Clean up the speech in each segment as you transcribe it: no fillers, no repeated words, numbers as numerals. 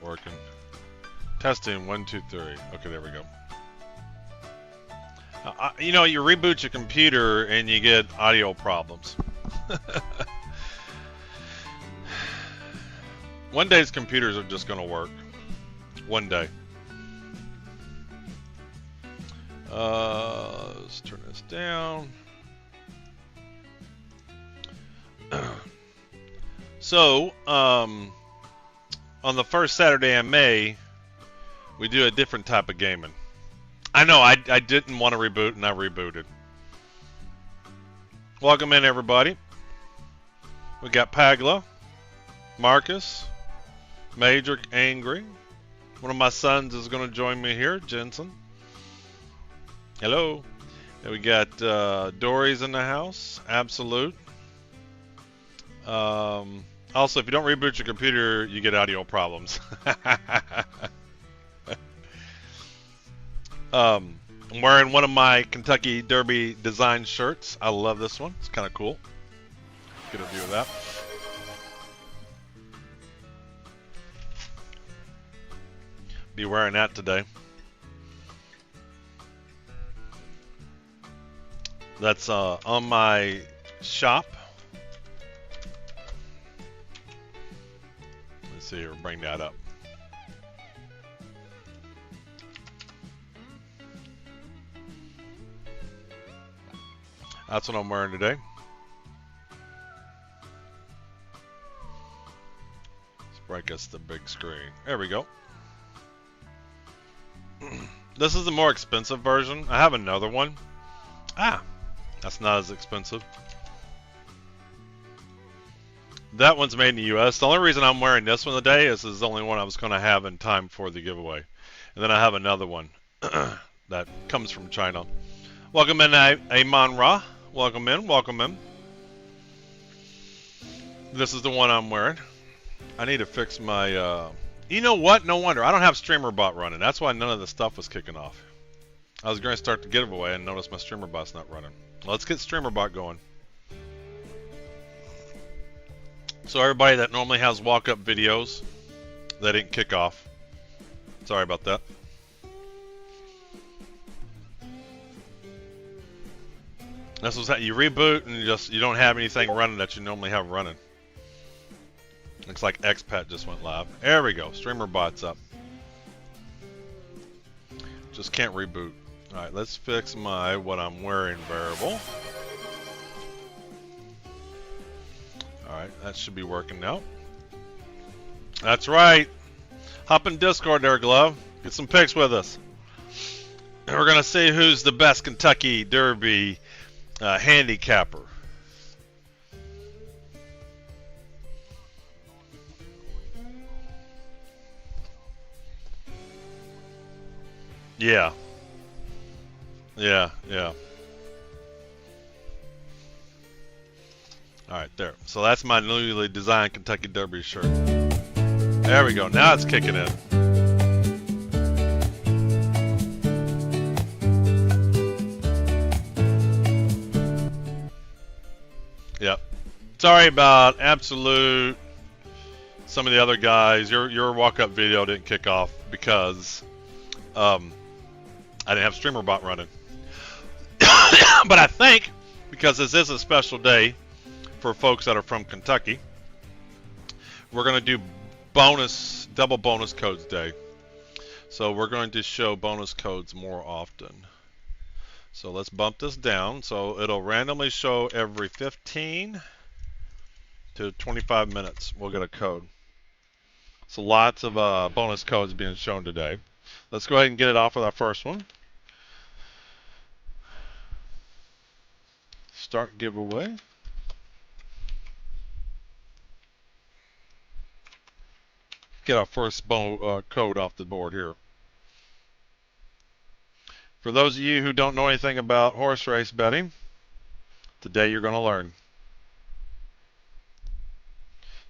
Working. Testing 1, 2, 3. Okay, there we go. You know, you reboot your computer and you get audio problems. One day, computers are just going to work. One day. Let's turn this down. So, on the first Saturday in May, we do a different type of gaming. I know, I didn't want to reboot, and I rebooted. Welcome in, everybody. We got Pagla, Marcus, Major Angry. One of my sons is going to join me here, Jensen. Hello. And we got Dory's in the house, Absolute. Also, if you don't reboot your computer, you get audio problems. I'm wearing one of my Kentucky Derby design shirts. I love this one. It's kind of cool. Get a view of that. Be wearing that today. That's on my shop. Let's see here, bring that up. That's what I'm wearing today. Let's break us the big screen. There we go. This is the more expensive version. I have another one. That's not as expensive. That one's made in the US. The only reason I'm wearing this one today is the only one I was going to have in time for the giveaway. And then I have another one that comes from China. Welcome in, Amon Ra. Welcome in, welcome in. This is the one I'm wearing. I need to fix my, you know what? No wonder. I don't have StreamerBot running. That's why none of the stuff was kicking off. I was going to start the giveaway and notice my StreamerBot's not running. Let's get StreamerBot going. So everybody that normally has walk-up videos, they didn't kick off. Sorry about that. This was how you reboot and you don't have anything running that you normally have running. Looks like Expat just went live. There we go. StreamerBot's up. Just can't reboot. Alright, let's fix my what I'm wearing variable. Alright, that should be working now. That's right. Hop in Discord there, Glove. Get some pics with us. And we're going to see who's the best Kentucky Derby handicapper. Yeah. Yeah. Alright, there. So that's my newly designed Kentucky Derby shirt. There we go. Now it's kicking in. Yep. Sorry about Absolute. Some of the other guys. Your walk-up video didn't kick off because I didn't have StreamerBot running. But I think because this is a special day for folks that are from Kentucky, we're going to do double bonus codes day. So we're going to show bonus codes more often. So let's bump this down. So it'll randomly show every 15 to 25 minutes. We'll get a code. So lots of bonus codes being shown today. Let's go ahead and get it off with our first one. Start giveaway. Get our first code off the board here. For those of you who don't know anything about horse race betting, today you're going to learn.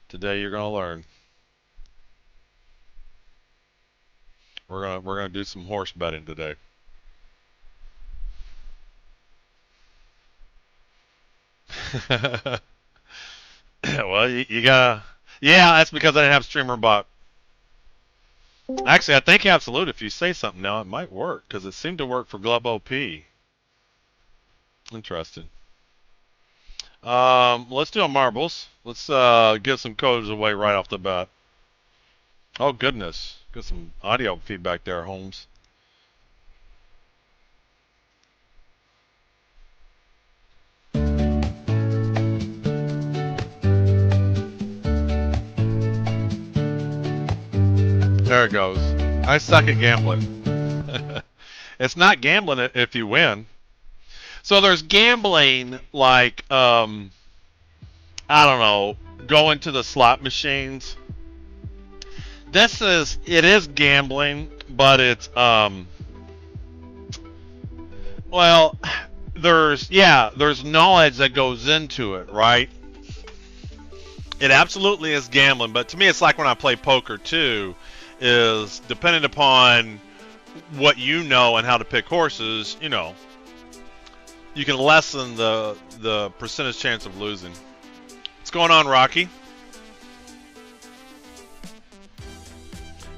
Today you're going to learn. We're going to do some horse betting today. Well, you gotta. Yeah, that's because I didn't have StreamerBot. Actually, I think Absolute, if you say something now, it might work because it seemed to work for Glove OP. Interesting. Let's do a marbles. Let's get some codes away right off the bat. Oh goodness, get some audio feedback there, Holmes. There it goes. I suck at gambling. It's not gambling if you win. So there's gambling like, I don't know, going to the slot machines. It is gambling, but it's, well, there's knowledge that goes into it, right? It absolutely is gambling, but to me it's like when I play poker too. Is dependent upon what you know and how to pick horses, you know, you can lessen the percentage chance of losing. What's going on, Rocky?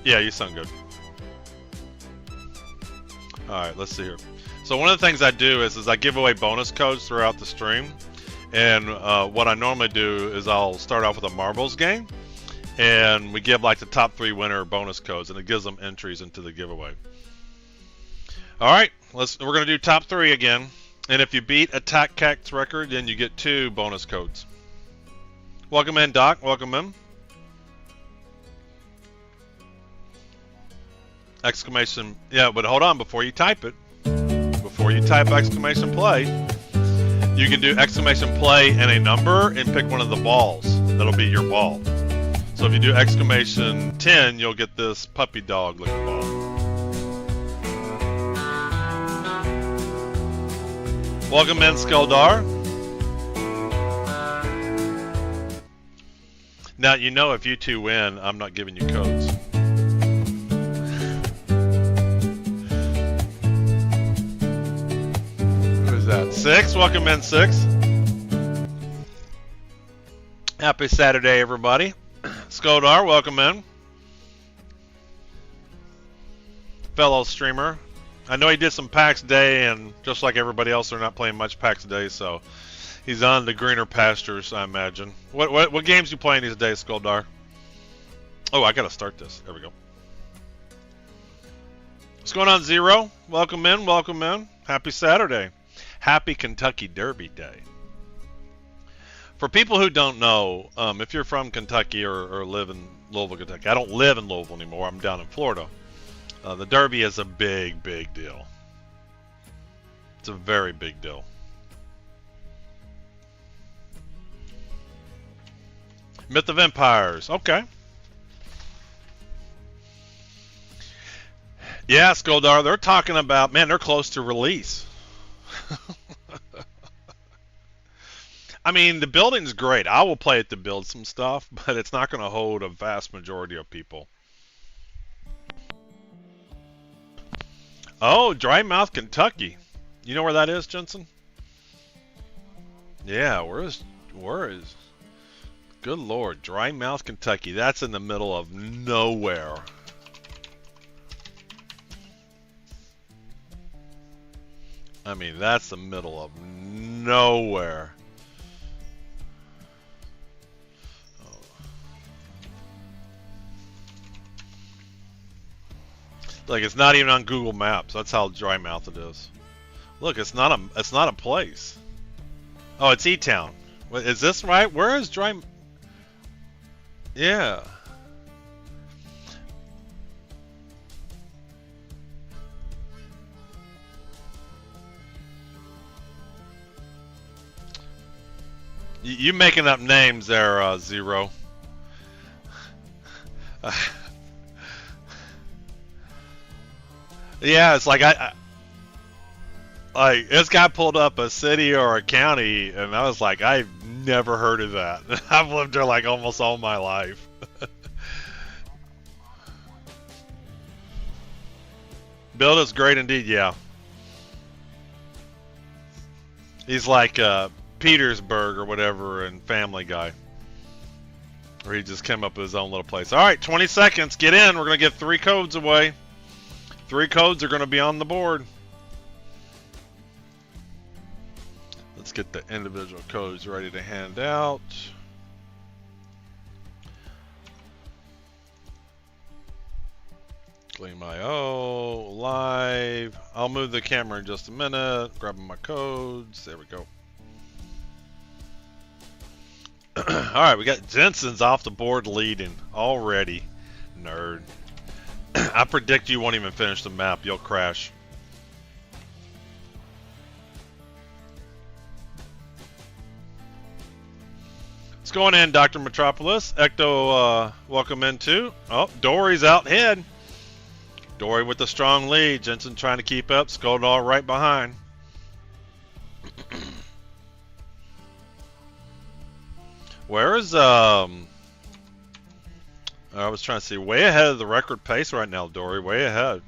Yeah, you sound good. Alright, let's see here. So one of the things I do is I give away bonus codes throughout the stream. And what I normally do is I'll start off with a marbles game. And we give like the top 3 winner bonus codes, and it gives them entries into the giveaway. All right, we're gonna do top 3 again. And if you beat Attack Cat's record, then you get 2 bonus codes. Welcome in, Doc. Welcome in. Exclamation. Yeah, but hold on. Before you type it, before you type exclamation play, you can do exclamation play and a number and pick one of the balls. That'll be your ball. So if you do exclamation 10, you'll get this puppy dog looking ball. Welcome in, Skuldar. Now, you know if you two win, I'm not giving you codes. Who's that? 6? Welcome in, 6. Happy Saturday, everybody. Skuldar, welcome in. Fellow streamer. I know he did some PAX Day, and just like everybody else, they're not playing much PAX Day, so he's on the greener pastures, I imagine. What games you playing these days, Skuldar? Oh, I gotta start this. There we go. What's going on, Zero? Welcome in, welcome in. Happy Saturday. Happy Kentucky Derby Day. For people who don't know, if you're from Kentucky or live in Louisville, Kentucky, I don't live in Louisville anymore. I'm down in Florida. The Derby is a big, big deal. It's a very big deal. Myth of Empires. Okay. Yeah, Skuldar, they're talking about, man, they're close to release. I mean, the building's great. I will play it to build some stuff, but it's not going to hold a vast majority of people. Oh, Dry Mouth, Kentucky. You know where that is, Jensen? Yeah, where is... Good Lord, Dry Mouth, Kentucky. That's in the middle of nowhere. I mean, that's the middle of nowhere. Like, it's not even on Google Maps. That's how dry mouth it is. Look, it's not a place. Oh, it's E-Town. Is this right? Where is dry? Yeah. You making up names there, Zero. Yeah, it's like like this guy pulled up a city or a county, and I was like, I've never heard of that. I've lived there like almost all my life. Bill is great indeed, yeah. He's like Petersburg or whatever in Family Guy, where he just came up with his own little place. All right, 20 seconds. Get in. We're gonna give 3 codes away. 3 codes are going to be on the board. Let's get the individual codes ready to hand out. Gleam.io live. I'll move the camera in just a minute. Grabbing my codes. There we go. All right, we got Jensen's off the board leading already. Nerd. I predict you won't even finish the map. You'll crash. What's going in, Dr. Metropolis? Ecto, welcome in too. Oh, Dory's out ahead. Dory with the strong lead. Jensen trying to keep up. Skuldar right behind. Where is, I was trying to see, way ahead of the record pace right now, Dory, way ahead.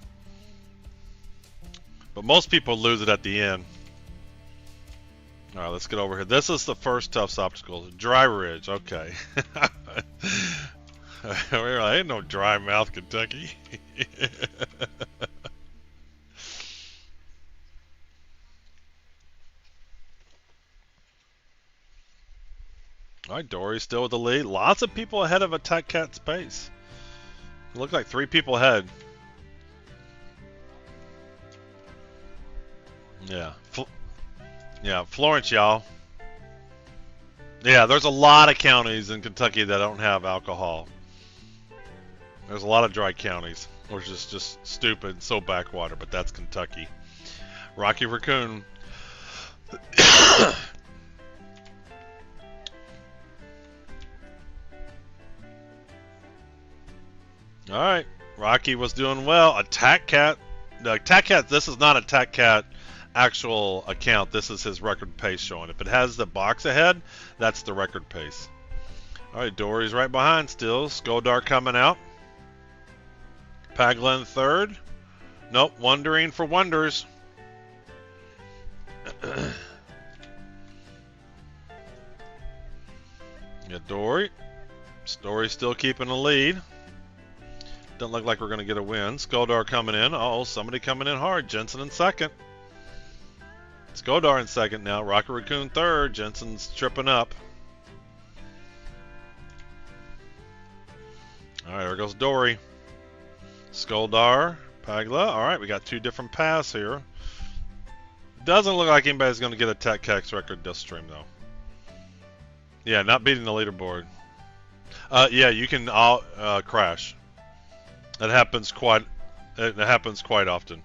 But most people lose it at the end. All right, let's get over here. This is the first Tufts obstacle. Dry Ridge, okay. We're like, ain't no Dry Mouth, Kentucky. All right, Dory's still with the lead. Lots of people ahead of Attack Cat's pace. It looked like 3 people ahead. Yeah. Yeah, Florence, y'all. Yeah, there's a lot of counties in Kentucky that don't have alcohol. There's a lot of dry counties, which is just stupid, so backwater, but that's Kentucky. Rocky Raccoon. All right, Rocky was doing well. Attack Cat. The Attack Cat. This is not Attack Cat actual account. This is his record pace showing. If it has the box ahead, that's the record pace. All right, Dory's right behind still. Skoldar coming out. Pagla in third. Nope, Wondering for Wonders. Yeah, Dory. Dory's still keeping the lead. Doesn't look like we're going to get a win. Skoldar coming in. Oh, somebody coming in hard. Jensen in second. Skoldar in second now. Rocket Raccoon third. Jensen's tripping up. All right, there goes Dory. Skoldar, Pagla. All right, we got two different paths here. Doesn't look like anybody's going to get a Tech Cax record this stream, though. Yeah, not beating the leaderboard. Yeah, you can all crash. That happens quite. It happens quite often.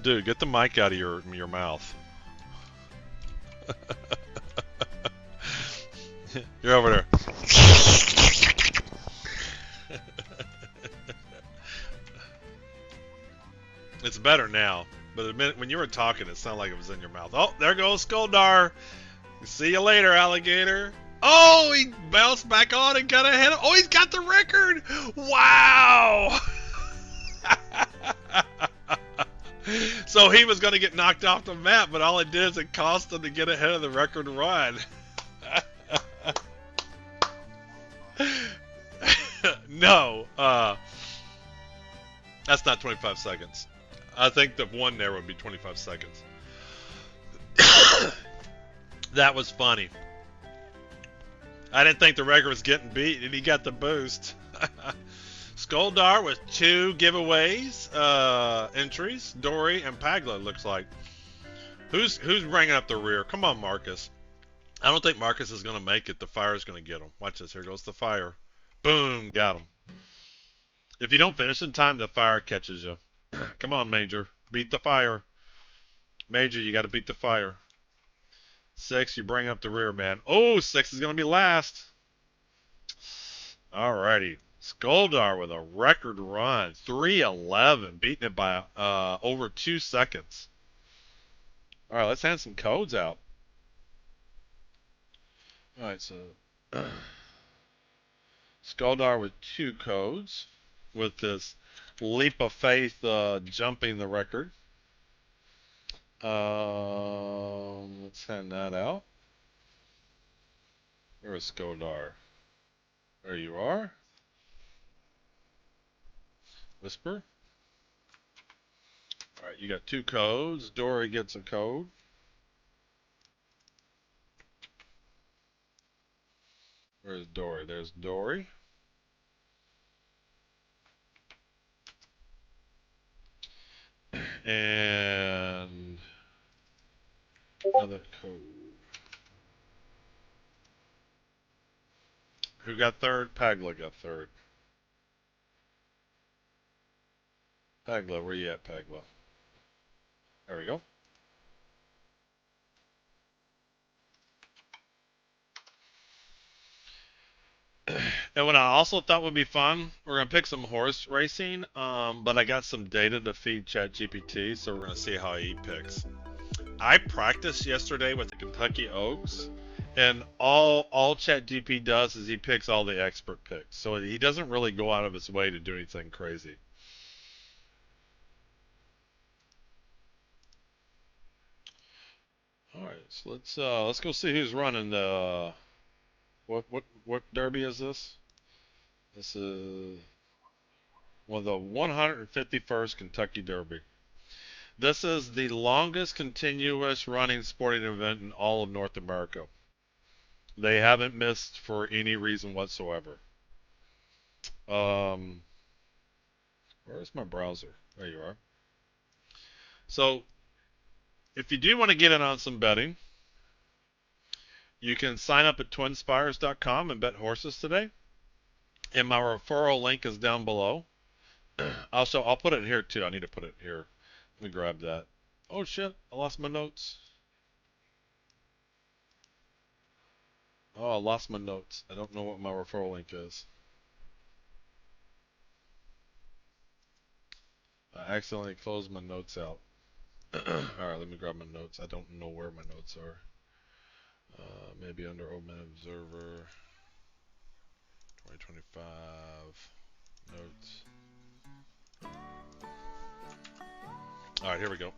Dude, get the mic out of your mouth. You're over there. It's better now, but a minute when you were talking, it sounded like it was in your mouth. Oh, there goes Skoldar. See you later, alligator. Oh, he bounced back on and got ahead of. Oh, he's got the record. Wow. So he was going to get knocked off the map, but all it did is it cost him to get ahead of the record run. No, that's not 25 seconds. I think the one there would be 25 seconds. That was funny. I didn't think the record was getting beat, and he got the boost. Skoldar with two giveaways entries. Dory and Pagla looks like. Who's bringing up the rear? Come on, Marcus. I don't think Marcus is going to make it. The fire's going to get him. Watch this. Here goes the fire. Boom. Got him. If you don't finish in time, the fire catches you. Come on, Major. Beat the fire. Major, you got to beat the fire. 6, you bring up the rear, man. Oh, 6 is going to be last. Alrighty. Skoldar with a record run. 3:11. Beating it by over 2 seconds. Alright, let's hand some codes out. Alright, so Skoldar with 2 codes. With this leap of faith jumping the record. Let's hand that out. Where is Skoldar? There you are. Whisper. Alright, you got 2 codes. Dory gets a code. Where's Dory? There's Dory. And another code. Who got third? Pagla got third. Pagla, where you at, Pagla? There we go. And what I also thought would be fun, we're gonna pick some horse racing, but I got some data to feed ChatGPT, so we're gonna see how he picks. I practiced yesterday with the Kentucky Oaks, and all ChatGPT does is he picks all the expert picks, so he doesn't really go out of his way to do anything crazy. All right, so let's go see who's running the what derby is this? This is well the 151st Kentucky Derby. This is the longest continuous running sporting event in all of North America. They haven't missed for any reason whatsoever. Where's my browser? There you are. So if you do want to get in on some betting, you can sign up at twinspires.com and bet horses today. And my referral link is down below. Also, I'll put it here too. I need to put it here. Let me grab that. Oh shit, I lost my notes. Oh, I lost my notes. I don't know what my referral link is. I accidentally closed my notes out. Alright, let me grab my notes. I don't know where my notes are. Maybe under Open Observer 2025 notes. Alright, here we go.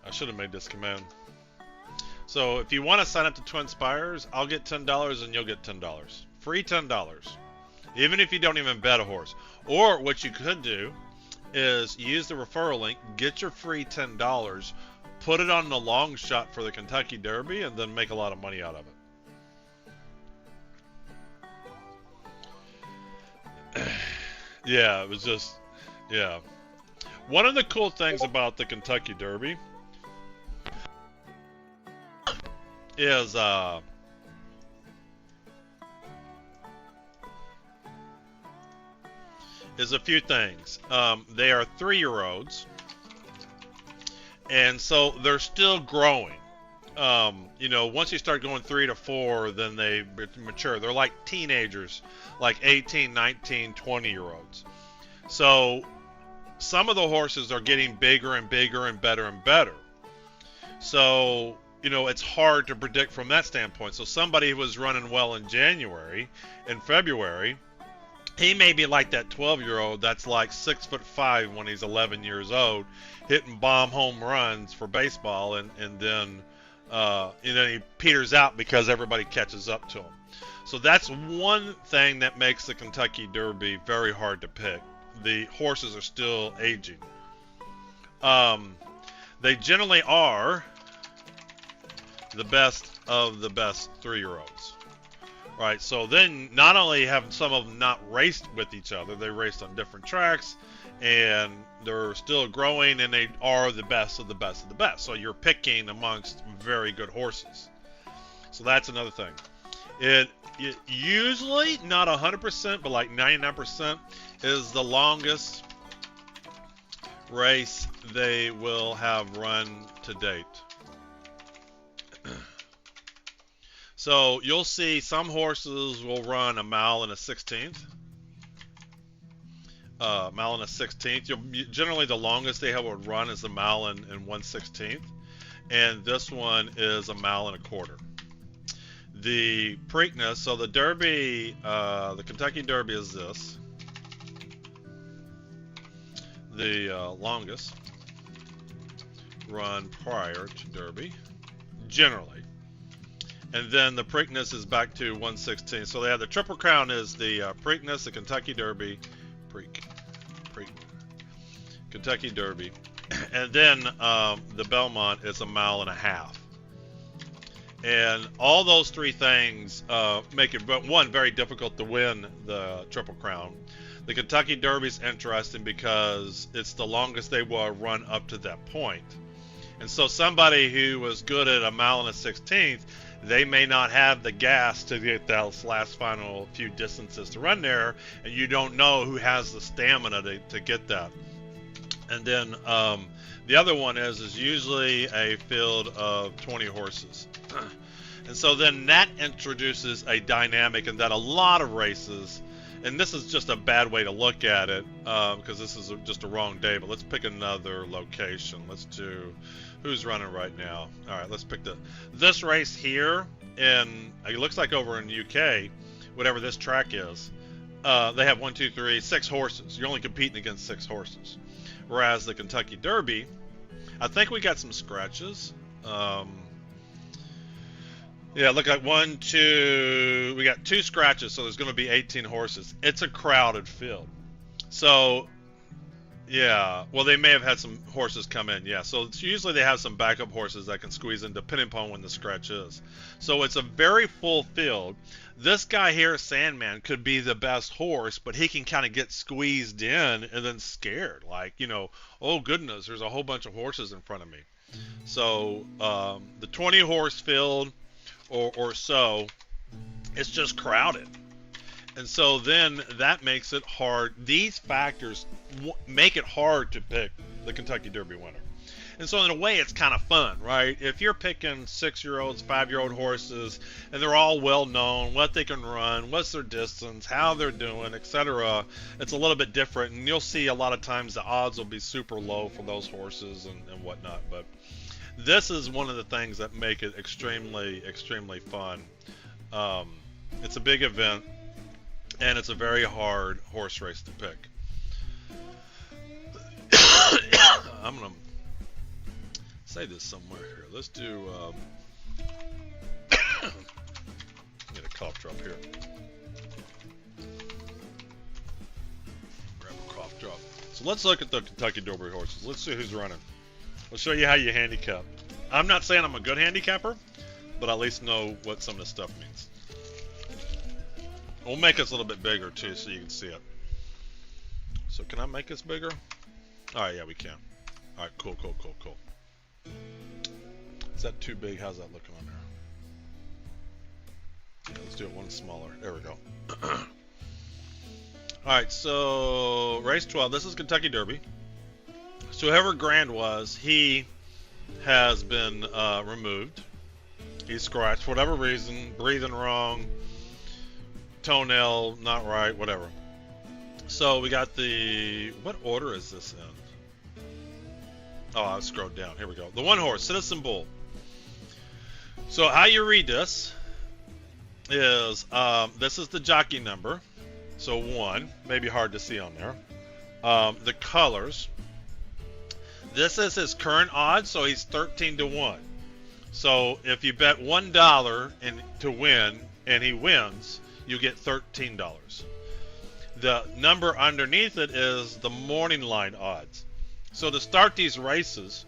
I should have made this command. So if you want to sign up to Twinspires, I'll get $10 and you'll get $10. Free $10. Even if you don't even bet a horse. Or what you could do is use the referral link, get your free $10, put it on the long shot for the Kentucky Derby, and then make a lot of money out of it. Yeah, it was just, yeah. One of the cool things about the Kentucky Derby is a few things. They are 3-year-olds, and so they're still growing. You know, once you start going 3 to 4, then they mature. They're like teenagers, like 18, 19, 20-year-olds. So some of the horses are getting bigger and bigger and better and better. So, you know, it's hard to predict from that standpoint. So somebody who was running well in January and February, he may be like that 12-year-old that's like 6'5" when he's 11 years old, hitting bomb home runs for baseball, and then he peters out because everybody catches up to him. So that's one thing that makes the Kentucky Derby very hard to pick. The horses are still aging. They generally are the best of the best 3-year-olds. Right, so then not only have some of them not raced with each other, they raced on different tracks, and they're still growing, and they are the best of the best of the best. So you're picking amongst very good horses. So that's another thing. It usually, not 100%, but like 99% is the longest race they will have run to date. So you'll see some horses will run a mile and a 16th. Mile and a 16th. Generally, the longest they would run is a mile and 1/16th. And this one is a mile and a quarter. The Preakness, so the Derby, the Kentucky Derby is this. The longest run prior to Derby, generally. And then the Preakness is back to 1/16. So they have the Triple Crown is the Preakness, the Kentucky Derby, Kentucky Derby, and then the Belmont is a mile and a half. And all those three things make it, but one, very difficult to win the Triple Crown. The Kentucky Derby is interesting because it's the longest they will run up to that point. And so somebody who was good at a mile and a 16th, they may not have the gas to get those last final few distances to run there, and you don't know who has the stamina to get that. And then the other one is usually a field of 20 horses. And so then that introduces a dynamic in that a lot of races, and this is just a bad way to look at it because this is just a wrong day, but let's pick another location. Let's do who's running right now. All right, let's pick this race here, and it looks like over in UK, whatever this track is, they have 1, 2, 3, 6 horses. You're only competing against 6 horses. Whereas the Kentucky Derby, I think we got some scratches. Yeah, look at 1, 2, we got 2 scratches, so there's going to be 18 horses. It's a crowded field. So Yeah, well, they may have had some horses come in. Yeah, so it's usually they have some backup horses that can squeeze in, depending upon when the scratch is. So it's a very full field. This guy here, Sandman, could be the best horse, but he can kind of get squeezed in and then scared, like oh goodness, there's a whole bunch of horses in front of me. So the 20 horse field or so, it's just crowded. And so then that makes it hard. These factors make it hard to pick the Kentucky Derby winner. And so in a way, it's kind of fun, right? If you're picking 6-year-olds, 5-year-old horses, and they're all well known, what they can run, what's their distance, how they're doing, etc., it's a little bit different. And you'll see a lot of times the odds will be super low for those horses and whatnot. But this is one of the things that make it extremely, extremely fun. It's a big event. And it's a very hard horse race to pick. I'm going to say this somewhere here. Let's do... get a cough drop here. Grab a cough drop. So let's look at the Kentucky Derby horses. Let's see who's running. I'll show you how you handicap. I'm not saying I'm a good handicapper, but I at least know what some of this stuff means. We'll make this a little bit bigger too so you can see it. So can I make this bigger? Alright, yeah, we can. Alright, cool. Is that too big? How's that looking on there? Yeah, let's do it one smaller. There we go. Alright, so race 12. This is Kentucky Derby. So whoever Grand was, he has been removed. He's scratched for whatever reason, breathing wrong, toenail not right, whatever. So we got what order is this in? Oh, I scrolled down. Here we go. The one horse, Citizen Bull. So how you read this is this is the jockey number. So 1, maybe hard to see on there. The colors. This is his current odds, so he's 13 to 1. So if you bet $1 to win and he wins, you get $13. The number underneath it is the morning line odds. So to start these races,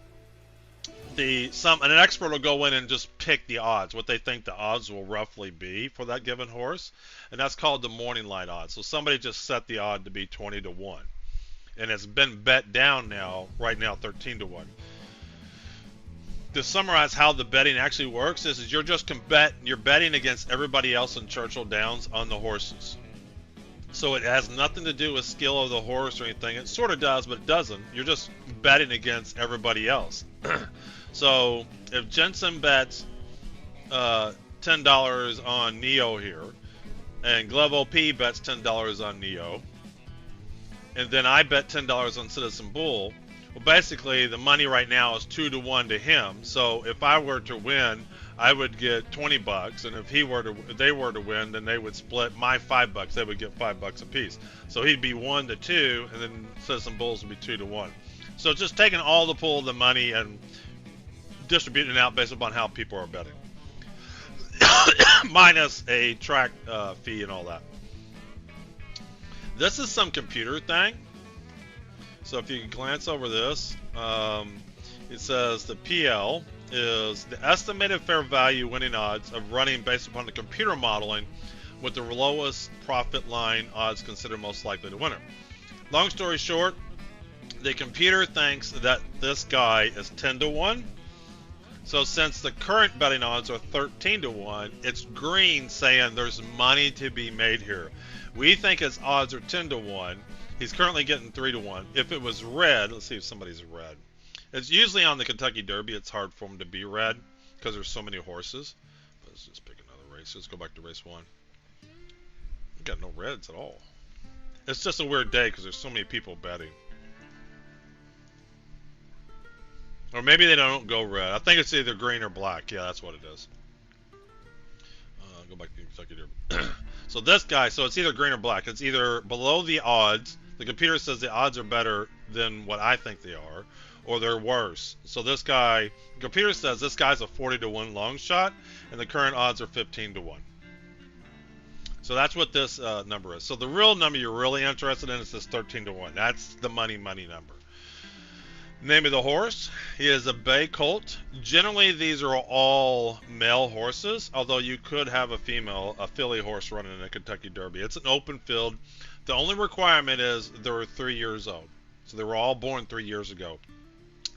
an expert will go in and just pick the odds, what they think the odds will roughly be for that given horse, and that's called the morning line odds. So somebody just set the odd to be 20 to 1, and it's been bet down right now 13 to 1. To summarize how the betting actually works is you're betting against everybody else in Churchill Downs on the horses. So it has nothing to do with skill of the horse or anything. It sort of does, but it doesn't. You're just betting against everybody else. So if Jensen bets $10 on Neo here, and Glove OP bets $10 on Neo, and then I bet $10 on Citizen Bull, well, basically, the money right now is 2 to 1 to him. So if I were to win, I would get $20, and if they were to win, then they would split my $5. They would get $5 a piece. So he'd be 1 to 2, and then Citizen Bulls would be 2 to 1. So just taking all the pool of the money and distributing it out based upon how people are betting, minus a track fee and all that. This is some computer thing. So if you can glance over this, it says the PL is the estimated fair value winning odds of running based upon the computer modeling with the lowest profit line odds considered most likely to win it. Long story short, the computer thinks that this guy is 10 to 1. So since the current betting odds are 13 to 1, it's green saying there's money to be made here. We think his odds are 10 to 1. He's currently getting 3 to 1. If it was red, let's see if somebody's red. It's usually on the Kentucky Derby, it's hard for him to be red because there's so many horses. Let's just pick another race. Let's go back to race 1. We got no reds at all. It's just a weird day because there's so many people betting. Or maybe they don't go red. I think it's either green or black. Yeah, that's what it is. Go back to Kentucky Derby. So this guy, so it's either green or black. It's either below the odds. The computer says the odds are better than what I think they are, or they're worse. So this guy, the computer says this guy's a 40 to 1 long shot, and the current odds are 15 to 1. So that's what this number is. So the real number you're really interested in is this 13 to 1. That's the money number. Name of the horse, he is a bay colt. Generally, these are all male horses, although you could have a filly horse running in a Kentucky Derby. It's an open field. The only requirement is they're 3 years old. So they were all born 3 years ago.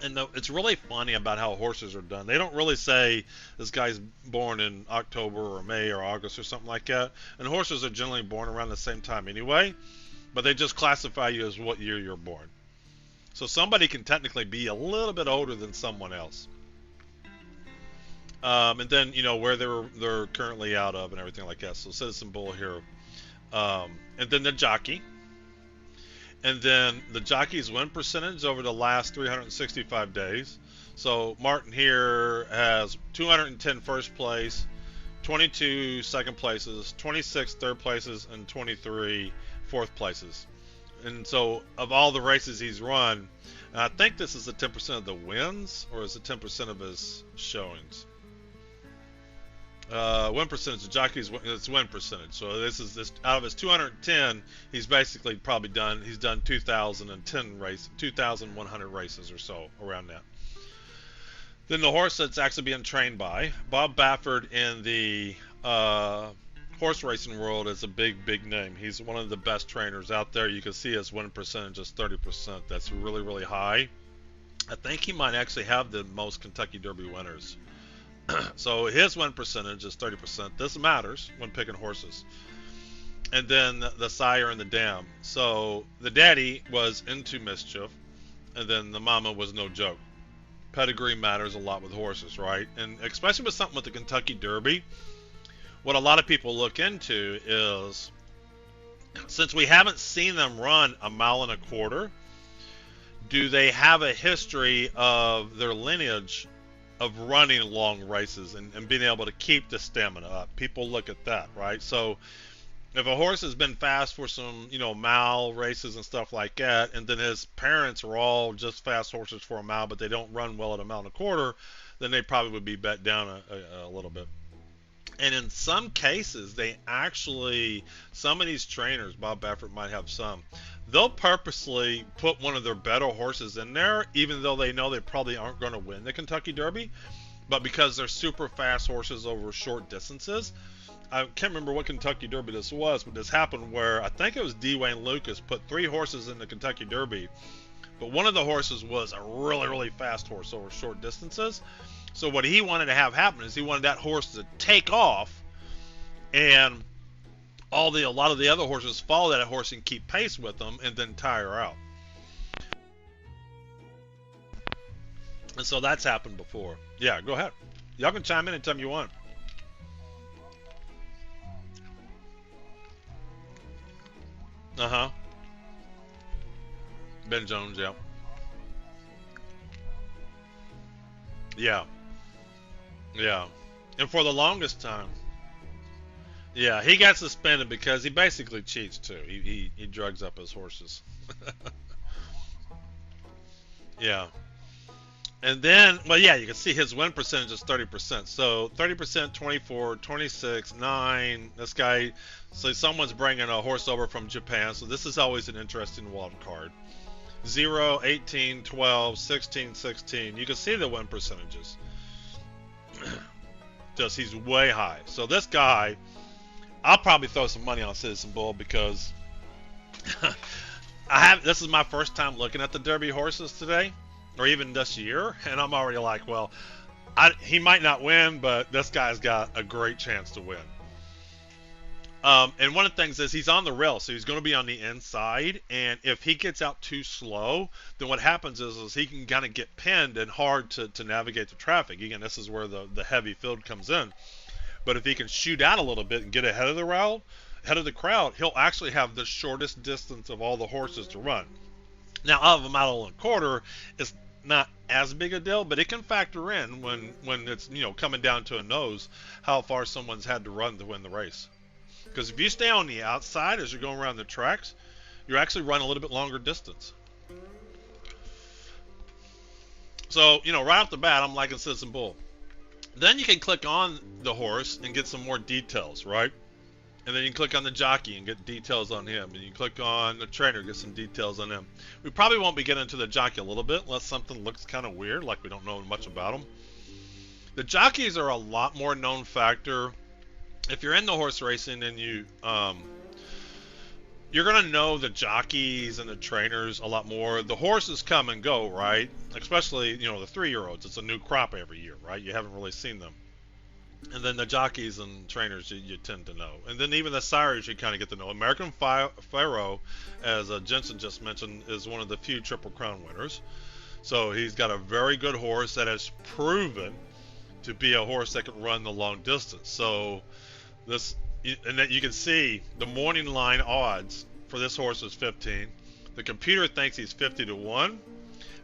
And it's really funny about how horses are done. They don't really say this guy's born in October or May or August or something like that. And horses are generally born around the same time anyway, but they just classify you as what year you're born. So somebody can technically be a little bit older than someone else. And then, you know, where they're currently out of and everything like that. So Citizen Bull here. And then the jockey. And then the jockey's win percentage over the last 365 days. So Martin here has 210 first place, 22 second places, 26 third places, and 23 fourth places. And so of all the races he's run, I think this is the 10% of the wins, or is it 10% of his showings? Win percentage, the jockey's it's win percentage. So this out of his 210, he's basically he's done 2,100 races or so around that. Then the horse that's actually being trained by Bob Baffert in the horse racing world is a big name. He's one of the best trainers out there. You can see his win percentage is 30%. That's really high. I think he might actually have the most Kentucky Derby winners. So his win percentage is 30%. This matters when picking horses. And then the sire and the dam. So the daddy was into mischief, and then the mama was no joke. Pedigree matters a lot with horses, right? And especially with something with the Kentucky Derby, what a lot of people look into is, since we haven't seen them run a mile and a quarter, do they have a history of their lineage of running long races and being able to keep the stamina up? People look at that, right? So if a horse has been fast for some, you know, mile races and stuff like that, and then his parents are all just fast horses for a mile, but they don't run well at a mile and a quarter, then they probably would be bet down a little bit. And in some cases, they actually, some of these trainers, Bob Baffert might have some, they'll purposely put one of their better horses in there, even though they know they probably aren't going to win the Kentucky Derby. But because they're super fast horses over short distances, I can't remember what Kentucky Derby this was, but this happened where I think it was D. Wayne Lucas put 3 horses in the Kentucky Derby, but one of the horses was a really fast horse over short distances. So what he wanted to have happen is he wanted that horse to take off, and a lot of the other horses follow that horse and keep pace with them, and then tire out. And so that's happened before. Yeah, go ahead. Y'all can chime in anytime you want. Ben Jones, yeah. Yeah. And for the longest time, yeah, he got suspended because he basically cheats too. He drugs up his horses. Yeah. And then, well, yeah, you can see his win percentage is 30%. So 30%, 24, 26, 9. This guy, so someone's bringing a horse over from Japan. So this is always an interesting wild card. 0, 18, 12, 16, 16. You can see the win percentages. Just he's way high. So this guy, I'll probably throw some money on Citizen Bull because this is my first time looking at the Derby horses today, or even this year, and I'm already like, well, he might not win, but this guy's got a great chance to win. And one of the things is he's on the rail, so he's going to be on the inside, and if he gets out too slow, then what happens is he can kind of get pinned and hard to navigate the traffic. Again, this is where the heavy field comes in. But if he can shoot out a little bit and get ahead of the crowd, he'll actually have the shortest distance of all the horses to run. Now, out of a mile and a quarter, it's not as big a deal, but it can factor in when it's, you know, coming down to a nose, how far someone's had to run to win the race. Because if you stay on the outside as you're going around the tracks, you actually run a little bit longer distance. So, you know, right off the bat, I'm liking Citizen Bull. Then you can click on the horse and get some more details, right? And then you can click on the jockey and get details on him. And you click on the trainer, get some details on him. We probably won't be getting into the jockey a little bit unless something looks kind of weird, like we don't know much about them. The jockeys are a lot more known factor. If you're into horse racing and you're gonna know the jockeys and the trainers a lot more. The horses come and go, right? Especially, you know, the 3-year-olds. It's a new crop every year, right? You haven't really seen them. And then the jockeys and trainers you tend to know. And then even the sires you kind of get to know. American Pharaoh, as Jensen just mentioned, is one of the few Triple Crown winners. So he's got a very good horse that has proven to be a horse that can run the long distance. So this, and that you can see the morning line odds for this horse is 15. The computer thinks he's 50 to 1.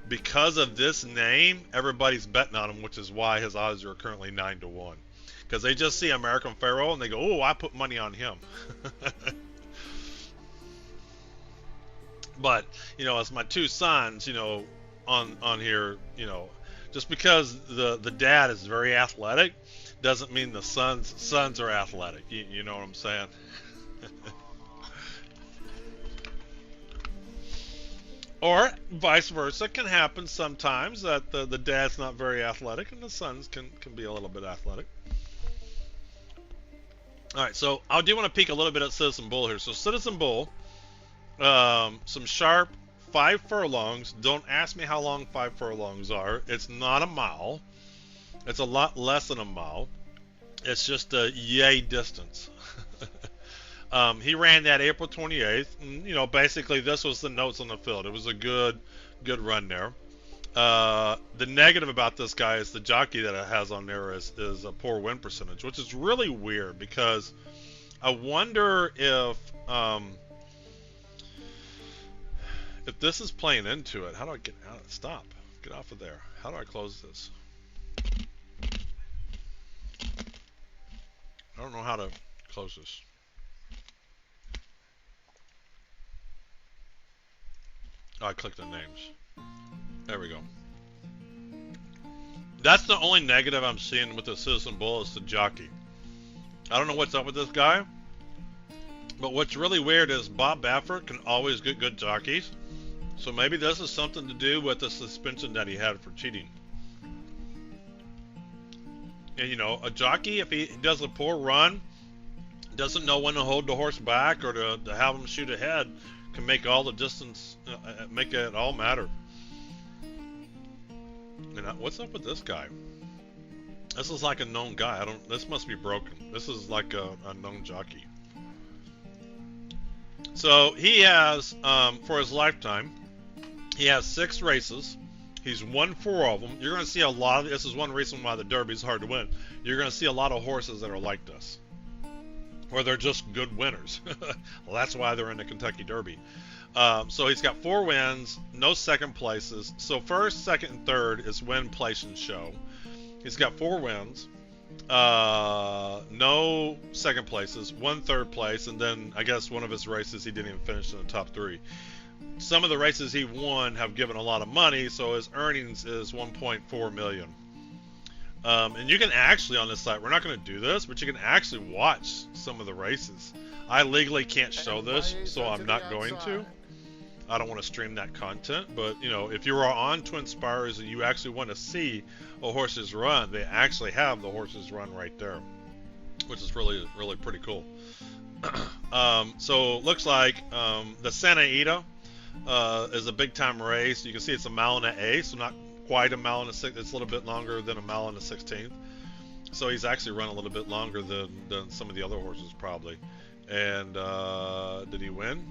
Because of this name, everybody's betting on him, which is why his odds are currently 9 to 1. Because they just see American Pharaoh and they go, oh, I put money on him. But, you know, as my two sons, you know, on here, you know, just because the dad is very athletic doesn't mean the sons are athletic. You know what I'm saying? Or vice versa, can happen sometimes that the dad's not very athletic and the sons can be a little bit athletic. Alright, so I do want to peek a little bit at Citizen Bull here. So Citizen Bull, some sharp 5 furlongs. Don't ask me how long 5 furlongs are. It's not a mile. It's a lot less than a mile. It's just a yay distance. He ran that April 28th. And, you know, basically this was the notes on the field. It was a good run there. The negative about this guy is the jockey that it has on there is a poor win percentage, which is really weird because I wonder if this is playing into it. How do I get out? Stop. Get off of there. How do I close this? I don't know how to close this. Oh, I clicked on names. There we go. That's the only negative I'm seeing with the Citizen Bull is the jockey. I don't know what's up with this guy, but what's really weird is Bob Baffert can always get good jockeys. So maybe this is something to do with the suspension that he had for cheating. And you know, a jockey, if he does a poor run, doesn't know when to hold the horse back or to have him shoot ahead, can make all the distance, make it all matter. And what's up with this guy? This is like a known guy. This must be broken. This is like a known jockey. So he has, for his lifetime, he has 6 races. He's won 4 of them. You're going to see a lot of, this is one reason why the Derby is hard to win. You're going to see a lot of horses that are like this, or they're just good winners. Well, that's why they're in the Kentucky Derby. So he's got 4 wins, no second places. So first, second, and third is win, place, and show. He's got 4 wins, no second places, 1 third place, and then I guess one of his races he didn't even finish in the top 3. Some of the races he won have given a lot of money, so his earnings is $1.4 million. And you can actually, on this site, we're not going to do this, but you can actually watch some of the races. I legally can't show this, so I'm not going to. I don't want to stream that content, but you know, if you are on Twin Spires and you actually want to see a horse's run, they actually have the horse's run right there, which is really pretty cool. So looks like the Santa Ida is a big time race. You can see it's a mile and an eighth, so not quite a mile and a sixth. It's a little bit longer than a mile and a 16th. So he's actually run a little bit longer than some of the other horses probably. And did he win?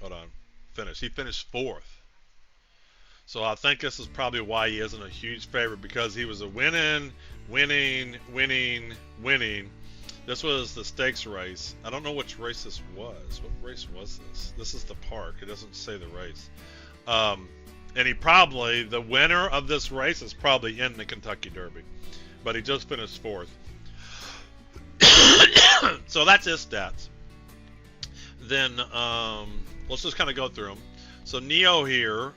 Hold on. Finish. He finished 4th. So I think this is probably why he isn't a huge favorite, because he was a winning. This was the stakes race. I don't know which race this was. What race was this? This is the park. It doesn't say the race. And he probably, the winner of this race is probably in the Kentucky Derby. But he just finished 4th. So that's his stats. Then let's just kind of go through them. So Neo here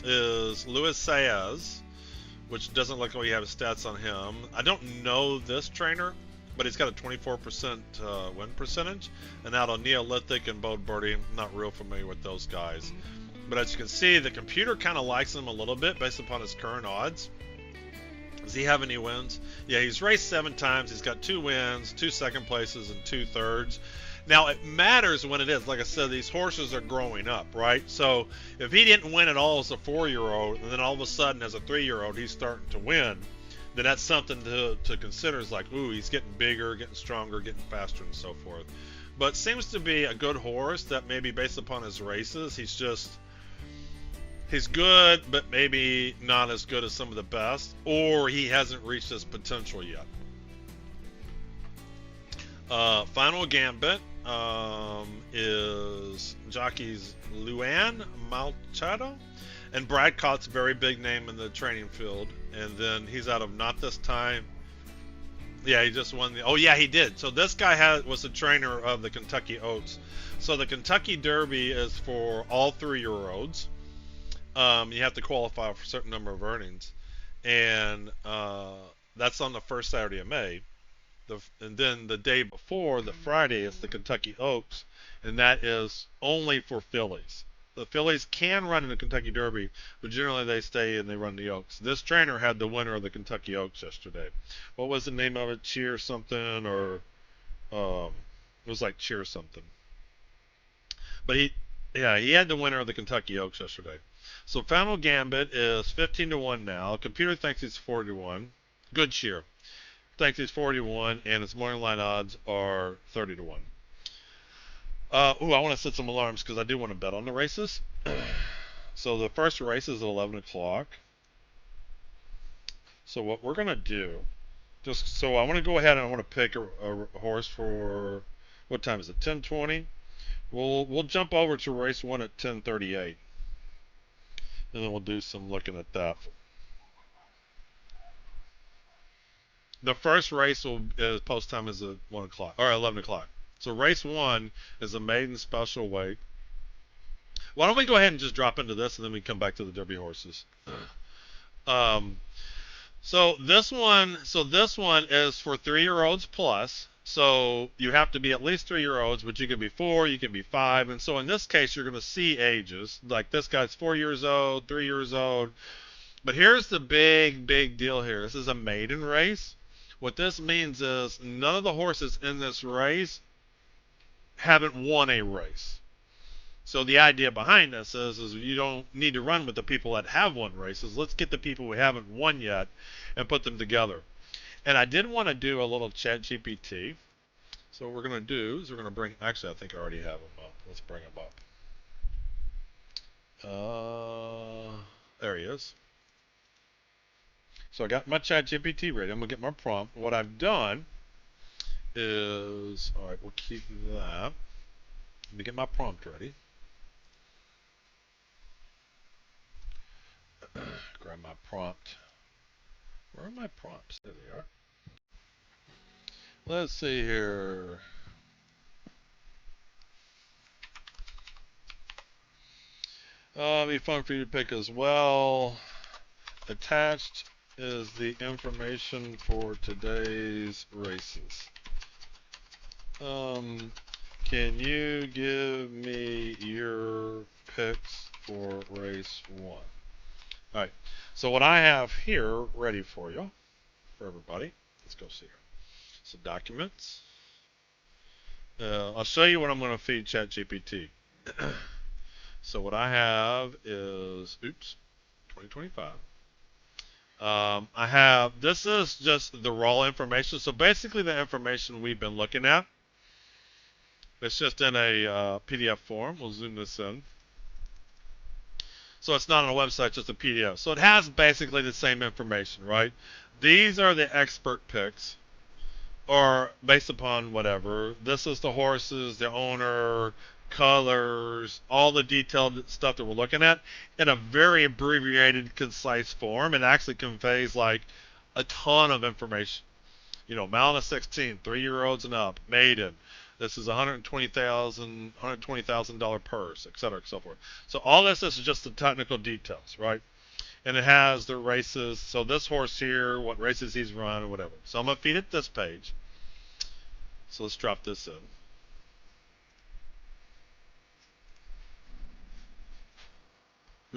is Luis Saez, which doesn't look like we have stats on him. I don't know this trainer, but he's got a 24% win percentage. And out on Neolithic and Bode Birdie, I'm not real familiar with those guys. But as you can see, the computer kind of likes him a little bit based upon his current odds. Does he have any wins? Yeah, he's raced 7 times. He's got 2 wins, 2 second places, and 2 thirds. Now, it matters when it is. Like I said, these horses are growing up, right? So if he didn't win at all as a 4-year-old, and then all of a sudden as a 3-year-old he's starting to win, then that's something to consider. Is like, ooh, he's getting bigger, getting stronger, getting faster, and so forth. But seems to be a good horse that maybe based upon his races, he's good, but maybe not as good as some of the best, or he hasn't reached his potential yet. Final Gambit is jockeys Luan Machado, and Brad Cott's a very big name in the training field. And then he's out of Not This Time. Yeah, he just won the. Oh yeah, he did. So this guy was the trainer of the Kentucky Oaks. So the Kentucky Derby is for all 3-year-olds. You have to qualify for a certain number of earnings, and that's on the first Saturday of May. And then the day before, the Friday, is the Kentucky Oaks, and that is only for fillies. The fillies can run in the Kentucky Derby, but generally they stay and they run the Oaks. This trainer had the winner of the Kentucky Oaks yesterday. What was the name of it? Cheer something, or it was like Cheer something. But he had the winner of the Kentucky Oaks yesterday. So Final Gambit is 15 to 1 now. Computer thinks he's 4 to 1. Good Cheer thinks he's 40 to 1, and his morning line odds are 30 to 1. I want to set some alarms because I do want to bet on the races. So the first race is at 11 o'clock. So what we're going to do, so I want to go ahead and I want to pick a horse for, what time is it, 10:20? We'll jump over to race 1 at 10:38. And then we'll do some looking at that. The first race post time is at 1 o'clock, or 11 o'clock. So race 1 is a maiden special weight. Why don't we go ahead and just drop into this, and then we come back to the Derby horses. So this one is for 3-year-olds plus. So you have to be at least 3-year-olds, but you can be 4, you can be 5, and so in this case you're going to see ages. Like this guy's 4 years old, 3 years old. But here's the big deal here. This is a maiden race. What this means is none of the horses in this race haven't won a race. So the idea behind this is you don't need to run with the people that have won races. Let's get the people who haven't won yet and put them together. And I did want to do a little chat GPT. So what we're going to do is we're going to bring, actually I think I already have them up. Let's bring them up. There he is. So I got my chat GPT ready. I'm going to get my prompt. What I've done is, all right, we'll keep that. Let me get my prompt ready. Grab my prompt. Where are my prompts? There they are. Let's see here. It'll be fun for you to pick as well. Attached is the information for today's races. Can you give me your picks for race 1? Alright, so what I have here ready for you, for everybody, let's go see here. So documents. I'll show you what I'm going to feed ChatGPT. So what I have is, 2025. This is just the raw information. So basically the information we've been looking at. It's just in a PDF form. We'll zoom this in. So it's not on a website, just a PDF. So it has basically the same information, right? These are the expert picks, or based upon whatever. This is the horses, the owner, colors, all the detailed stuff that we're looking at in a very abbreviated, concise form. It actually conveys like a ton of information. You know, Malina 16, 3-year-olds and up, maiden. This is $120,000 purse, etc., and so forth. So all this is just the technical details, right? And it has the races. So this horse here, what races he's run, or whatever. So I'm gonna feed it this page. So let's drop this in.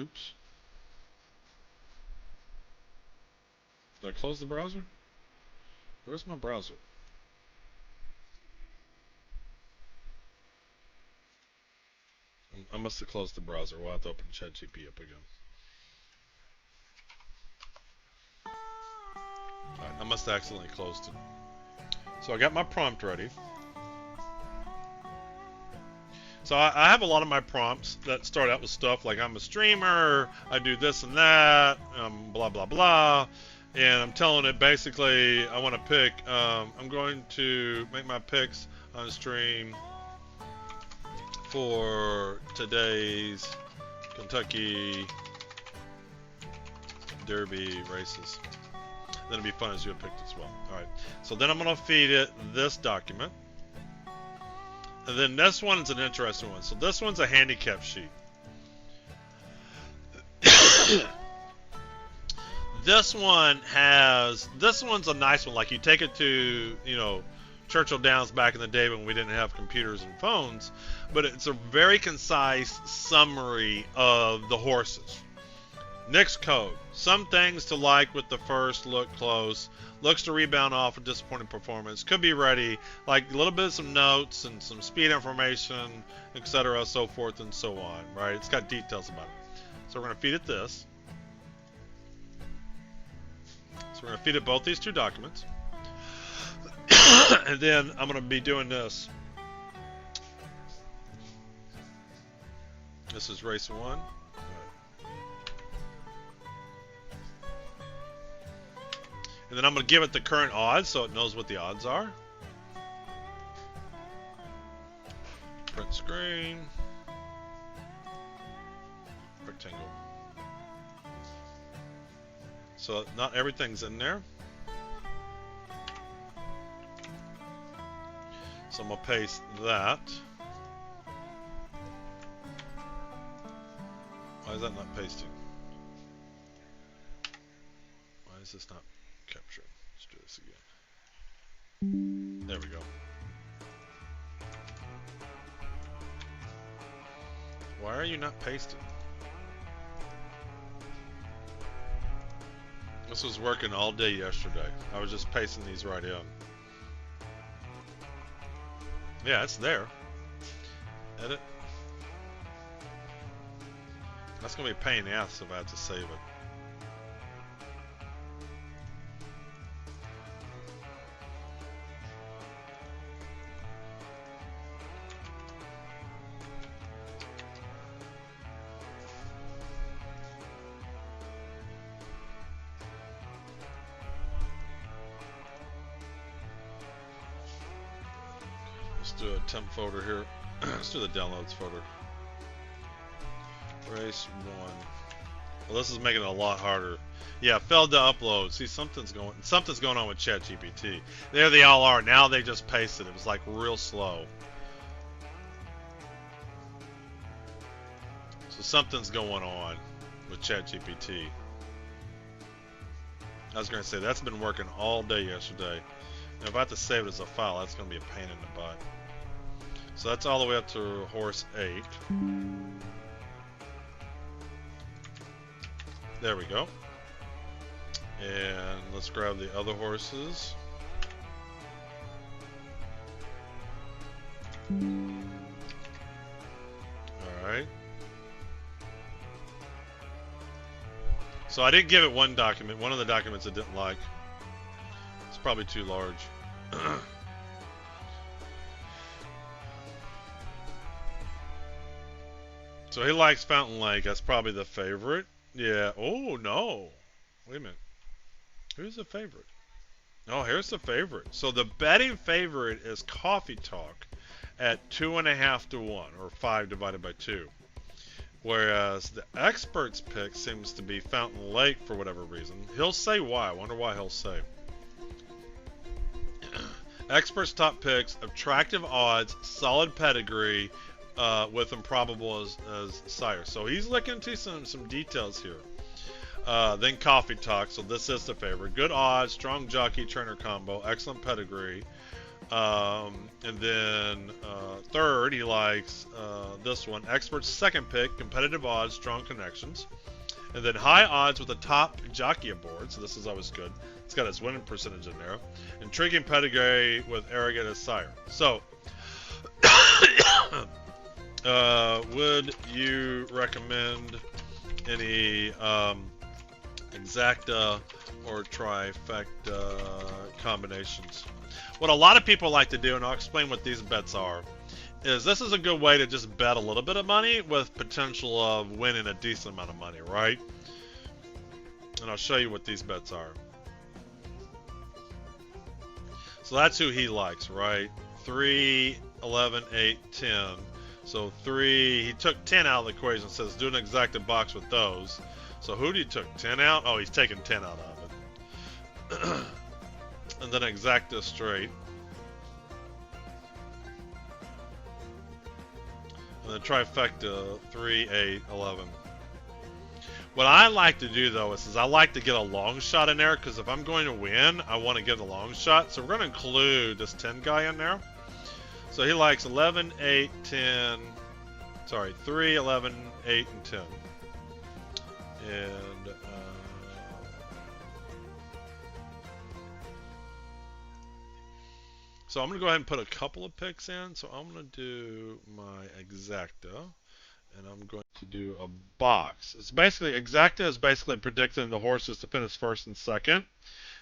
Oops. Did I close the browser? Where's my browser? I must have closed the browser. We'll have to open ChatGPT up again. Alright, I must have accidentally closed it. So I got my prompt ready. So I have a lot of my prompts that start out with stuff like I'm a streamer, I do this and that, blah blah blah, and I'm telling it basically I want to pick. I'm going to make my picks on stream for today's Kentucky Derby races. Then it'd be fun as you picked as well. All right. So then I'm going to feed it this document. And then this one is an interesting one. So this one's a handicap sheet. This one's a nice one. Like you take it to, Churchill Downs back in the day when we didn't have computers and phones. But it's a very concise summary of the horses. Next code. Some things to like with the first look close. Looks to rebound off a disappointing performance. Could be ready. Like a little bit of some notes and some speed information, etc. So forth and so on. Right? It's got details about it. So we're going to feed it this. So we're going to feed it both these two documents. And then I'm going to be doing this. This is race 1. And then I'm going to give it the current odds so it knows what the odds are. Print screen. Rectangle. So not everything's in there. So I'm going to paste that. Why is that not pasting? Why is this not capturing? Let's do this again. There we go. Why are you not pasting? This was working all day yesterday. I was just pasting these right in. Yeah, it's there. Edit. That's going to be a pain in the ass if I have to save it. Let's do a temp folder here. Let's do the downloads folder. Race 1. Well, this is making it a lot harder. Yeah, failed to upload. See, something's going on with ChatGPT. There they all are. Now they just pasted. It was like real slow. So something's going on with ChatGPT. I was going to say that's been working all day yesterday. And if I have to save it as a file, that's going to be a pain in the butt. So that's all the way up to horse 8. There we go. And let's grab the other horses. Alright. So I didn't give it one document. One of the documents I didn't like. It's probably too large. So he likes Fountain Lake. That's probably the favorite. Yeah. Oh, no. Wait a minute. Who's the favorite? Oh, here's the favorite. So the betting favorite is Coffee Talk at 2.5 to 1, or 5 divided by 2. Whereas the expert's pick seems to be Fountain Lake for whatever reason. He'll say why. I wonder why he'll say. Expert's top picks, attractive odds, solid pedigree, with improbable as sire. So he's looking into some details here. Then Coffee Talk. So this is the favorite. Good odds, strong jockey trainer combo, excellent pedigree. And then third, he likes this one, expert's second pick, competitive odds, strong connections. And then high odds with a top jockey aboard, so this is always good. It's got its winning percentage in there. Intriguing pedigree with arrogant as sire. So, would you recommend any exacta or trifecta combinations? What a lot of people like to do, and I'll explain what these bets are, is this is a good way to just bet a little bit of money with potential of winning a decent amount of money, right? And I'll show you what these bets are. So that's who he likes, right? 3, 11, 8, 10. So 3, he took 10 out of the equation, says do an exacta box with those. So who did he took 10 out? Oh, he's taking 10 out of it. And then exacta straight. And then trifecta 3, 8, 11. What I like to do though is I like to get a long shot in there, because if I'm going to win, I want to get a long shot. So we're going to include this 10 guy in there. So he likes 11, 8, 10, sorry, 3, 11, 8, and 10. And so I'm going to go ahead and put a couple of picks in. So I'm going to do my exacta, and I'm going to do a box. It's basically, exacta is basically predicting the horses to finish first and second.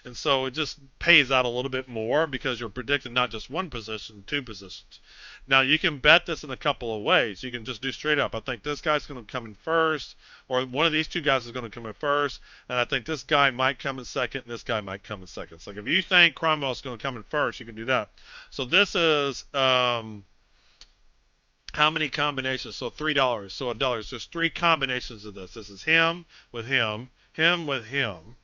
And so it just pays out a little bit more because you're predicting not just one position, two positions. Now you can bet this in a couple of ways. You can just do straight up. I think this guy's going to come in first, or one of these two guys is going to come in first, and I think this guy might come in second, and this guy might come in second. So like if you think Cromwell's going to come in first, you can do that. So this is how many combinations? So $3. So $1. There's 3 combinations of this. This is him with him with him,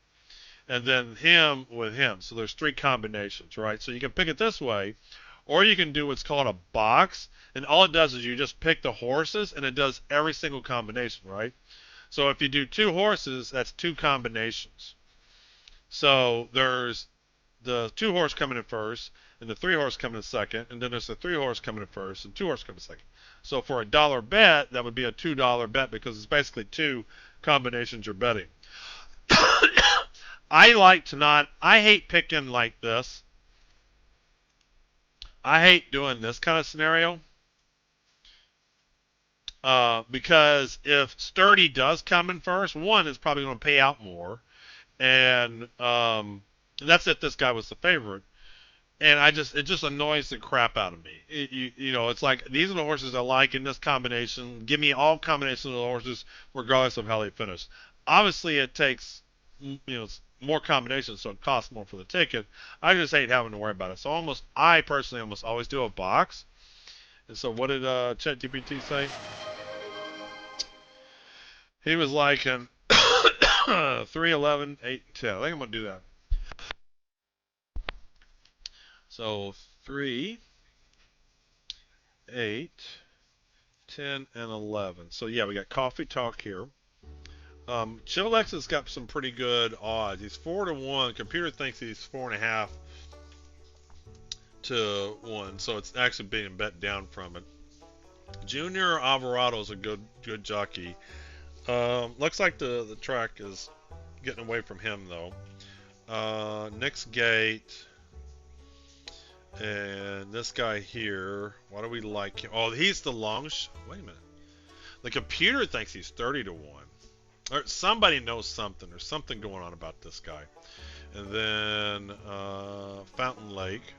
and then him with him. So there's 3 combinations, right? So you can pick it this way, or you can do what's called a box, and all it does is you just pick the horses, and it does every single combination, right? So if you do 2 horses, that's 2 combinations. So there's the 2 horse coming in first, and the 3 horse coming in second, and then there's the 3 horse coming in first, and 2 horse coming in second. So for a $1 bet, that would be a $2 bet, because it's basically 2 combinations you're betting. I hate picking like this. I hate doing this kind of scenario because if Sturdy does come in first, one is probably going to pay out more, and that's if this guy was the favorite. And it just annoys the crap out of me. It's like these are the horses I like in this combination. Give me all combinations of the horses, regardless of how they finish. Obviously, it takes more combinations, so it costs more for the ticket. I just hate having to worry about it. So I personally almost always do a box. And so what did ChatGPT say? He was like in 3, 11, 8, 10. I think I'm going to do that. So 3, 8, 10, and 11. So yeah, we got Coffee Talk here. Chillax has got some pretty good odds. He's 4-1. Computer thinks he's 4.5 to 1, so it's actually being bet down from it. Junior Alvarado is a good jockey. Looks like the track is getting away from him though. Next gate, and this guy here. Why do we like him? Oh, he's the long. Wait a minute. The computer thinks he's 30-1. Or somebody knows something. There's something going on about this guy. And then Fountain Lake.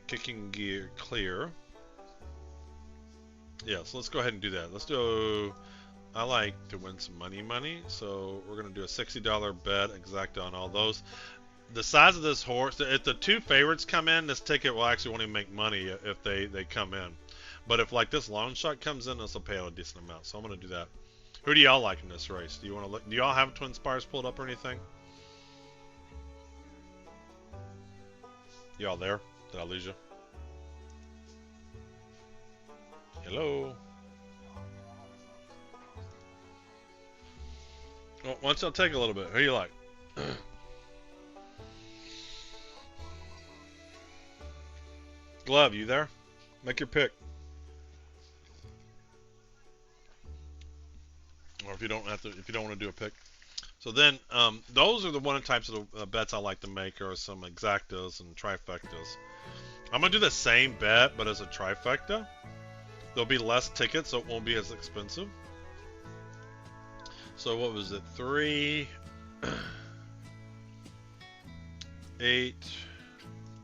Kicking gear clear. Yeah, so let's go ahead and do that. Let's do. I like to win some money, so we're gonna do a $60 bet exact on all those. The size of this horse, if the 2 favorites come in, this ticket will actually only make money if they come in. But if like this long shot comes in, this will pay out a decent amount. So I'm gonna do that. Who do y'all like in this race? Do you want to look? Do y'all have Twin Spires pulled up or anything? Y'all there? Did I lose you? Hello. Well, once I'll take a little bit. Who you like? Glove, you there? Make your pick. Or if you don't want to do a pick. So then, those are the one types of bets I like to make, are some exactas and trifectas. I'm gonna do the same bet, but as a trifecta. There'll be less tickets, so it won't be as expensive. So what was it? 3, 8,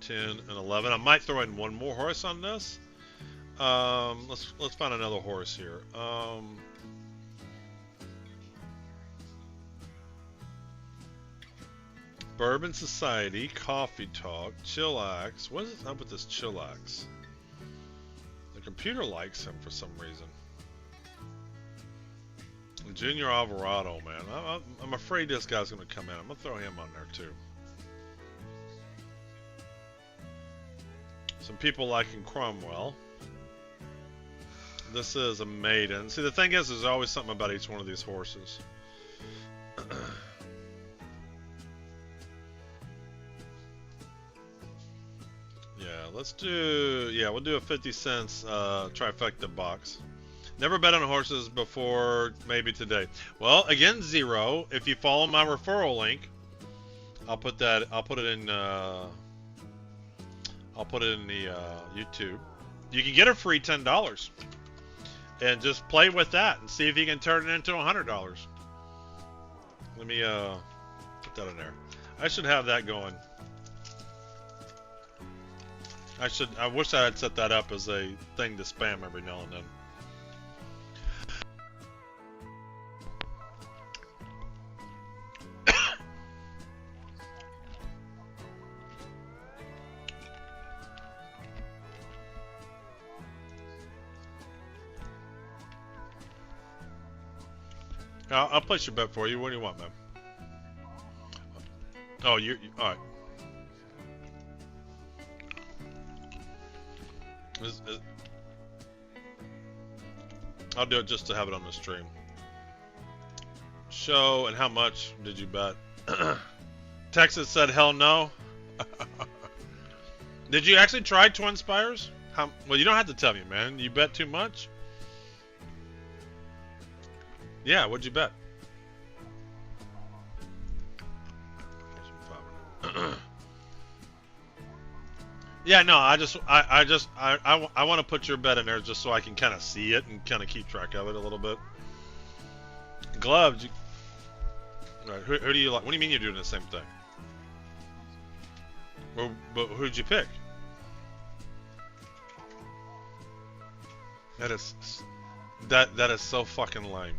10, and 11. I might throw in one more horse on this. Let's find another horse here. Bourbon Society, Coffee Talk, Chillax. What is up with this Chillax? The computer likes him for some reason. Junior Alvarado, man. I'm afraid this guy's going to come in. I'm going to throw him on there too. Some people liking Cromwell. This is a maiden. See, the thing is, there's always something about each one of these horses. We'll do a 50 cents trifecta box. Never bet on horses before, maybe today. Well, again, 0. If you follow my referral link, I'll put it in the YouTube. You can get a free $10 and just play with that and see if you can turn it into $100. Let me put that in there. I should have that going. I wish I had set that up as a thing to spam every now and then. I'll place your bet for you. What do you want, man? Oh, you all right. I'll do it just to have it on the stream. Show, and how much did you bet? Texas said hell no. Did you actually try Twin Spires? Well, you don't have to tell me, man. You bet too much? Yeah, what'd you bet? Yeah, no, I want to put your bet in there just so I can kind of see it and kind of keep track of it a little bit. Gloves. Right, who do you like? What do you mean you're doing the same thing? Well, but who'd you pick? That is so fucking lame.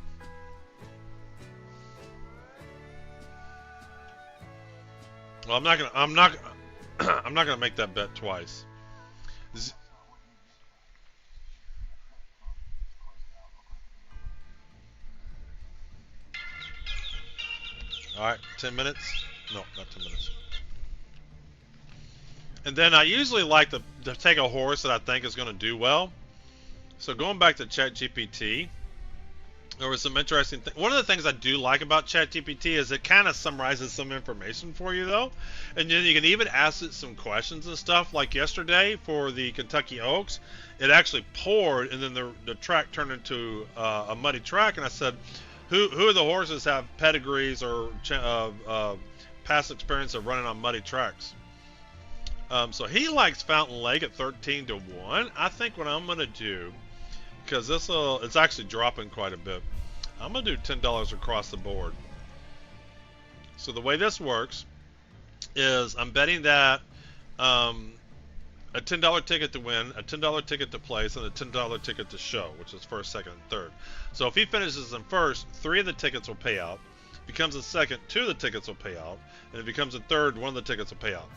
Well, I'm not gonna make that bet twice. All right, 10 minutes. No, not 10 minutes. And then I usually like to take a horse that I think is going to do well. So going back to ChatGPT, there was some interesting things. One of the things I do like about ChatGPT is it kind of summarizes some information for you, though. And then you can even ask it some questions and stuff. Like yesterday for the Kentucky Oaks, it actually poured, and then the track turned into a muddy track. And I said, who of the horses have pedigrees or past experience of running on muddy tracks? So he likes Fountain Lake at 13-1. I think what I'm going to do, because it's actually dropping quite a bit, I'm going to do $10 across the board. So the way this works is I'm betting that a $10 ticket to win, a $10 ticket to place, and a $10 ticket to show, which is first, second, and third. So if he finishes in first, 3 of the tickets will pay out. If he becomes a second, 2 of the tickets will pay out. And if he becomes a third, 1 of the tickets will pay out.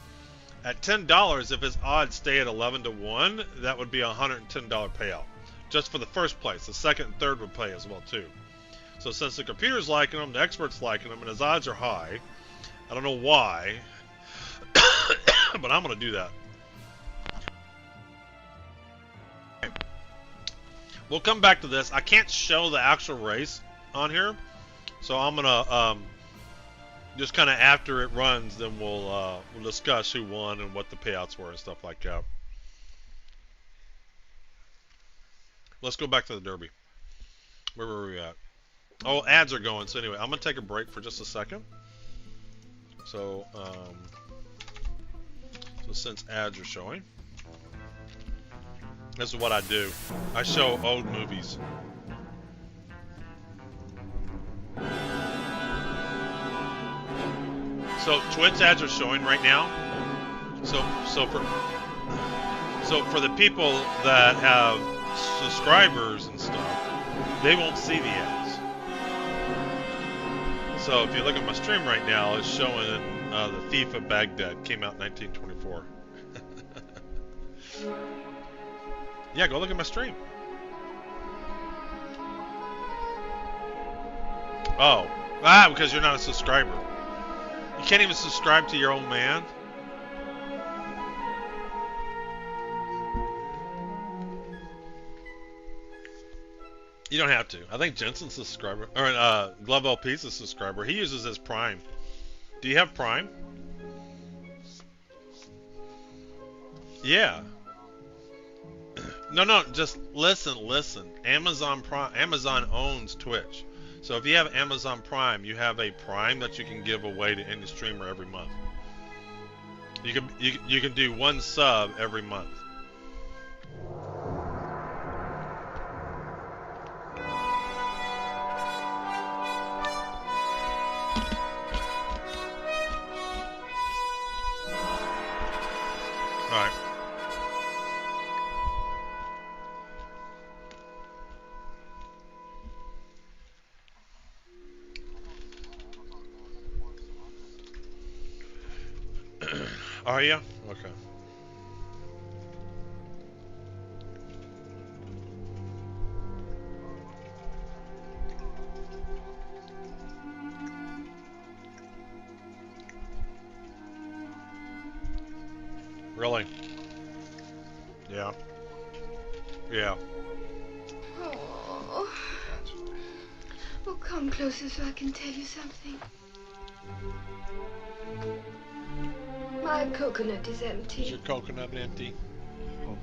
At $10, if his odds stay at 11-1, that would be a $110 payout. Just for the first place. The second and third would pay as well too. So since the computer's liking him, the expert's liking him, and his odds are high, I don't know why, but I'm going to do that. We'll come back to this. I can't show the actual race on here, so I'm going to just kind of after it runs, then we'll discuss who won and what the payouts were and stuff like that. Let's go back to the Derby. Where were we at? Oh, ads are going. So anyway, I'm gonna take a break for just a second. So, so since ads are showing, this is what I do. I show old movies. So Twitch ads are showing right now. So for the people that have subscribers and stuff, they won't see the ads. So if you look at my stream right now, it's showing The Thief of Baghdad came out in 1924. Yeah, go look at my stream. Oh, because you're not a subscriber. You can't even subscribe to your own man. You don't have to. I think Jensen's a subscriber, or Glove LP's a subscriber. He uses his Prime. Do you have Prime? Yeah. No, just listen. Amazon Prime. Amazon owns Twitch. So if you have Amazon Prime, you have a Prime that you can give away to any streamer every month. You can do one sub every month. All right. Are you? Okay. Really? Yeah. Yeah. Oh. Oh, come closer so I can tell you something. My coconut is empty. Is your coconut empty? Oh.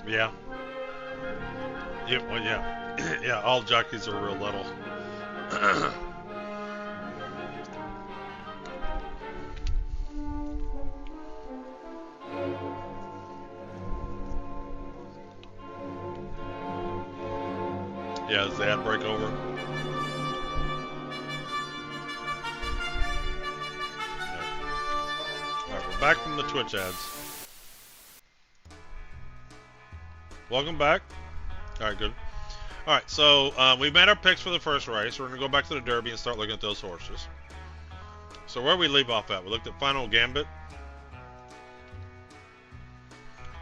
Yeah. Yeah, well, yeah. Yeah, all jockeys are real little. Yeah, does the ad break over? Alright, we're back from the Twitch ads. Welcome back. Alright, good. Alright, so we made our picks for the first race. We're going to go back to the Derby and start looking at those horses. So where we leave off at? We looked at Final Gambit.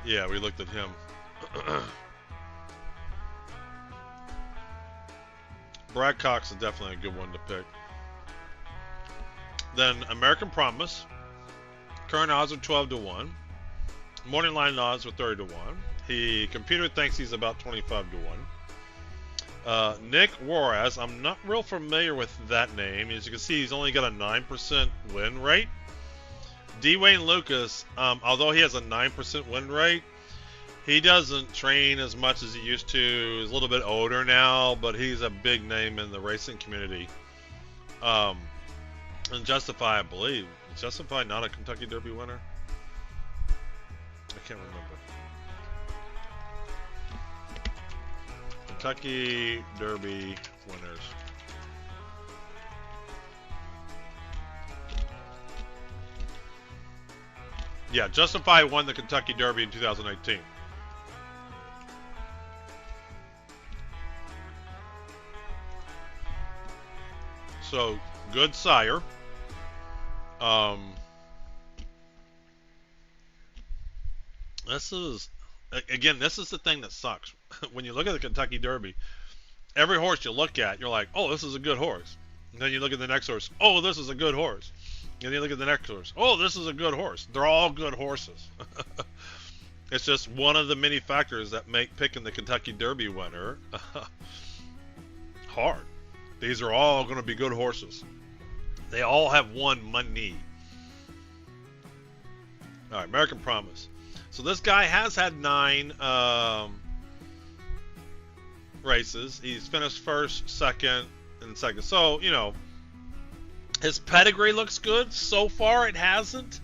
Yeah, we looked at him. Brad Cox is definitely a good one to pick. Then American Promise. Current odds are 12-1. Morning line odds were 30-1. He computer thinks he's about 25-1. Nick Juarez, I'm not real familiar with that name. As you can see, he's only got a 9% win rate. Dwayne Lucas, although he has a 9% win rate, he doesn't train as much as he used to. He's a little bit older now, but he's a big name in the racing community. And Justify, I believe. Is Justify not a Kentucky Derby winner? I can't remember. Kentucky Derby winners. Yeah, Justify won the Kentucky Derby in 2018. So, good sire. This is, again, this is the thing that sucks. When you look at the Kentucky Derby, every horse you look at, you're like, oh, this is a good horse. And then you look at the next horse, oh, this is a good horse. And then you look at the next horse, oh, this is a good horse. They're all good horses. It's just one of the many factors that make picking the Kentucky Derby winner hard. These are all going to be good horses. They all have won money. All right, American Promise. So this guy has had 9 races. He's finished first, second, and second. So, you know, his pedigree looks good. So far, it hasn't.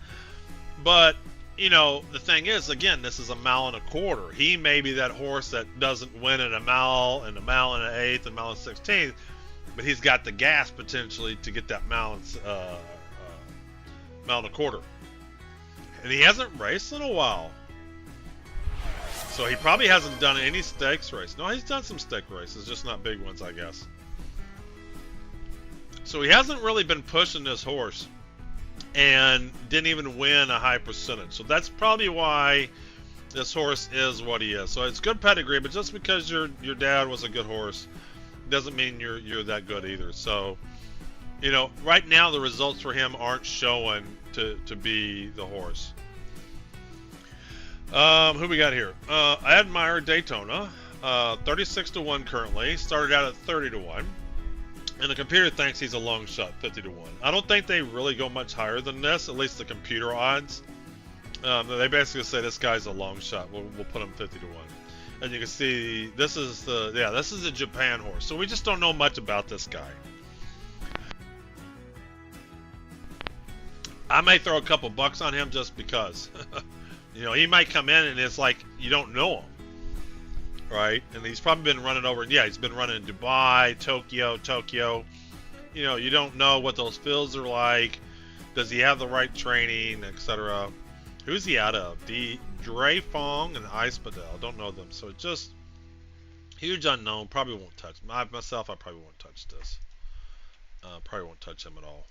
But, you know, the thing is, again, this is a mile and a quarter. He may be that horse that doesn't win at a mile and an eighth and a mile and 16th, but he's got the gas potentially to get that mile and a quarter. And he hasn't raced in a while. So he probably hasn't done any stakes race. No, he's done some stake races, just not big ones, I guess. So he hasn't really been pushing this horse and didn't even win a high percentage. So that's probably why this horse is what he is. So it's good pedigree, but just because your dad was a good horse doesn't mean you're that good either. So, you know, right now the results for him aren't showing to be the horse. Who we got here? I admire Daytona, 36 to 1 currently. Started out at 30 to 1. And the computer thinks he's a long shot, 50 to 1. I don't think they really go much higher than this, at least the computer odds. They basically say this guy's a long shot. We'll put him 50 to 1. And you can see this is a Japan horse. So we just don't know much about this guy. I may throw a couple bucks on him just because. You know, he might come in and it's like you don't know him, right? And he's probably been running over. Yeah, he's been running in Dubai, Tokyo. You know, you don't know what those fields are like. Does he have the right training, etc.? Who's he out of? Dre Fong and Icepadel. Don't know them, so it's just huge unknown. Probably won't touch myself. I probably won't touch this. Probably won't touch him at all.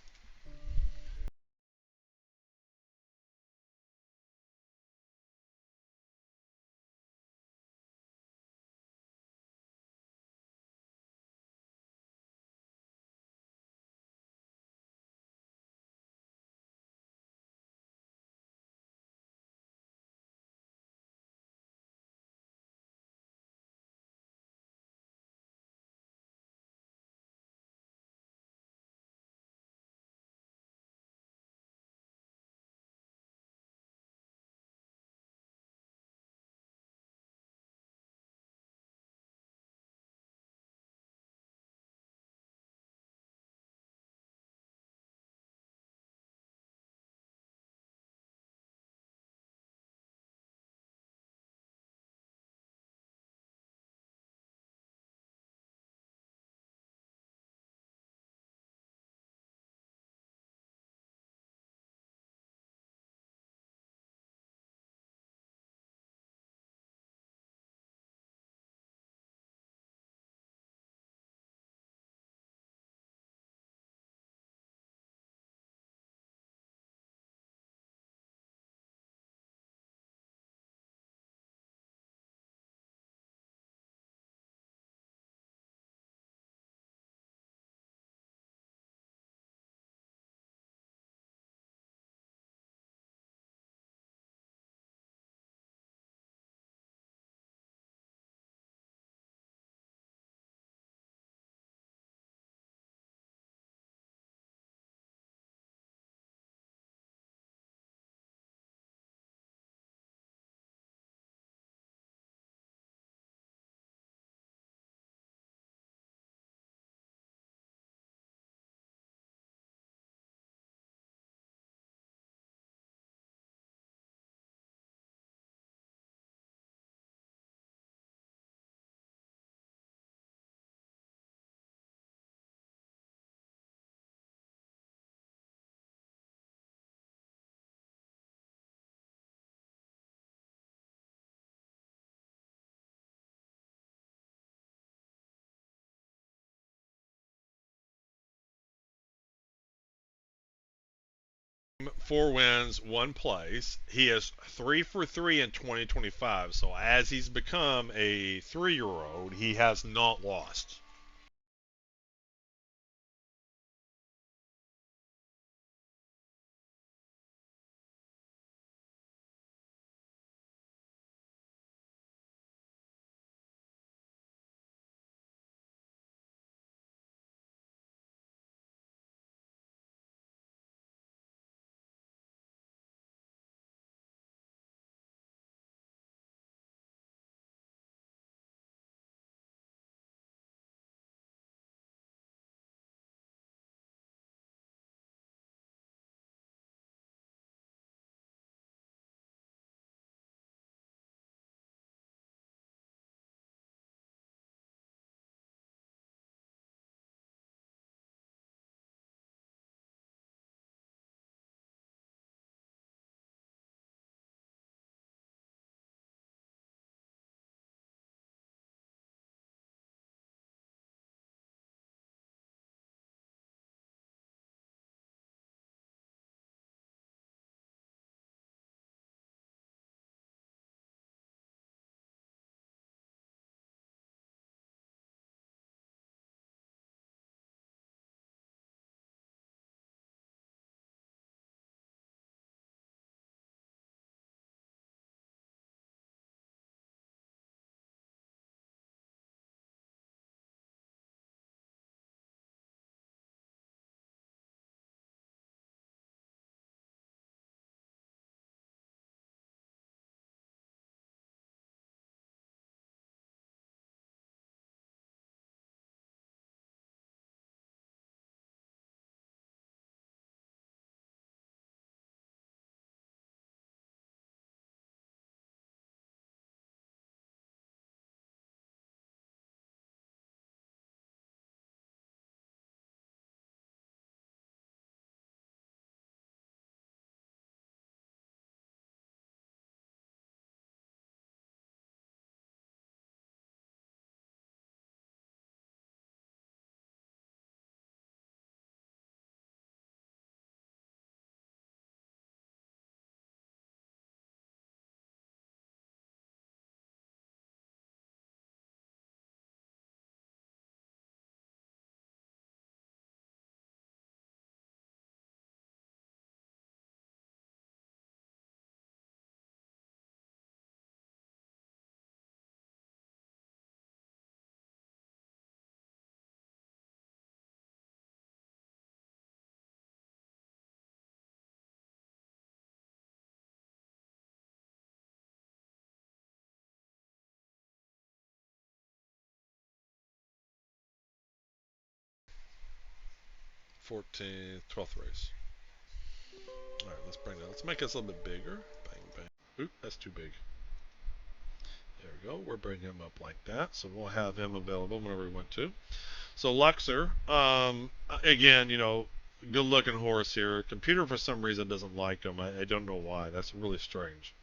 Four wins, one place. He is 3 for 3 in 2025. So as he's become a 3-year-old, he has not lost. 14th, 12th race. All right, let's bring that. Let's make this a little bit bigger. Bang, bang. Oop, that's too big. There we go. We're bringing him up like that, so we'll have him available whenever we want to. So Luxor, again, you know, good-looking horse here. Computer for some reason doesn't like him. I don't know why. That's really strange.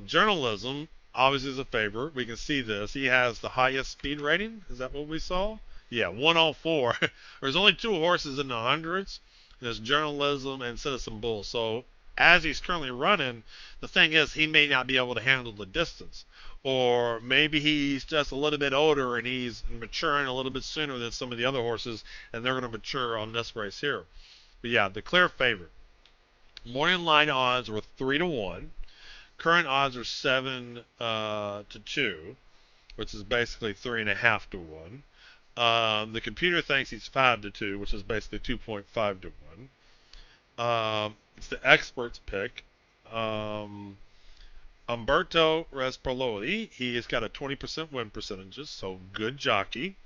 Journalism obviously is a favorite. We can see this. He has the highest speed rating. Is that what we saw? Yeah, 104. There's only two horses in the hundreds. There's Journalism and Citizen Bull. So as he's currently running, the thing is he may not be able to handle the distance. Or maybe he's just a little bit older and he's maturing a little bit sooner than some of the other horses, and they're going to mature on this race here. But yeah, the clear favorite. Morning line odds were 3-1. Current odds are 7-2, which is basically 3.5 to 1. The computer thinks he's 5-2, which is basically 2.5 to 1. It's the experts pick. Umberto Respiroli, he has got a 20% win percentages, so good jockey.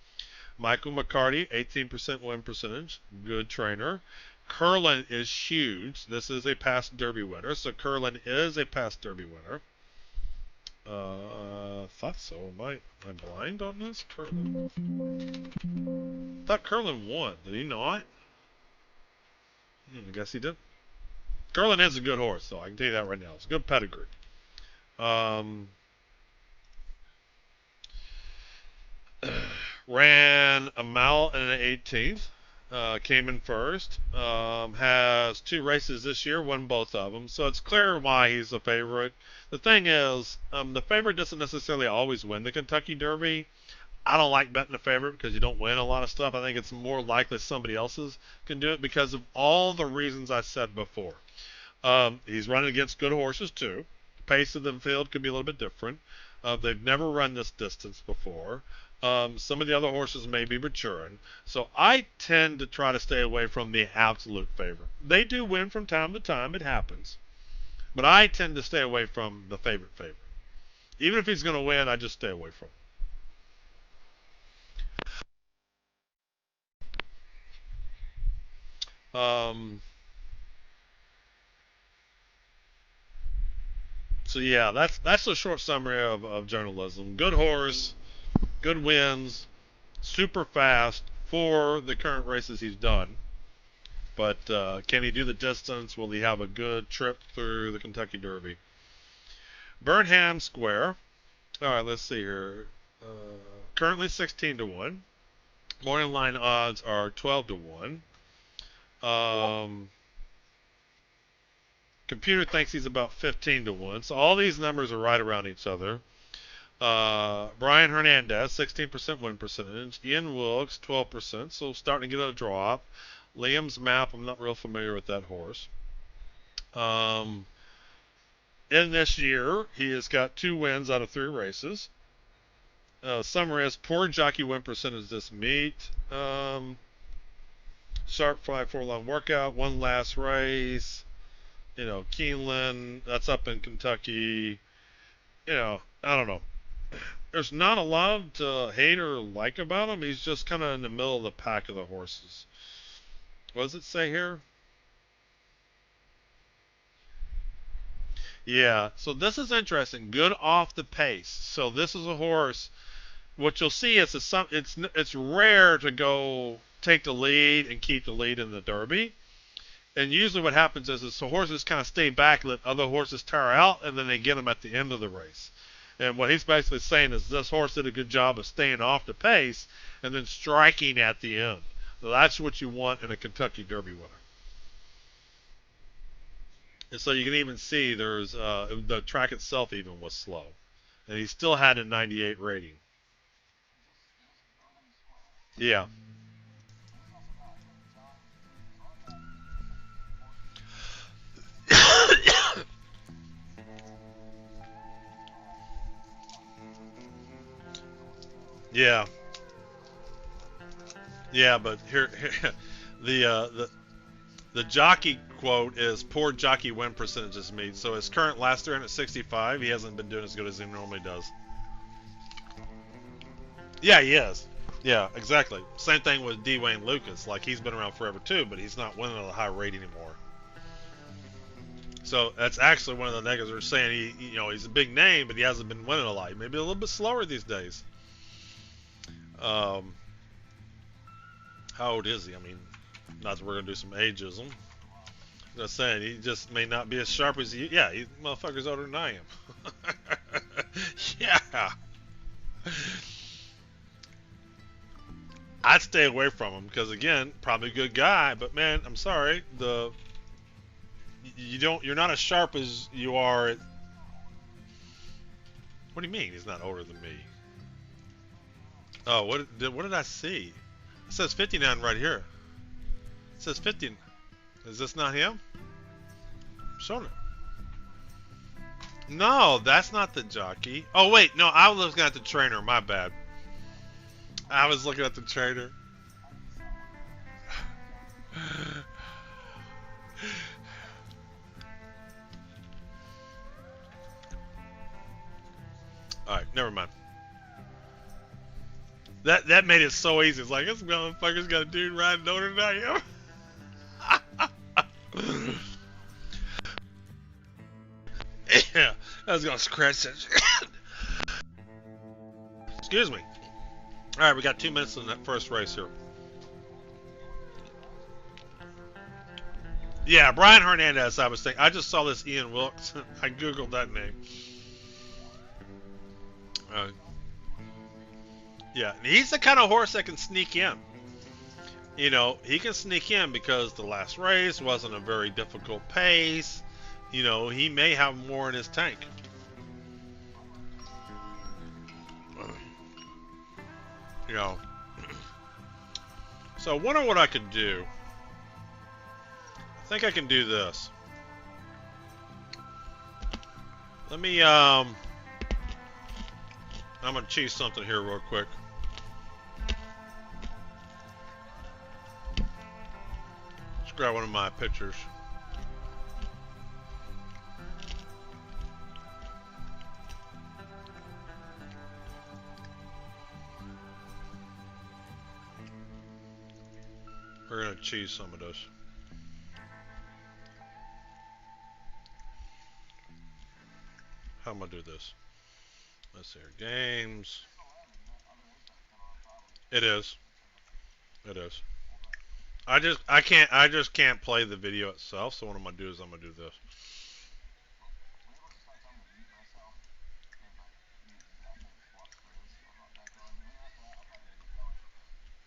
Michael McCarty, 18% win percentage, good trainer. Curlin is huge. This is a past Derby winner, so Curlin is a past Derby winner. Thought so. Am I blind on this? Curlin? Thought Curlin won. Did he not? I guess he did. Curlin is a good horse, though. I can tell you that right now. It's a good pedigree. Ran a mile and an 18th. Came in first. Has 2 races this year, won both of them. So it's clear why he's a favorite. The thing is, the favorite doesn't necessarily always win the Kentucky Derby. I don't like betting the favorite because you don't win a lot of stuff. I think it's more likely somebody else's can do it because of all the reasons I said before. He's running against good horses too. The pace of the field could be a little bit different. They've never run this distance before. Some of the other horses may be maturing. So I tend to try to stay away from the absolute favorite. They do win from time to time. It happens. But I tend to stay away from the favorite. Even if he's going to win, I just stay away from him. So yeah, that's a short summary of journalism. Good horse, good wins, super fast for the current races he's done. But can he do the distance? Will he have a good trip through the Kentucky Derby? Burnham Square. All right, let's see here. Currently 16-1. Morning line odds are 12-1. Computer thinks he's about 15-1. So all these numbers are right around each other. Brian Hernandez, 16% win percentage. Ian Wilkes, 12%. So starting to get a drop. Liam's Map, I'm not real familiar with that horse. In this year, he has got 2 wins out of 3 races. Summary is poor jockey win percentage this meet. Sharp 5 long workout, 1 last race. You know, Keeneland, that's up in Kentucky. You know, I don't know. There's not a lot to hate or like about him. He's just kind of in the middle of the pack of the horses. What does it say here? Yeah, so this is interesting. Good off the pace. So this is a horse. What you'll see is it's rare to go take the lead and keep the lead in the Derby. And usually what happens is the horses kind of stay back, let other horses tire out, and then they get them at the end of the race. And what he's basically saying is this horse did a good job of staying off the pace and then striking at the end. So that's what you want in a Kentucky Derby winner. And so you can even see there's the track itself even was slow. And he still had a 98 rating. Yeah. Yeah. Yeah, but here the jockey quote is poor jockey win percentages meet. So his current last 365, he hasn't been doing as good as he normally does. Yeah, he is. Yeah, exactly. Same thing with Dwayne Lucas. Like he's been around forever too, but he's not winning at a high rate anymore. So that's actually one of the negatives. They're saying he's a big name, but he hasn't been winning a lot. Maybe a little bit slower these days. Um, how old is he? I mean, not that we're gonna do some ageism. Just saying, he just may not be as sharp as he. Yeah, he motherfucker's older than I am. Yeah. I'd stay away from him because again, probably a good guy, but man, I'm sorry, you're not as sharp as you are. What do you mean he's not older than me? Oh, what did I see? It says 59 right here. It says 50. Is this not him? Showing it. No, that's not the jockey. Oh wait, no, I was looking at the trainer. My bad. I was looking at the trainer. Alright, never mind. That made it so easy. It's like, this motherfucker's got a dude riding older than I am. Yeah, I was gonna scratch that shit. Excuse me. Alright, we got 2 minutes in that first race here. Yeah, Brian Hernandez, I was thinking. I just saw this Ian Wilkes. I googled that name. Yeah, and he's the kind of horse that can sneak in. You know, he can sneak in because the last race wasn't a very difficult pace. You know, he may have more in his tank. You know. So I wonder what I could do. I think I can do this. Let me, I'm gonna choose something here real quick. Let's grab one of my pictures. We're gonna choose some of those. How am I gonna do this? Let's see here. Games. It is. It is. I just can't play the video itself, so what I'm gonna do is I'm gonna do this.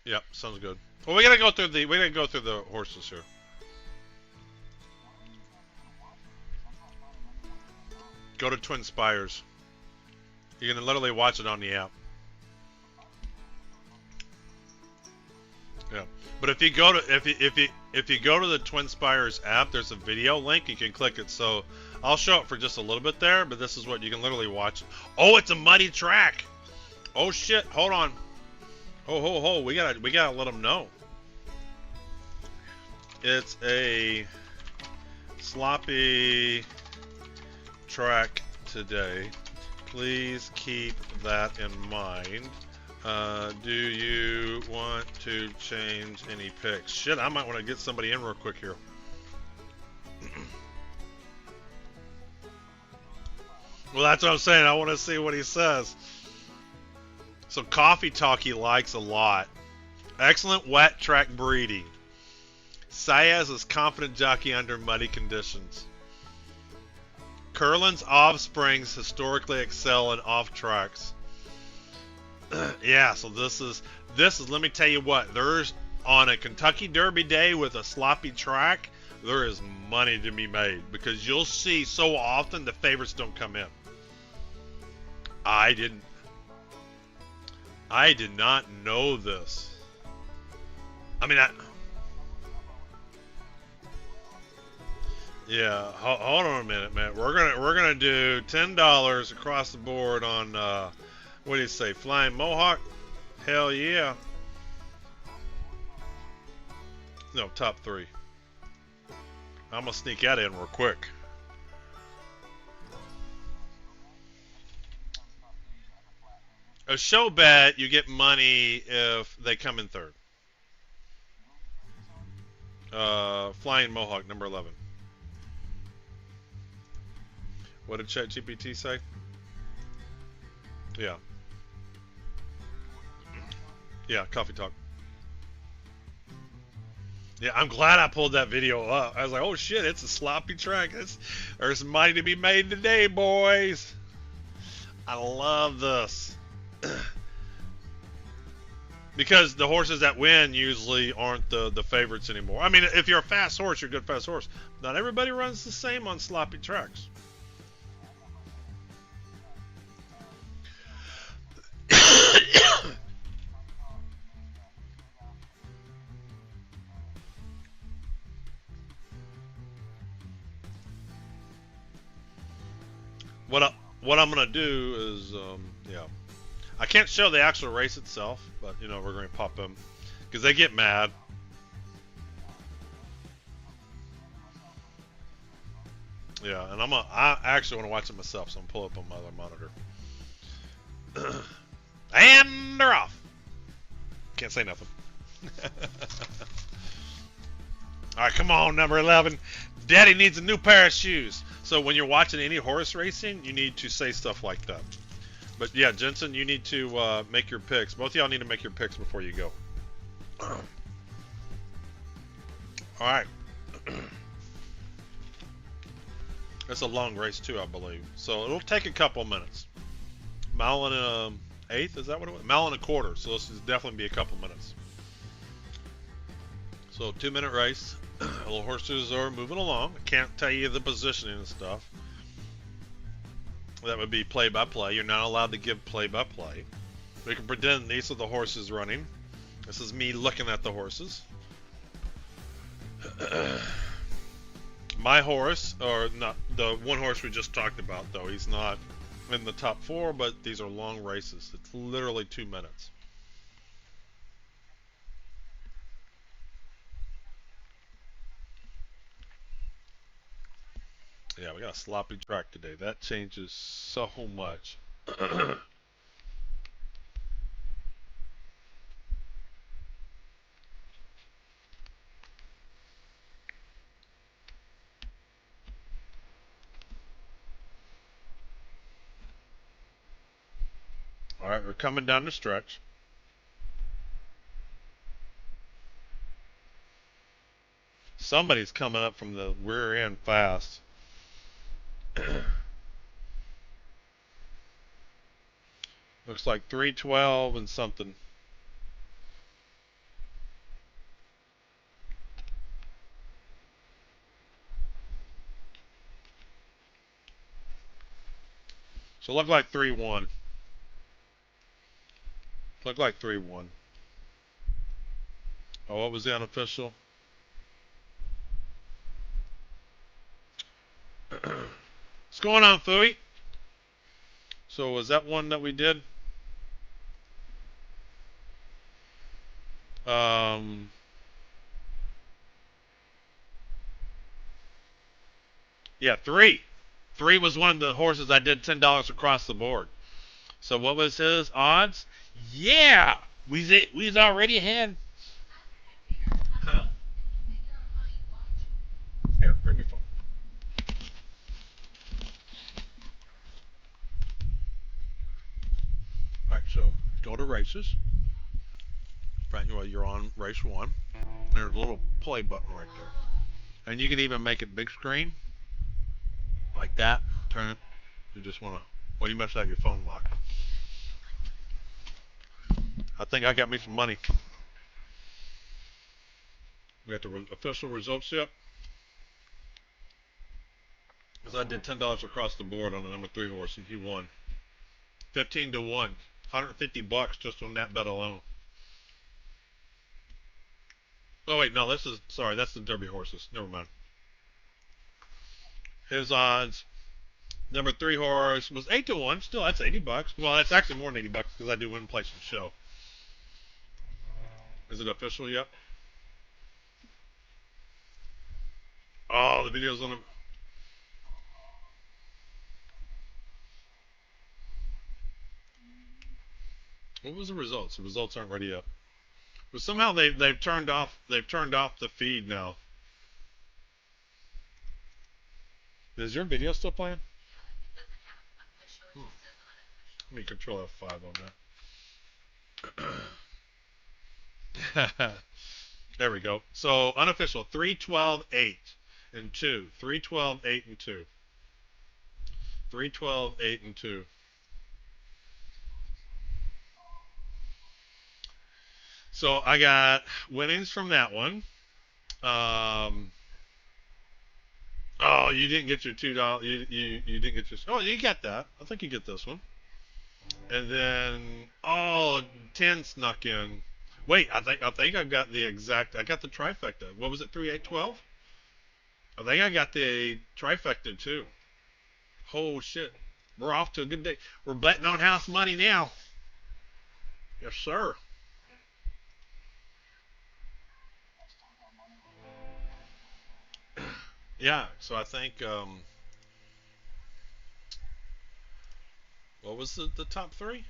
Yep, sounds good. Well, we gotta go through the horses here. Go to Twin Spires. You can literally watch it on the app. Yeah, but if you go to if you go to the Twin Spires app, there's a video link. You can click it. So I'll show it for just a little bit there, but this is what you can literally watch. Oh, it's a muddy track. Oh shit! Hold on. Ho. We gotta let them know. It's a sloppy track today. Please keep that in mind. Do you want to change any picks? Shit, I might want to get somebody in real quick here. Well, that's what I'm saying. I want to see what he says. So Coffee Talk he likes a lot. Excellent wet track breeding. Saez is confident jockey under muddy conditions. Curlin's offsprings historically excel in off tracks. Yeah, so this is let me tell you what, there's on a Kentucky Derby day with a sloppy track, there is money to be made because you'll see so often the favorites don't come in. I did not know this. I mean, yeah, hold on a minute, man. We're gonna do $10 across the board on what do you say, Flying Mohawk? Hell yeah. No, top 3. I'm gonna sneak that in real quick. A show bet, you get money if they come in third. Flying Mohawk, number 11. What did ChatGPT say? Yeah. Yeah, Coffee Talk. Yeah, I'm glad I pulled that video up. I was like, oh shit, it's a sloppy track. There's some money to be made today, boys. I love this. Because the horses that win usually aren't the favorites anymore. I mean, if you're a fast horse, you're a good fast horse. Not everybody runs the same on sloppy tracks. What I'm gonna do is yeah, I can't show the actual race itself, but you know we're gonna pop them because they get mad. Yeah, and I actually want to watch it myself, so I'm pull up on my other monitor. And they're off. Can't say nothing. All right, come on, number 11. Daddy needs a new pair of shoes. So when you're watching any horse racing, you need to say stuff like that. But yeah, Jensen, you need to make your picks. Both of y'all need to make your picks before you go. All right. It's a long race too, I believe. So it'll take a couple minutes. Mile and an eighth, is that what it was? Mile and a quarter. So this is definitely be a couple minutes. So 2-minute race. Little horses are moving along. I can't tell you the positioning and stuff. That would be play-by-play. You're not allowed to give play-by-play. We can pretend these are the horses running. This is me looking at the horses. My horse, or not the one horse we just talked about, though, he's not in the top 4, but these are long races. It's literally 2 minutes. Yeah, we got a sloppy track today. That changes so much. All right, we're coming down the stretch. Somebody's coming up from the rear end fast. Looks like 312 and something. So look like 3-1. Look like 3-1. Oh, what was the unofficial? What's going on, Fooey? So was that one that we did? Um, yeah, 3. 3 was one of the horses I did $10 across the board. So what was his odds? Yeah, we's already ahead. Huh? Here, bring your phone. All right, so go to races. Right, you're on race 1. There's a little play button right there, and you can even make it big screen like that. Turn it. You just want to. Well, you must have your phone locked. I think I got me some money. We got the official results yet? Because I did $10 across the board on the number 3 horse, and he won 15-1, $150 just on that bet alone. Oh wait, no, this is sorry, that's the Derby horses. Never mind. His odds, number 3 horse was 8-1. Still, that's $80. Well, that's actually more than $80 because I do win place in the show. Is it official yet? Oh, the video's on. What was the results? The results aren't ready yet. But somehow they've turned off the feed now. Is your video still playing? Let me control F5 on that. There we go. So unofficial 312.8 and 2. 312.8 and 2. 312.8 and 2. So I got winnings from that one. Oh, you didn't get your $2. You didn't get your. Oh, you got that. I think you get this one. And then 10 snuck in. Wait, I think I got the exact. I got the trifecta. What was it? 3, 8, 12. I think I got the trifecta too. Oh shit. We're off to a good day. We're betting on house money now. Yes, sir. Yeah, so I think what was the top 3?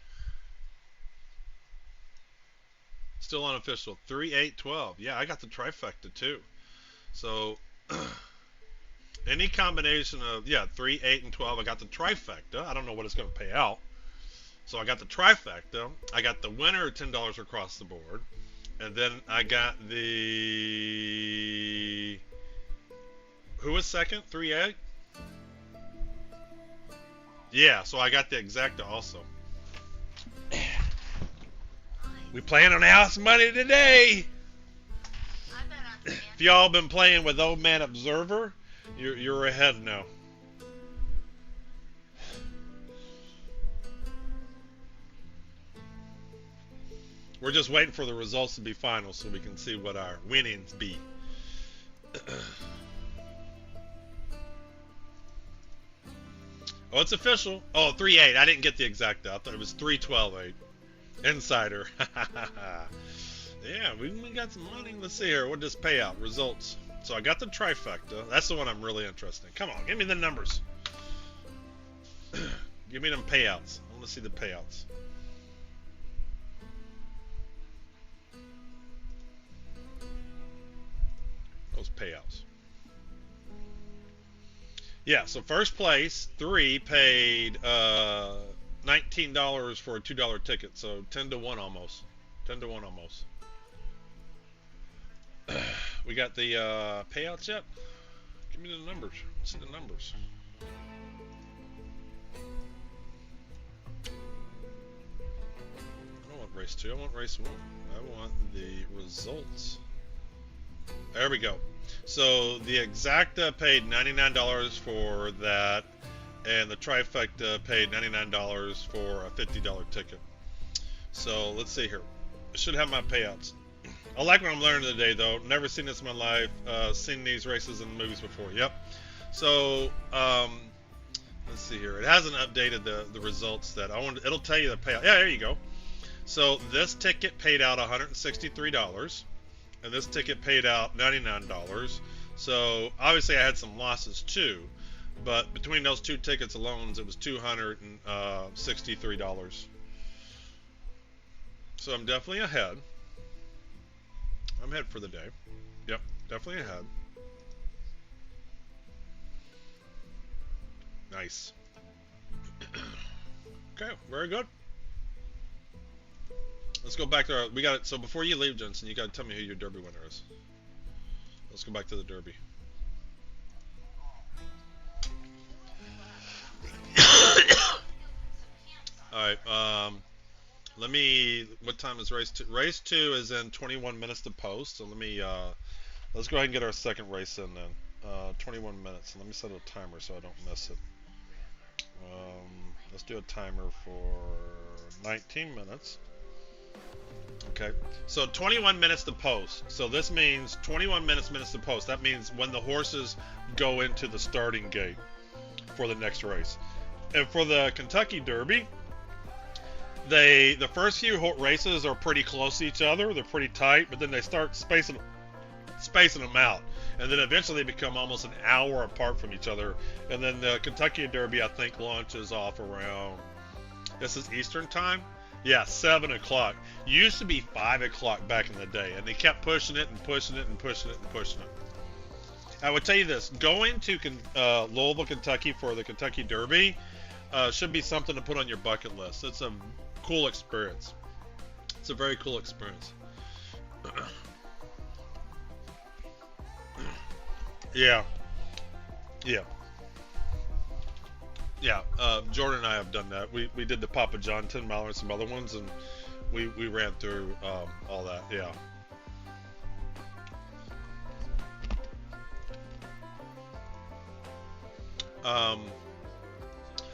Still unofficial. 3, 8, 12. Yeah, I got the trifecta too. So any combination of 3, 8, and 12, I got the trifecta. I don't know what it's going to pay out. So I got the trifecta. I got the winner $10 across the board. And then I got the who was second? 3, 8? Yeah, so I got the exacta also. We playing on house money today. If y'all been playing with Old Man Observer, you're ahead now. We're just waiting for the results to be final so we can see what our winnings be. Oh, it's official. Oh, 3-8. I didn't get the exact. I thought it was 3-12-8. Insider. Yeah, we got some money. Let's see here. What does pay out? Results. So I got the trifecta. That's the one I'm really interested in. Come on, give me the numbers. Give me them payouts. I want to see the payouts. Those payouts. Yeah, so first place, 3 paid $19 for a $2 ticket, so 10 to 1 almost. 10 to 1 almost. We got the payouts yet? Give me the numbers. Let's see the numbers. I don't want race 2, I want race 1. I want the results. There we go. So the exacta paid $99 for that, and the trifecta paid $99 for a $50 ticket. So let's see here. I should have my payouts. I like what I'm learning today, though. Never seen this in my life. Seen these races in movies before. Yep. So let's see here. It hasn't updated the results that I wanted. It'll tell you the payout. Yeah, there you go. So this ticket paid out $163. And this ticket paid out $99. So obviously I had some losses too, but between those 2 tickets alone, it was $263. So I'm definitely ahead. I'm ahead for the day. Yep, definitely ahead. Nice. Okay, very good. Let's go back to our, we got it. So before you leave, Jensen, you got to tell me who your Derby winner is. Let's go back to the Derby. All right. Let me. What time is race 2? Race 2 is in 21 minutes to post. So let me. Let's go ahead and get our second race in then. 21 minutes. Let me set a timer so I don't miss it. Let's do a timer for 19 minutes. Okay, so 21 minutes to post. So this means 21 minutes to post. That means when the horses go into the starting gate for the next race. And for the Kentucky Derby, the first few races are pretty close to each other. They're pretty tight, but then they start spacing them out. And then eventually they become almost an hour apart from each other. And then the Kentucky Derby, I think, launches off around, this is Eastern time. Yeah, 7 o'clock. Used to be 5 o'clock back in the day, and they kept pushing it and pushing it and pushing it and pushing it. I would tell you this: going to Louisville, Kentucky for the Kentucky Derby should be something to put on your bucket list. It's a cool experience. It's a very cool experience. Yeah, yeah, yeah. Jordan and I have done that. We did the Papa John 10 mile and some other ones, and we ran through all that. Yeah.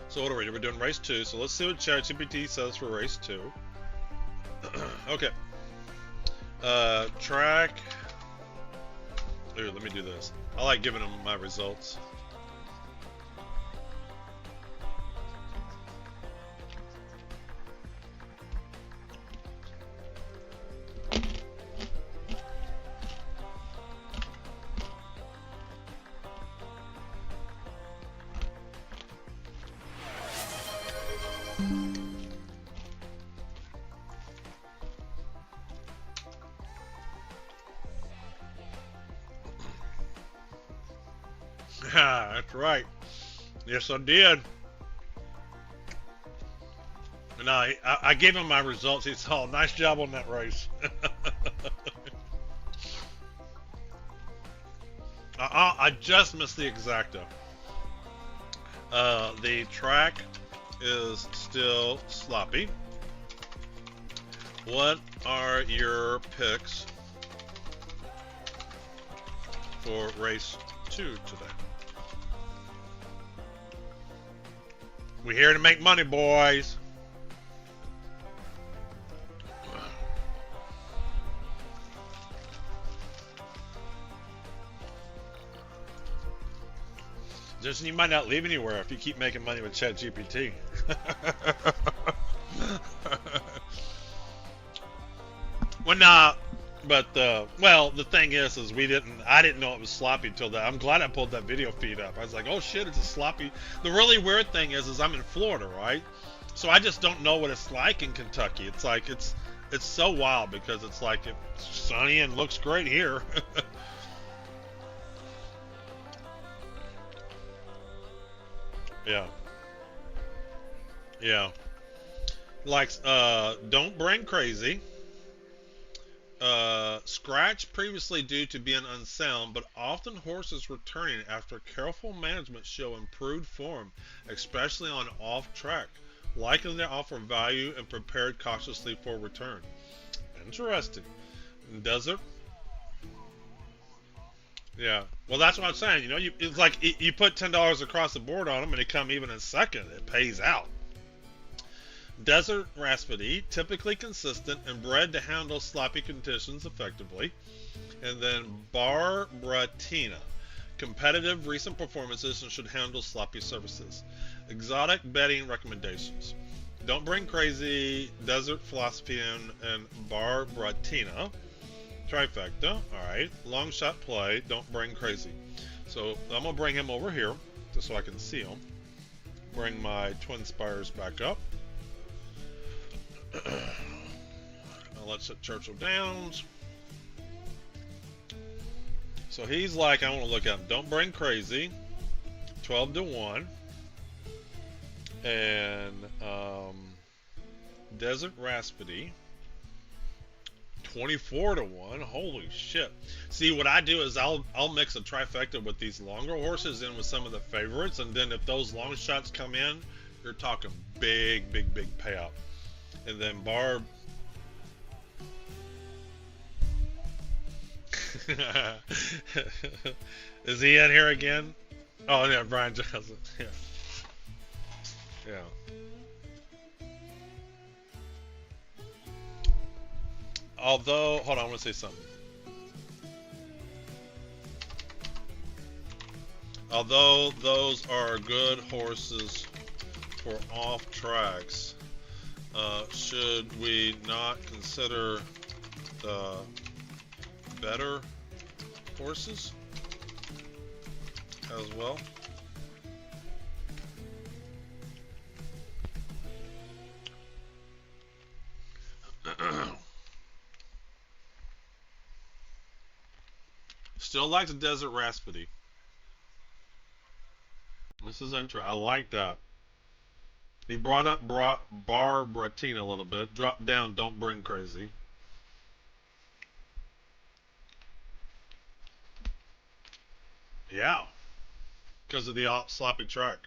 So what are we doing? We're doing race 2. So let's see what ChatGPT says for race 2. Okay. Track. Ooh, let me do this. I like giving them my results. That's right. Yes, I did. And I gave him my results. He said, "Oh, nice job on that race." I just missed the exacta. The track is still sloppy. What are your picks for race 2 today? We're here to make money, boys. Just you might not leave anywhere if you keep making money with ChatGPT. Well, nah, but well, the thing is I didn't know it was sloppy until that. I'm glad I pulled that video feed up. I was like, oh shit, it's a sloppy. The really weird thing is I'm in Florida, right? So I just don't know what it's like in Kentucky. It's like it's so wild because it's like it's sunny and looks great here. Yeah. Yeah. Like, don't bring crazy. Scratch previously due to being unsound, but often horses returning after careful management show improved form, especially on off track. Likely to offer value and prepared cautiously for return. Interesting. Desert. Yeah. Well, that's what I'm saying. You know, it's like you put $10 across the board on them, and they come even in second. It pays out. Desert Raspberry, typically consistent and bred to handle sloppy conditions effectively. And then Barbratina, competitive recent performances and should handle sloppy surfaces. Exotic bedding recommendations. Don't bring crazy, Desert Philosophy and Barbratina. Trifecta, alright. Long shot play, don't bring crazy. So I'm going to bring him over here just so I can see him. Bring my twin spires back up. Let's set Churchill Downs. So he's like, I want to look at him. Don't bring crazy. 12-1. And Desert Raspity. 24-1. Holy shit. See, what I do is I'll mix a trifecta with these longer horses in with some of the favorites, and then if those long shots come in, you're talking big payout. And then Barb. Is he in here again? Oh yeah, Brian Johnson. Yeah. Yeah. Although, hold on, I want to say something. Although those are good horses for off tracks, should we not consider the better horses as well? Still like the Desert Raspberry. This is interesting. I like that. He brought up Bar Bratina a little bit. Drop down, don't bring crazy. Yeah, because of the sloppy track.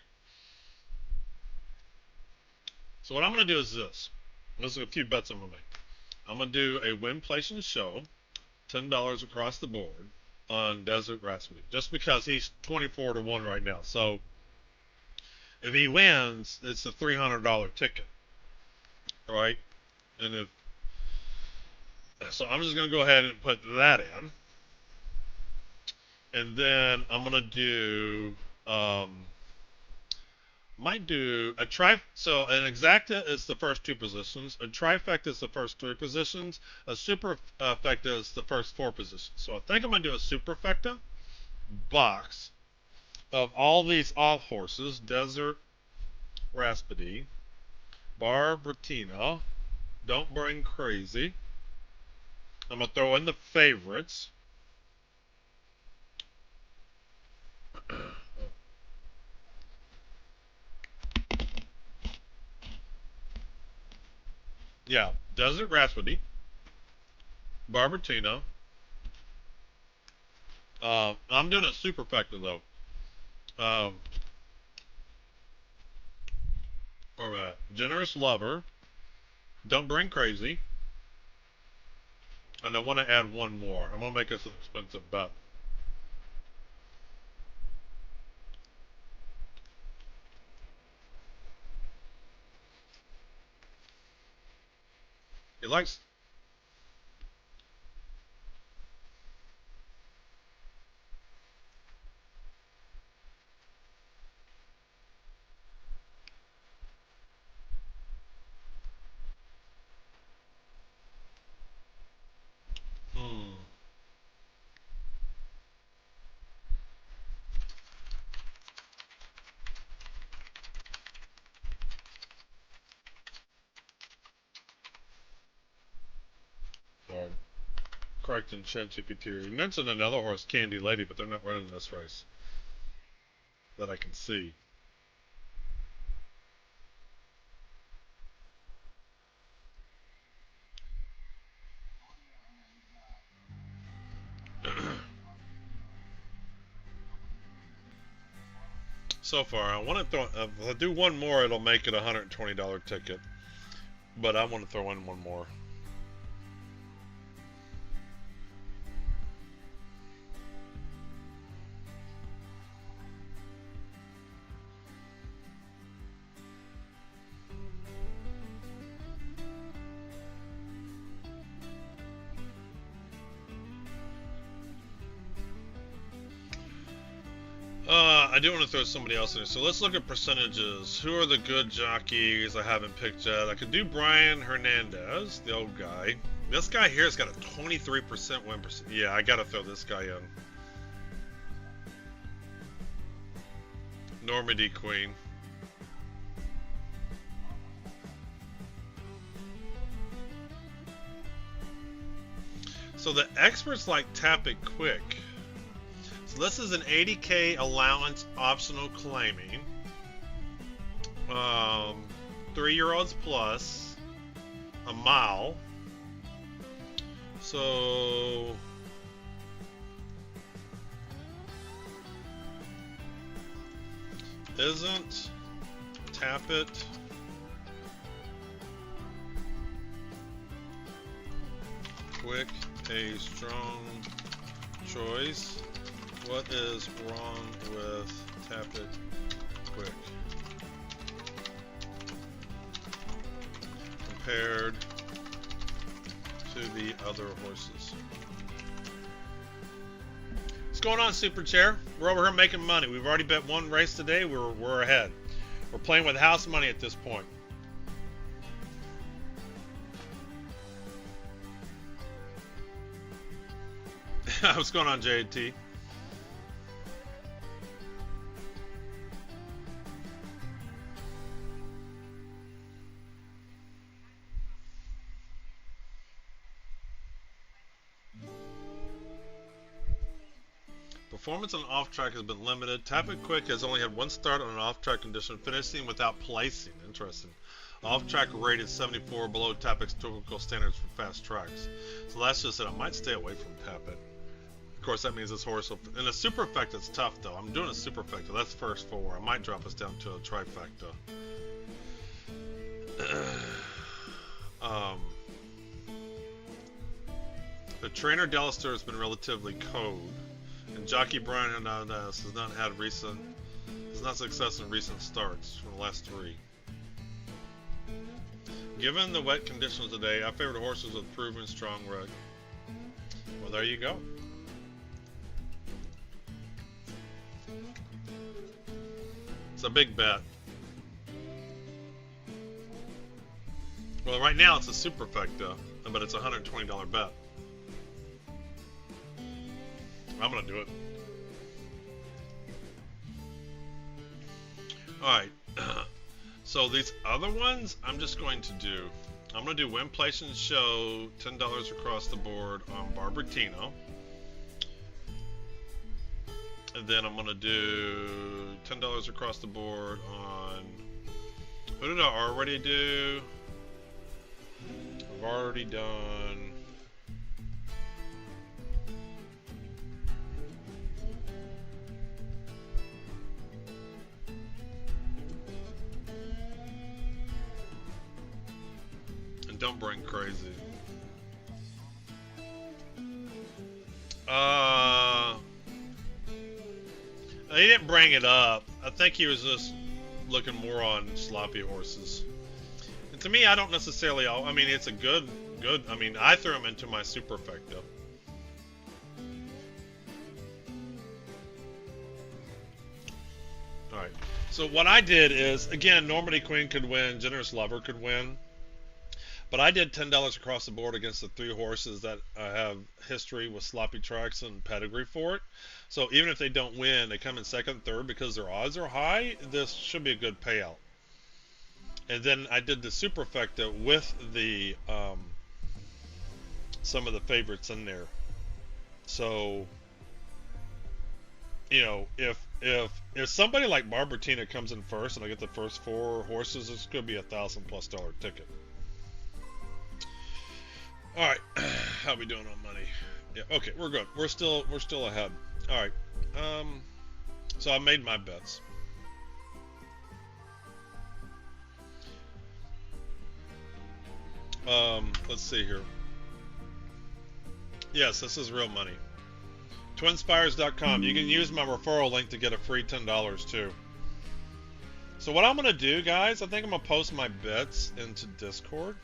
So what I'm going to do is this. There's a few bets I'm going to make. I'm going to do a win, place, and show. $10 across the board on Desert Raspberry. Just because he's 24 to 1 right now. So if he wins, it's a $300 ticket. Right? And if so, I'm just going to go ahead and put that in. And then I'm going to do might do a so an exacta is the first two positions, a trifecta is the first three positions, a superfecta is the first four positions. So I think I'm going to do a superfecta box of all these off horses: Desert Raspidi, Bar Bratina, Don't Bring Crazy. I'm going to throw in the favorites. Yeah, Desert Raspidi, Bar Bratina. I'm doing a superfecta though. Or Generous Lover, Don't Bring Crazy, and I want to add one more. I'm going to make this an expensive bet. He likes... Hmm. Sorry. Correct in ChatGPT. You mentioned another horse, Candy Lady, but they're not running this race that I can see. So far, I want to throw... if I do one more, it'll make it a $120 ticket. But I want to throw in one more. I do want to throw somebody else in here. So let's look at percentages. Who are the good jockeys I haven't picked yet? I could do Brian Hernandez, the old guy. This guy here has got a 23% win percent. Yeah, I got to throw this guy in. Normandy Queen. So the experts like Tap It Quick. So this is an 80K allowance optional claiming. 3-year-olds plus a mile. So isn't Tap It Quick a strong choice? What is wrong with Tap It Quick compared to the other horses? What's going on, Super Chair? We're over here making money. We've already bet one race today. We're ahead. We're playing with house money at this point. What's going on, JT? Performance on an off-track has been limited. Tap It Quick has only had one start on an off-track condition, finishing without placing. Interesting. Off-track rate is 74, below Tap It's typical standards for fast tracks. So that's just it. I might stay away from Tap It. Of course, that means this horse will... In a superfecta, it's tough, though. I'm doing a superfecta. That's first four. I might drop us down to a trifecta. The trainer Delister has been relatively cold, and jockey Brian Hernandez has not success in recent starts from the last three. Given the wet conditions today, I favored horses with proven strong reg. Well, there you go. It's a big bet. Well, right now it's a superfecta, but it's a $120 bet. I'm gonna do it. Alright, so these other ones I'm just going to do. I'm gonna do win, place, and show, $10 across the board on Barbertino. And then I'm gonna do $10 across the board on, who did I already do? I've already done don't bring crazy. He didn't bring it up. I think he was just looking more on sloppy horses. And to me, I don't necessarily. I mean, it's a good. I mean, I threw him into my superfecta. All right. So what I did is, again, Normandy Queen could win, Generous Lover could win. But I did $10 across the board against the three horses that have history with sloppy tracks and pedigree for it. So even if they don't win, they come in second, third because their odds are high. This should be a good payout. And then I did the superfecta with the some of the favorites in there. So you know, if somebody like Barbertina comes in first and I get the first four horses, it's going to be $1,000+ ticket. All right, how we doing on money? Yeah, okay, we're good. We're still ahead. All right, so I made my bets. Let's see here. Yes, this is real money. Twinspires.com. You can use my referral link to get a free $10 too. So what I'm gonna do, guys, I think I'm gonna post my bets into Discord.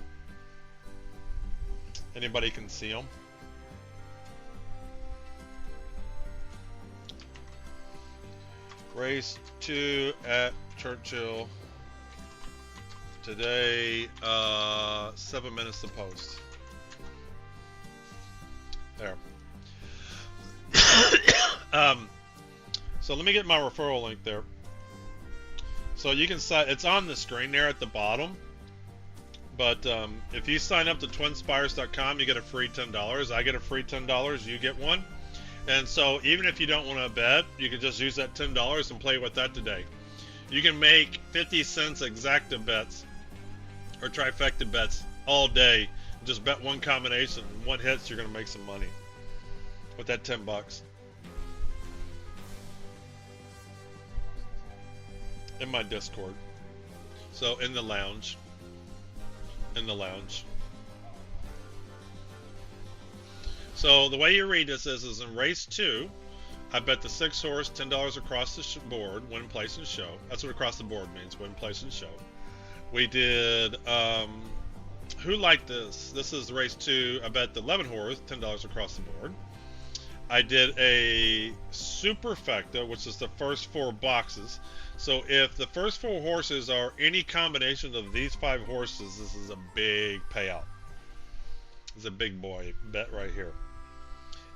Anybody can see them. Race 2 at Churchill. Today, 7 minutes to post. There. So let me get my referral link there. So you can sign, it's on the screen there at the bottom. But if you sign up to twinspires.com, you get a free $10. I get a free $10. You get one. And so even if you don't want to bet, you can just use that $10 and play with that today. You can make 50 cents exacta bets or trifecta bets all day. Just bet one combination. One hits, you're going to make some money with that $10. In my Discord. So in the lounge. So the way you read this is in race 2, I bet the 6 horse $10 across the board, win, place, and show. That's what across the board means, win, place, and show. We did, who liked this? This is race 2, I bet the 11 horse $10 across the board. I did a superfecta, which is the first 4 boxes. So if the first 4 horses are any combination of these 5 horses, this is a big payout. It's a big boy bet right here.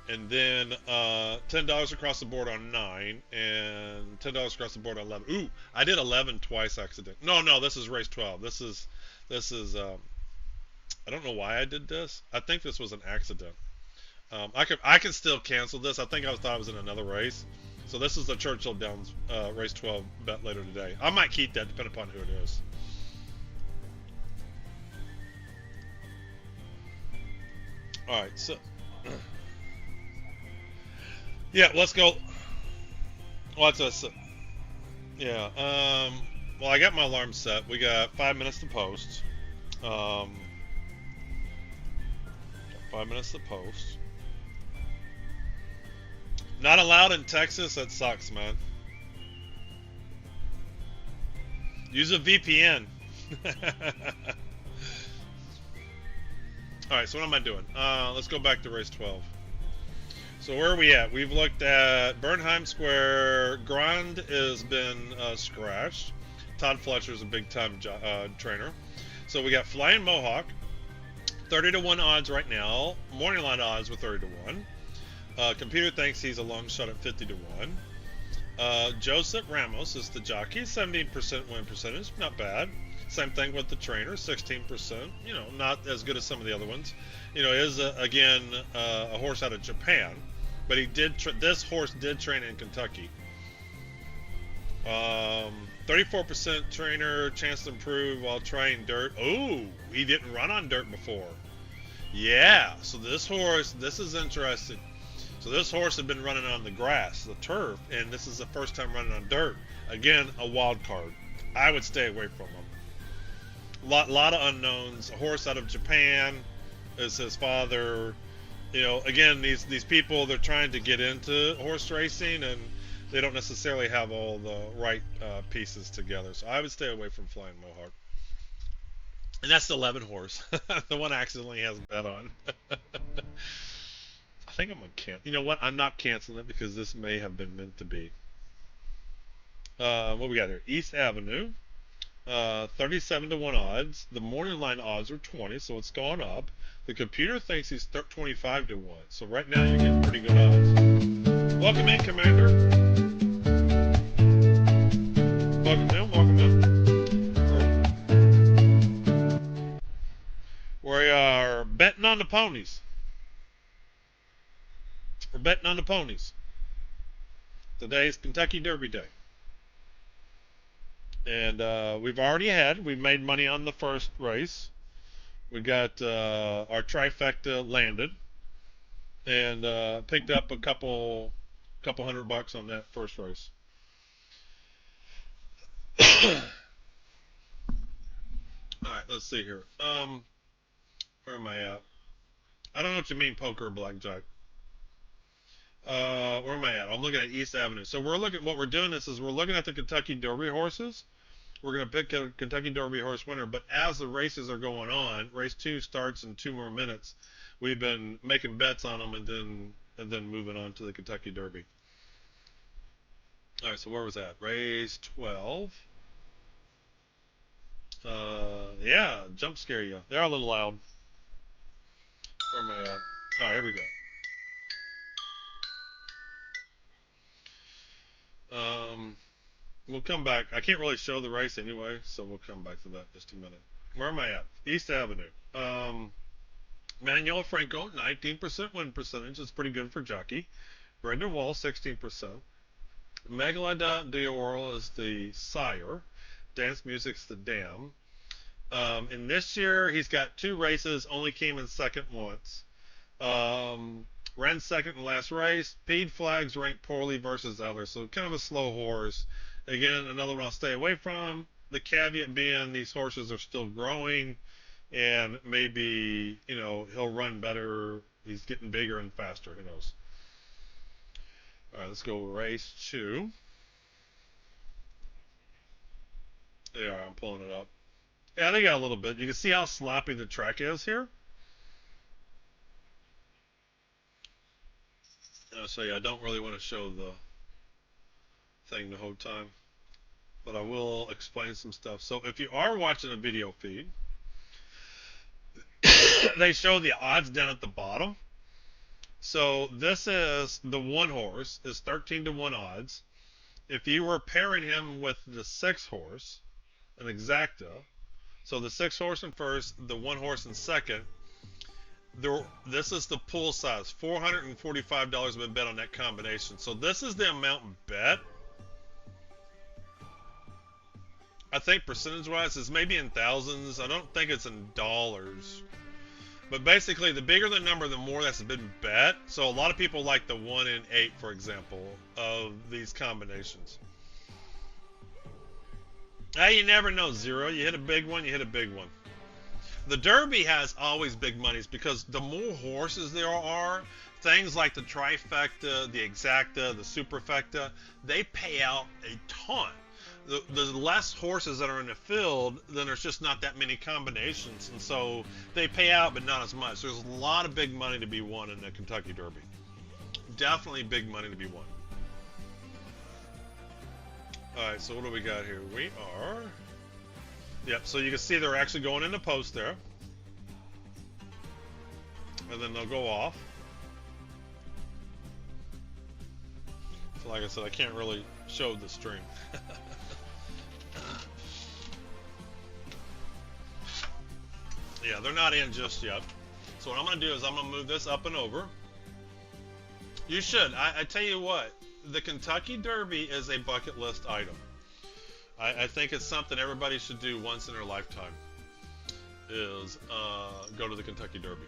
And then $10 across the board on 9 and $10 across the board on 11. Ooh, I did 11 twice accident. No, this is race 12. This is I don't know why I did this. I think this was an accident. I can still cancel this. I think I thought I was in another race. So this is the Churchill Downs race 12 bet later today. I might keep that depending upon who it is. All right, so yeah, let's go. What's this? Yeah. Well, I got my alarm set. We got 5 minutes to post. 5 minutes to post. Not allowed in Texas. That sucks, man. Use a VPN. All right. So what am I doing? Let's go back to race 12. So where are we at? We've looked at Bernheim Square. Grand has been scratched. Todd Fletcher's a big-time trainer. So we got Flying Mohawk, 30-1 odds right now. Morning line odds were 30-1. Computer thinks he's a long shot at 50-1. Joseph Ramos is the jockey, 17% win percentage, not bad. Same thing with the trainer, 16%. You know, not as good as some of the other ones. You know, is again a horse out of Japan, but he did. This horse did train in Kentucky. 34% trainer, chance to improve while trying dirt. Oh, he didn't run on dirt before. Yeah, so this horse, this is interesting. So this horse had been running on the grass, the turf, and this is the first time running on dirt. Again, a wild card. I would stay away from him. Lot of unknowns. A horse out of Japan is his father. You know, again, these people, they're trying to get into horse racing, and they don't necessarily have all the right pieces together. So I would stay away from Flying Mohawk. And that's the 11 horse. The one I accidentally has bet on. I think I'm going to cancel. You know what? I'm not canceling it because this may have been meant to be. What we got here? East Avenue. 37-1 odds. The morning line odds are 20, so it's gone up. The computer thinks he's 25-1. So right now you're getting pretty good odds. Welcome in, Commander. Welcome in, welcome in. We are betting on the ponies. We're betting on the ponies. Today's Kentucky Derby Day. And we've made money on the first race. We got our trifecta landed. And picked up a couple $100 on that first race. Alright, let's see here. Where am I at? I don't know what you mean, poker or blackjack. Where am I at? I'm looking at East Avenue. So what we're doing is we're looking at the Kentucky Derby horses. We're going to pick a Kentucky Derby horse winner, but as the races are going on, race 2 starts in 2 more minutes. We've been making bets on them and then moving on to the Kentucky Derby. All right, so where was that? Race 12. Yeah, jump scare you. They're a little loud. Where am I at? All right, here we go. We'll come back. I can't really show the race anyway, so we'll come back to that in just a minute. Where am I at? East Avenue. Manuel Franco, 19% win percentage. That's pretty good for jockey. Brendan Wall, 16%. Megalodon Dior is the sire. Dance Music's the dam. And this year, he's got 2 races, only came in second once. Ran second in last race. Peed Flags ranked poorly versus others, so kind of a slow horse. Again, another one I'll stay away from. The caveat being these horses are still growing, and maybe, you know, he'll run better. He's getting bigger and faster. Who knows? All right, let's go race 2. Yeah, I'm pulling it up. Yeah, they got a little bit. You can see how sloppy the track is here. So yeah, I don't really want to show the thing the whole time, but I will explain some stuff. So if you are watching a video feed, they show the odds down at the bottom. So this is the 1 horse is 13-1 odds. If you were pairing him with the 6 horse, an exacta, so the 6 horse in first, the 1 horse in second, This is the pool size. $445 have been bet on that combination. So this is the amount bet. I think percentage-wise is maybe in thousands. I don't think it's in dollars. But basically, the bigger the number, the more that's been bet. So a lot of people like the 1 in 8, for example, of these combinations. Hey, you never know, Zero. You hit a big one, you hit a big one. The Derby has always big monies because the more horses there are, things like the trifecta, the exacta, the superfecta, they pay out a ton. The less horses that are in the field, then there's just not that many combinations, and so they pay out, but not as much. There's a lot of big money to be won in the Kentucky Derby. Definitely big money to be won. All right, so what do we got here? We are... Yep, so you can see they're actually going in the post there. And then they'll go off. So like I said, I can't really show the string. Yeah, they're not in just yet. So what I'm going to do is I'm going to move this up and over. You should. I tell you what, the Kentucky Derby is a bucket list item. I think it's something everybody should do once in their lifetime, is go to the Kentucky Derby.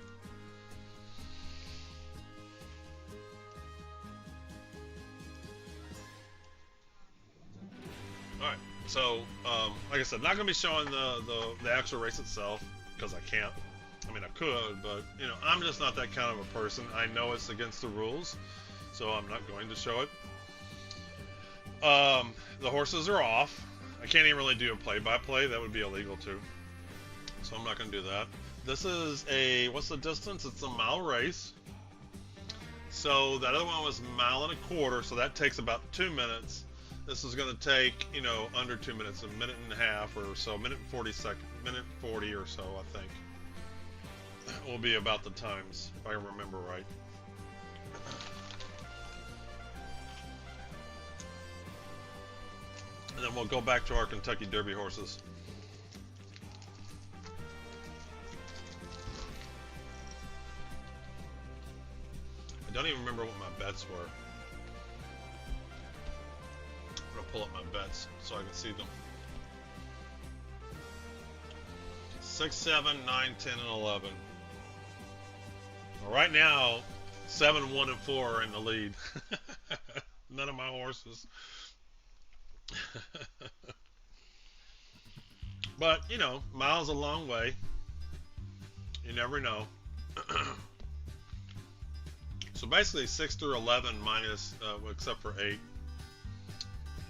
Alright, so like I said, not going to be showing the actual race itself, because I can't. I mean, I could, but you know, I'm just not that kind of a person. I know it's against the rules, so I'm not going to show it. The horses are off. I can't even really do a play-by-play. That would be illegal too. So I'm not going to do that. This is a, what's the distance? It's a mile race. So that other one was a mile and a quarter, so that takes about 2 minutes. This is going to take, you know, under 2 minutes, a minute and a half or so, minute 40 or so, I think. Will be about the times, if I remember right. And then we'll go back to our Kentucky Derby horses. I don't even remember what my bets were. I'm gonna pull up my bets so I can see them. 6, 7, 9, 10, and 11. Well, right now, 7, 1, and 4 are in the lead. None of my horses. But, you know, miles a long way. You never know. So basically 6 through 11 minus, except for 8.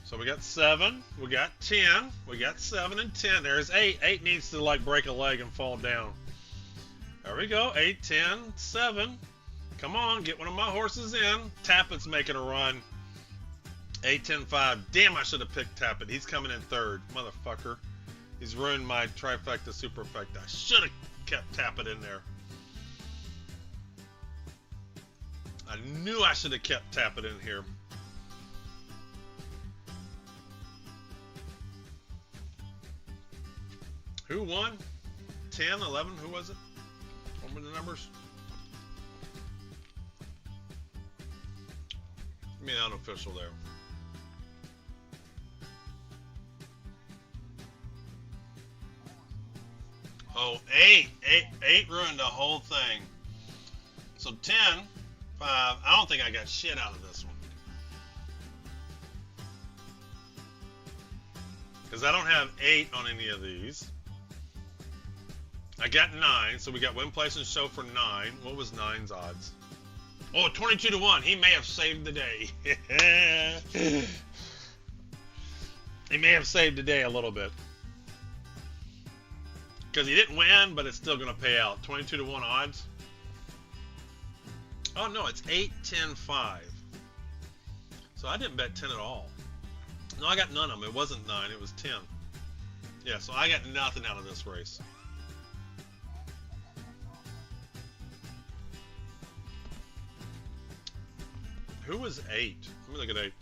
So we got 7, we got 10, we got 7 and 10. There's 8. 8 needs to like break a leg and fall down. There we go. 8, 10, 7. Come on, get one of my horses in. Tappett's making a run. 8, 10, 5. Damn, I should have picked Tappet. He's coming in third. Motherfucker. He's ruined my trifecta superfecta. I should have kept Tappet in there. I knew I should have kept Tappet in here. Who won? 10, 11, who was it? What were the numbers? Give me an unofficial there. Oh, 8 ruined the whole thing. So 10, 5, I don't think I got shit out of this one. Because I don't have 8 on any of these. I got 9, so we got win, place, and show for 9. What was 9's odds? Oh, 22 to 1. He may have saved the day. He may have saved the day a little bit. Because he didn't win, but it's still going to pay out. 22 to 1 odds. Oh, no, it's 8, 10, 5. So I didn't bet 10 at all. No, I got none of them. It wasn't 9, it was 10. Yeah, so I got nothing out of this race. Who was 8? Let me look at 8.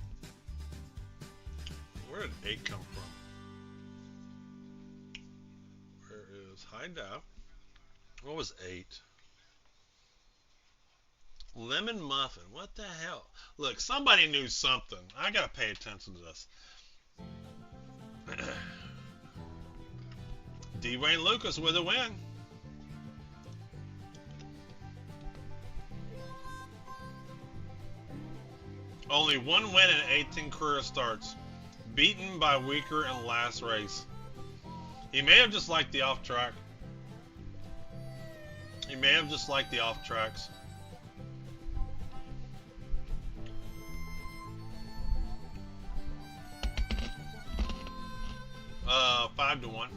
Where did 8 come from? Where is Hideout? What was 8? Lemon muffin. What the hell? Look, somebody knew something. I gotta pay attention to this. D. Wayne Lucas with a win. Only one win in 18 career starts. Beaten by Weaker in last race. He may have just liked the off track. He may have just liked the off tracks. 5-1.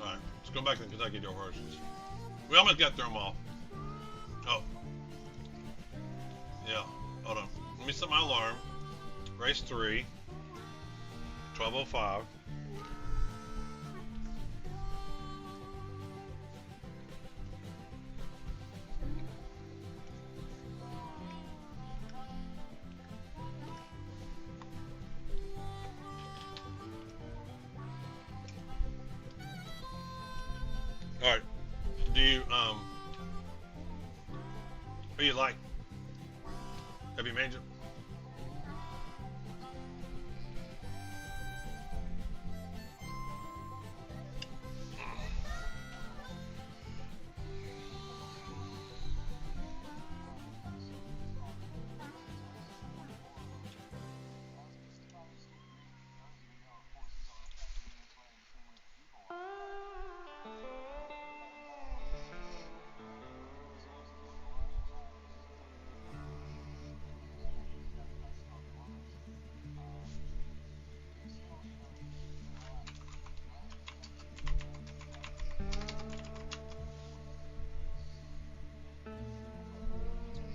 Alright, let's go back to the Kentucky Door horses. We almost got through them all. Oh. Yeah, hold on. Let me set my alarm. Race 3. 12:05. Alright. Do you, who you like? Have you made it?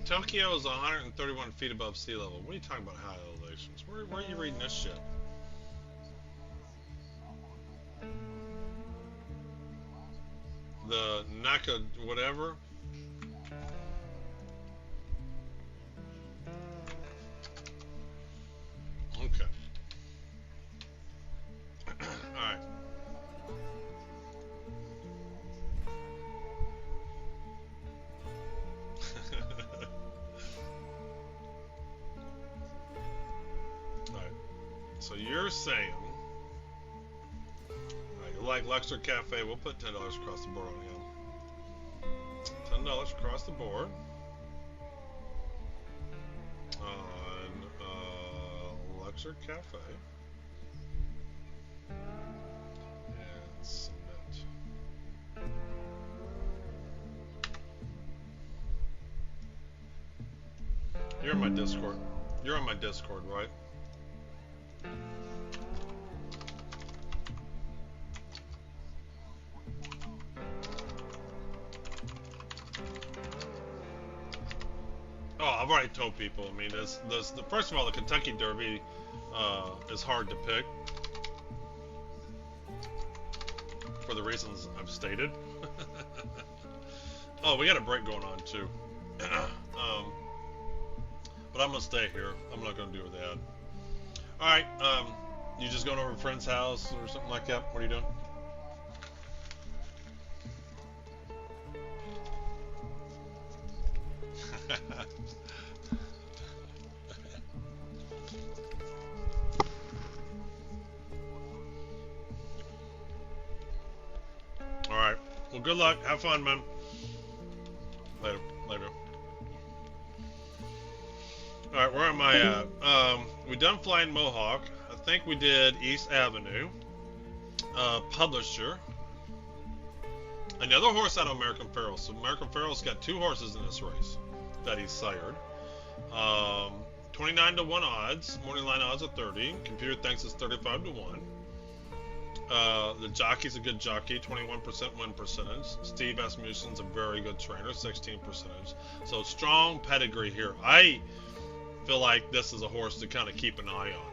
Tokyo is 131 feet above sea level. What are you talking about high elevations? Where are you reading this shit? The Naka whatever? Okay. Alright. So you're saying, alright, you like Luxor Cafe, we'll put $10 across the board on him. $10 across the board on Luxor Cafe. And submit. You're in my Discord. You're on my Discord, right? Oh, I've already told people. I mean, first of all, the Kentucky Derby is hard to pick for the reasons I've stated. Oh, we got a break going on too. But I'm gonna stay here. I'm not gonna do that. All right. You just going over to a friend's house or something like that? What are you doing? All right. Well, good luck. Have fun, man. Later. Later. All right. Where am I at? We done Flying Mohawk. I think we did East Avenue. Publisher. Another horse out of American Pharoah. So American Pharoah's got 2 horses in this race that he's sired. 29-1 odds. Morning line odds are 30. Computer thinks it's 35-1. The jockey's a good jockey, 21% win percentage. Steve Asmussen's a very good trainer, 16%. So strong pedigree here. I feel like this is a horse to kind of keep an eye on,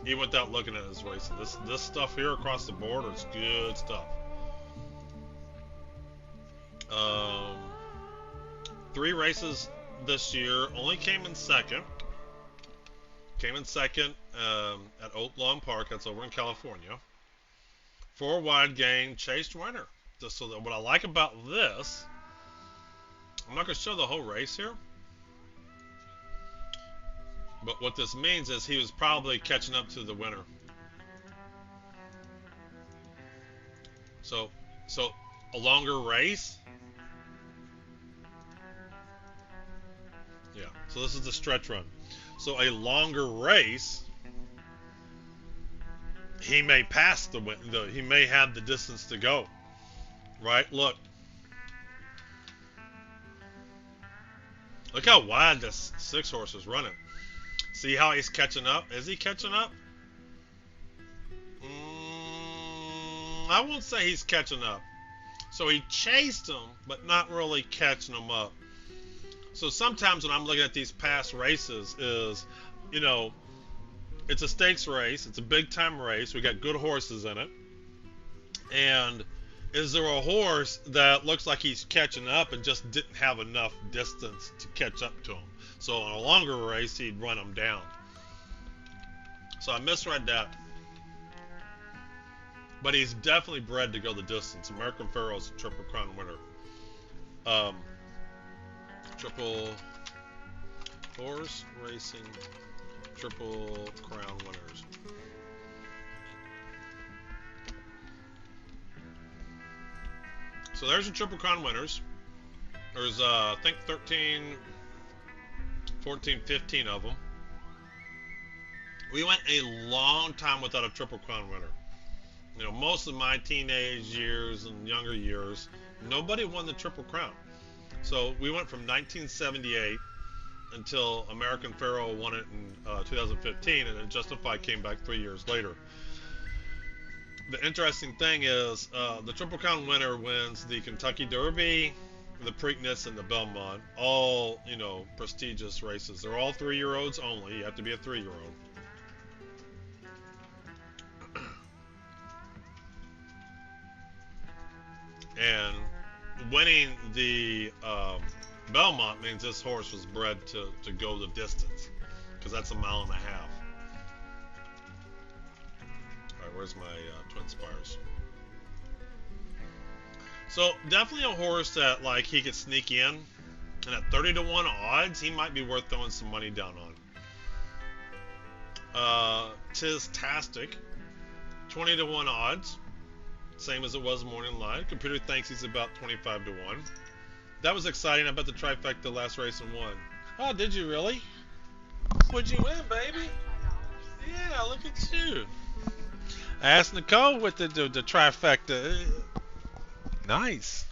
even without looking at his race. This stuff here across the board is good stuff. 3 races this year, only came in second. Came in second at Oak Lawn Park. That's over in California. 4 wide gain, chased winner. Just so that what I like about this, I'm not going to show the whole race here. But what this means is he was probably catching up to the winner. So a longer race. Yeah. So this is the stretch run. So a longer race, he may pass he may have the distance to go. Right? Look how wide this 6 horse is running. See how he's catching up? Is he catching up? I won't say he's catching up. So he chased him, but not really catching him up. So sometimes when I'm looking at these past races is, you know, it's a stakes race. It's a big time race. We got good horses in it. And is there a horse that looks like he's catching up and just didn't have enough distance to catch up to him? So in a longer race, he'd run him down. So I misread that. But he's definitely bred to go the distance. American Pharoah's a Triple Crown winner. Triple Horse Racing Triple Crown winners. So there's your Triple Crown winners. There's, I think, 13, 14, 15 of them. We went a long time without a Triple Crown winner. You know, most of my teenage years and younger years, nobody won the Triple Crown. So we went from 1978 until American Pharoah won it in 2015, and then Justified came back 3 years later. The interesting thing is the Triple Crown winner wins the Kentucky Derby, the Preakness, and the Belmont. All, you know, prestigious races. They're all 3-year-olds only. You have to be a 3-year-old. And winning the Belmont means this horse was bred to go the distance, because that's 1.5 miles. All right, where's my Twin Spires? So definitely a horse that, like, he could sneak in, and at 30-1 odds, he might be worth throwing some money down on. Tis-tastic, 20-1 odds. Same as it was morning live. Computer thinks he's about 25-1. That was exciting. I bet the trifecta last race and won. Oh, did you really? What'd you win, baby? Yeah, look at you. I asked Nicole with the trifecta. Nice.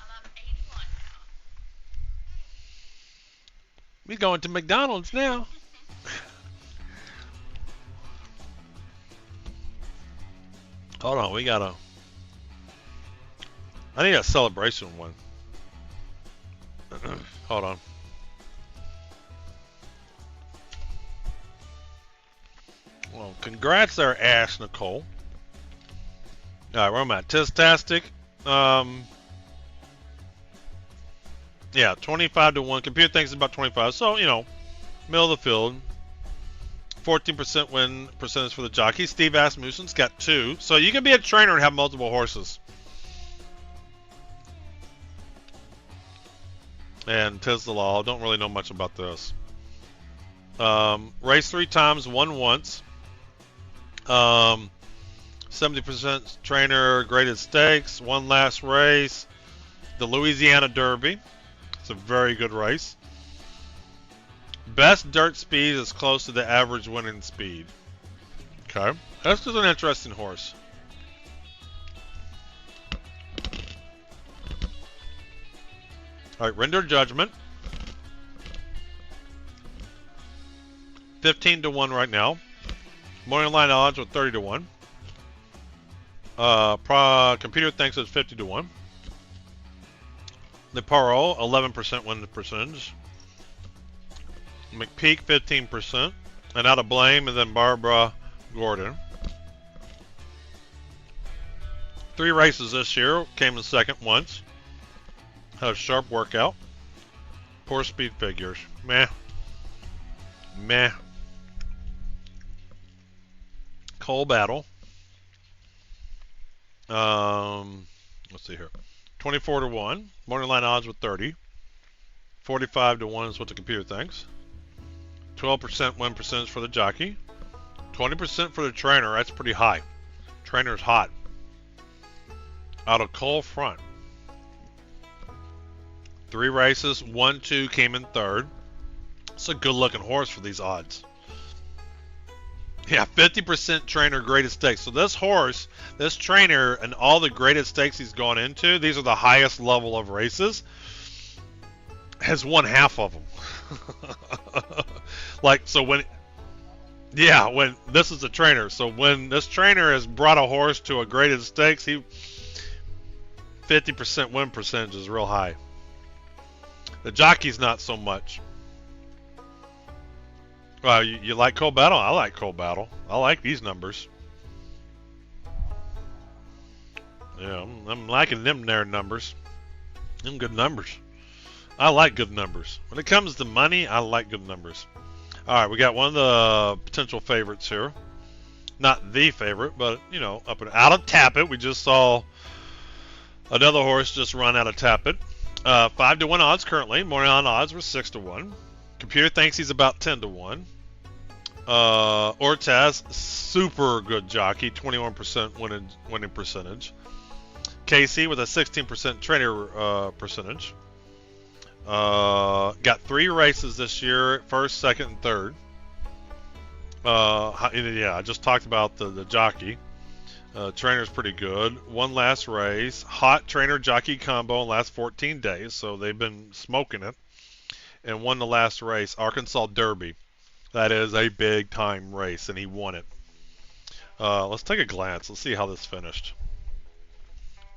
We going to McDonald's now. Hold on, we gotta. I need a celebration one. Hold on. Well, congrats there, Ash Nicole. Alright, where am I at? Tistastic. Yeah, 25-1. Computer thinks it's about 25. So, you know, middle of the field. 14% win percentage for the jockey. Steve Asmussen's got 2. So you can be a trainer and have multiple horses. And tis the law. Don't really know much about this. Race 3 times, won once. 70% trainer, graded stakes. One last race. The Louisiana Derby. It's a very good race. Best dirt speed is close to the average winning speed. Okay. This is an interesting horse. Alright, render judgment. 15-1 right now. Morning line odds with 30-1. Computer thinks it's 50-1. The Paro, 11% win percentage. McPeak, 15%. And Out of Blame, and then Barbara Gordon. 3 races this year. Came in second once. Had a sharp workout. Poor speed figures. Meh. Meh. Coal Battle. Let's see here. 24 to 1. Morning line odds with 30. 45 to 1 is what the computer thinks. 12% win percentage for the jockey. 20% for the trainer. That's pretty high. Trainer's hot. Out of Coal Front. 3 races. 1, 2 came in third. It's a good looking horse for these odds. Yeah, 50% trainer graded stakes. So this horse, this trainer, and all the graded stakes he's gone into, these are the highest level of races, has won half of them. Like, so when, yeah, when this is a trainer. So when this trainer has brought a horse to a graded stakes, 50% win percentage is real high. The jockey's not so much. Well, you like Coal Battle? I like Coal Battle. I like these numbers. Yeah, I'm liking them there numbers. Them good numbers. I like good numbers. When it comes to money, I like good numbers. All right, we got one of the potential favorites here. Not the favorite, but, you know, up and out of Tappet. We just saw another horse just run out of Tappet. 5 to 1 odds currently. Morning on odds were 6 to 1. Computer thinks he's about 10 to 1. Ortaz, super good jockey, 21% winning percentage. Casey with a 16% trainer percentage. Got 3 races this year, first, second, and third. Yeah, I just talked about the jockey. Trainer's pretty good. One last race. Hot trainer jockey combo in the last 14 days, so they've been smoking it. And won the last race, Arkansas Derby. That is a big time race, and he won it. Let's take a glance. Let's see how this finished.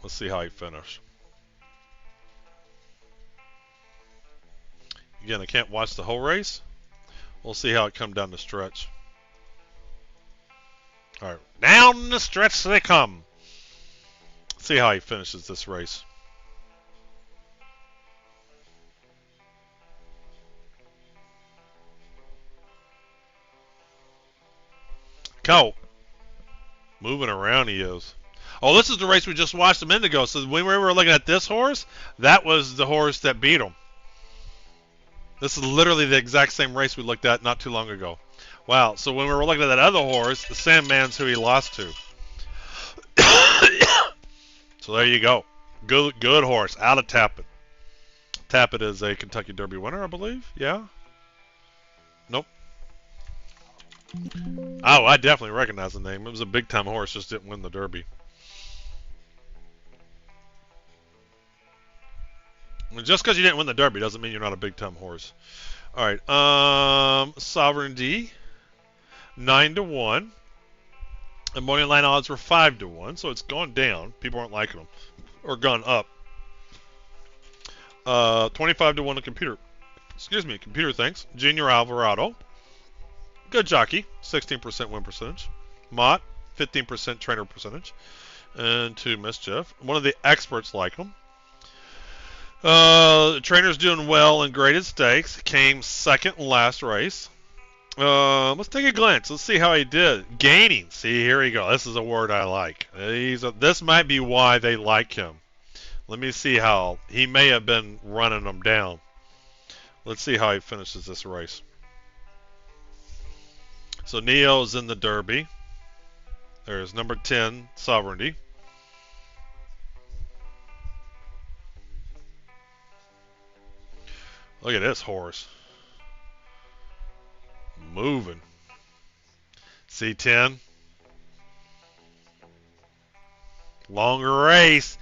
Let's see how he finished. Again, I can't watch the whole race. We'll see how it comes down the stretch. All right, down the stretch they come. See how he finishes this race. Go. Moving around he is. Oh, this is the race we just watched a minute ago. So when we were looking at this horse, that was the horse that beat him. This is literally the exact same race we looked at not too long ago. Wow. So when we were looking at that other horse, the Sandman's who he lost to. So there you go. Good horse. Out of Tappet. Tappet is a Kentucky Derby winner, I believe. Yeah. Nope. Oh, I definitely recognize the name. It was a big time horse, just didn't win the Derby. Just because you didn't win the Derby doesn't mean you're not a big time horse. All right, Sovereignty, 9 to 1. The morning line odds were 5 to 1, so it's gone down. People aren't liking them, or gone up. 25 to 1 the computer. Excuse me, computer thinks. Junior Alvarado. Good jockey, 16% win percentage. Mott, 15% trainer percentage. And to Mischief. One of the experts like him. The trainer's doing well in graded stakes. Came second in last race. Let's take a glance. Let's see how he did. Gaining. See, here we go. This is a word I like. This might be why they like him. Let me see how. He may have been running them down. Let's see how he finishes this race. So Neo's in the Derby. There's number 10, Sovereignty. Look at this horse. Moving. C10. Longer race.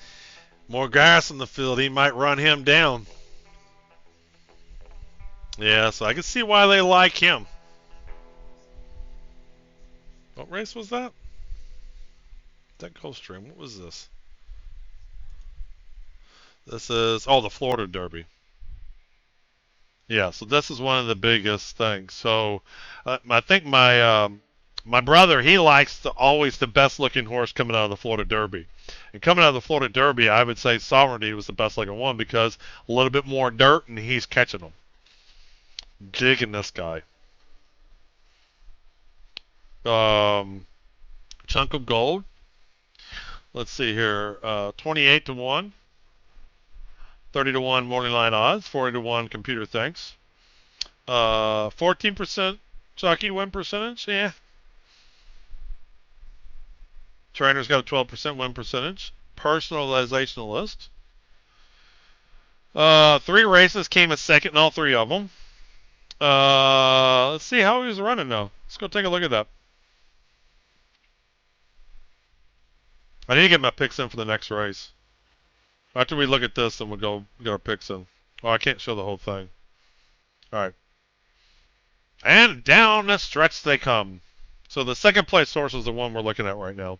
More grass in the field. He might run him down. Yeah, so I can see why they like him. What race was that? That Gulfstream. What was this? This is, oh, the Florida Derby. Yeah, so this is one of the biggest things. So I think my brother, he likes always the best looking horse coming out of the Florida Derby. And coming out of the Florida Derby, I would say Sovereignty was the best looking one because a little bit more dirt and he's catching them. Digging this guy. chunk of gold. Let's see here. 28 to 1. 30 to 1 morning line odds. 40 to 1 computer thinks. 14% jockey win percentage. Yeah. Trainer's got a 12% win percentage. Personalization list. 3 races, came in second in all 3 of them. Let's see how he was running now. Let's go take a look at that. I need to get my picks in for the next race. After we look at this, then we'll go get our picks in. Oh, I can't show the whole thing. Alright. And down the stretch they come. So the second place source is the one we're looking at right now.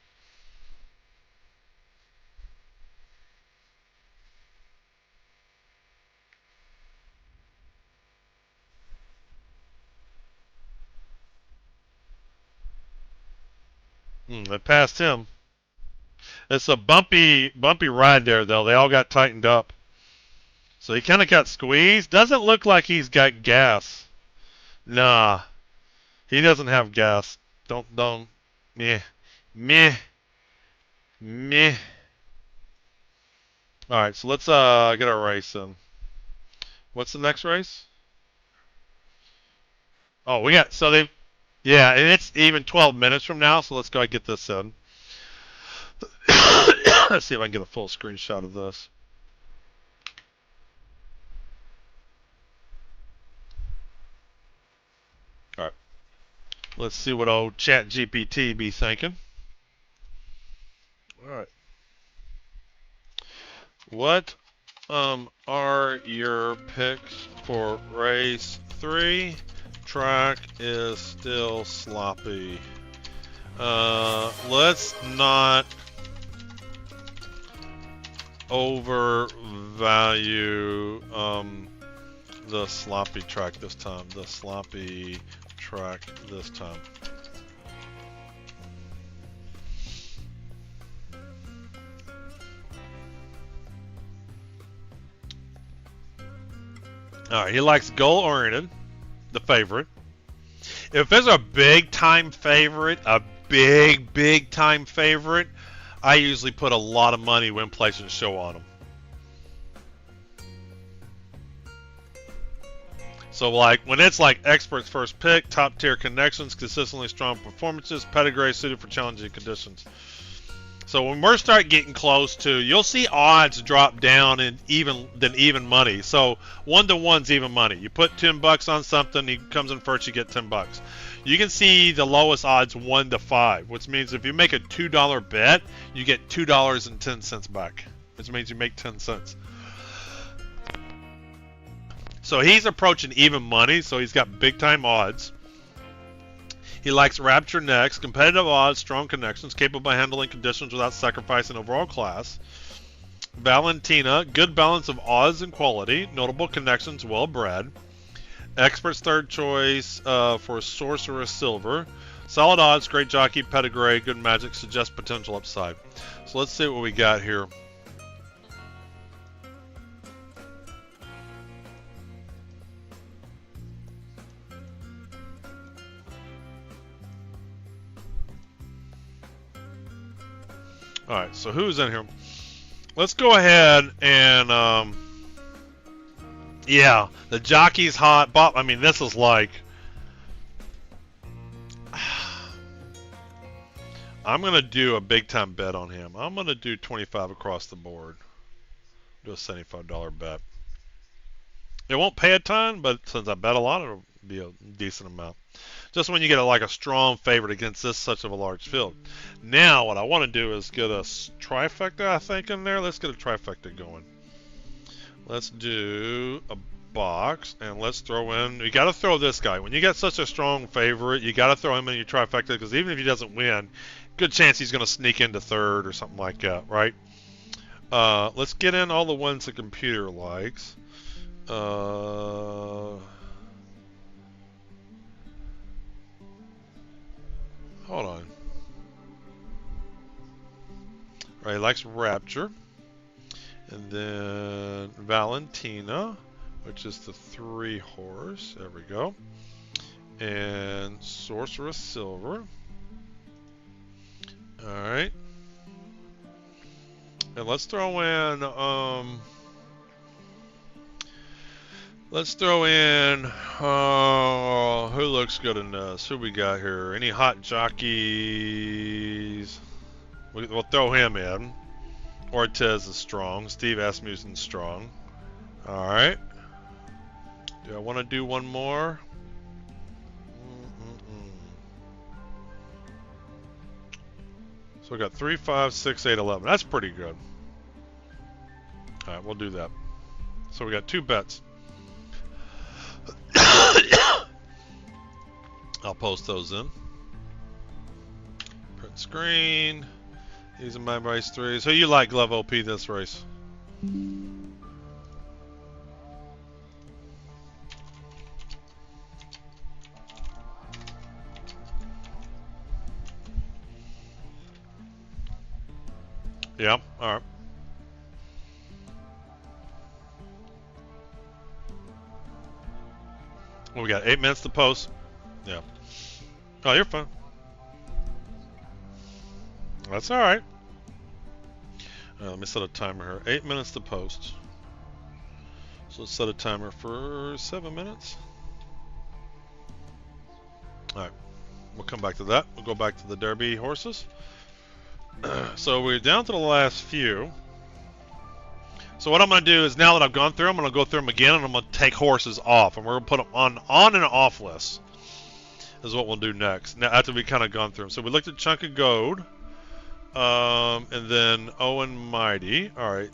They passed him. It's a bumpy ride there, though. They all got tightened up. So he kind of got squeezed. Doesn't look like he's got gas. Nah. He doesn't have gas. Don't. Meh. Meh. Meh. Alright, so let's get our race in. What's the next race? Oh, we got, so they, yeah, and it's even 12 minutes from now, so let's go ahead and get this in. Let's see if I can get a full screenshot of this. Alright. Let's see what old ChatGPT be thinking. Alright. What are your picks for race 3? Track is still sloppy. Let's not overvalue the sloppy track this time. The sloppy track this time. Alright, he likes goal-oriented, the favorite. If there's a big-time favorite, big-time favorite, I usually put a lot of money when placing a show on them. So like, when it's like experts first pick, top-tier connections, consistently strong performances, pedigree suited for challenging conditions. So when we start getting close to, you'll see odds drop down in even money. So 1-to-1's even money. You put $10 on something, he comes in first, you get $10. You can see the lowest odds 1-to-5, which means if you make a $2 bet, you get $2.10 back, which means you make 10 cents. So he's approaching even money, so he's got big time odds. He likes Rapture next, competitive odds, strong connections, capable of handling conditions without sacrificing overall class. Valentina, good balance of odds and quality, notable connections, well bred. Expert's third choice for Sorcerer Silver. Solid odds, great jockey, pedigree, good magic, suggests potential upside. So let's see what we got here. Alright, so who's in here? Let's go ahead and, yeah, the jockey's hot. Bob, I mean, this is like, I'm going to do a big time bet on him. I'm going to do 25 across the board. Do a $75 bet. It won't pay a ton, but since I bet a lot, it'll be a decent amount. Just when you get a strong favorite against this such of a large field. Now, what I want to do is get a trifecta, I think, in there. Let's get a trifecta going. Let's do a box, and let's throw in, you got to throw this guy. When you get such a strong favorite, you got to throw him in your trifecta, because even if he doesn't win, good chance he's going to sneak into third or something like that, right? Let's get in all the ones the computer likes. Hold on. All right, he likes Rapture. And then Valentina, which is the 3 horse. There we go. And Sorceress Silver. Alright. And let's throw in, who looks good in this? Who we got here? Any hot jockeys? We'll throw him in. Ortiz is strong. Steve Asmussen's strong. Alright. Do I want to do one more? So we got 3, 5, 6, 8, 11. That's pretty good. Alright, we'll do that. So we got 2 bets. I'll post those in. Print screen. These are my race 3s. Who you like, Glove OP, this race? Yeah, alright. Well, we got 8 minutes to post. Yeah. Oh, you're fine. That's alright. Let me set a timer here. 8 minutes to post. So let's set a timer for 7 minutes. Alright. We'll come back to that. We'll go back to the Derby horses. So we're down to the last few. So what I'm going to do is, now that I've gone through them, I'm going to go through them again, and I'm going to take horses off, and we're going to put them on and off lists. Is what we'll do next. Now, after we kind of gone through them. So we looked at Chunk of Gold, and then Owen Mighty. All right,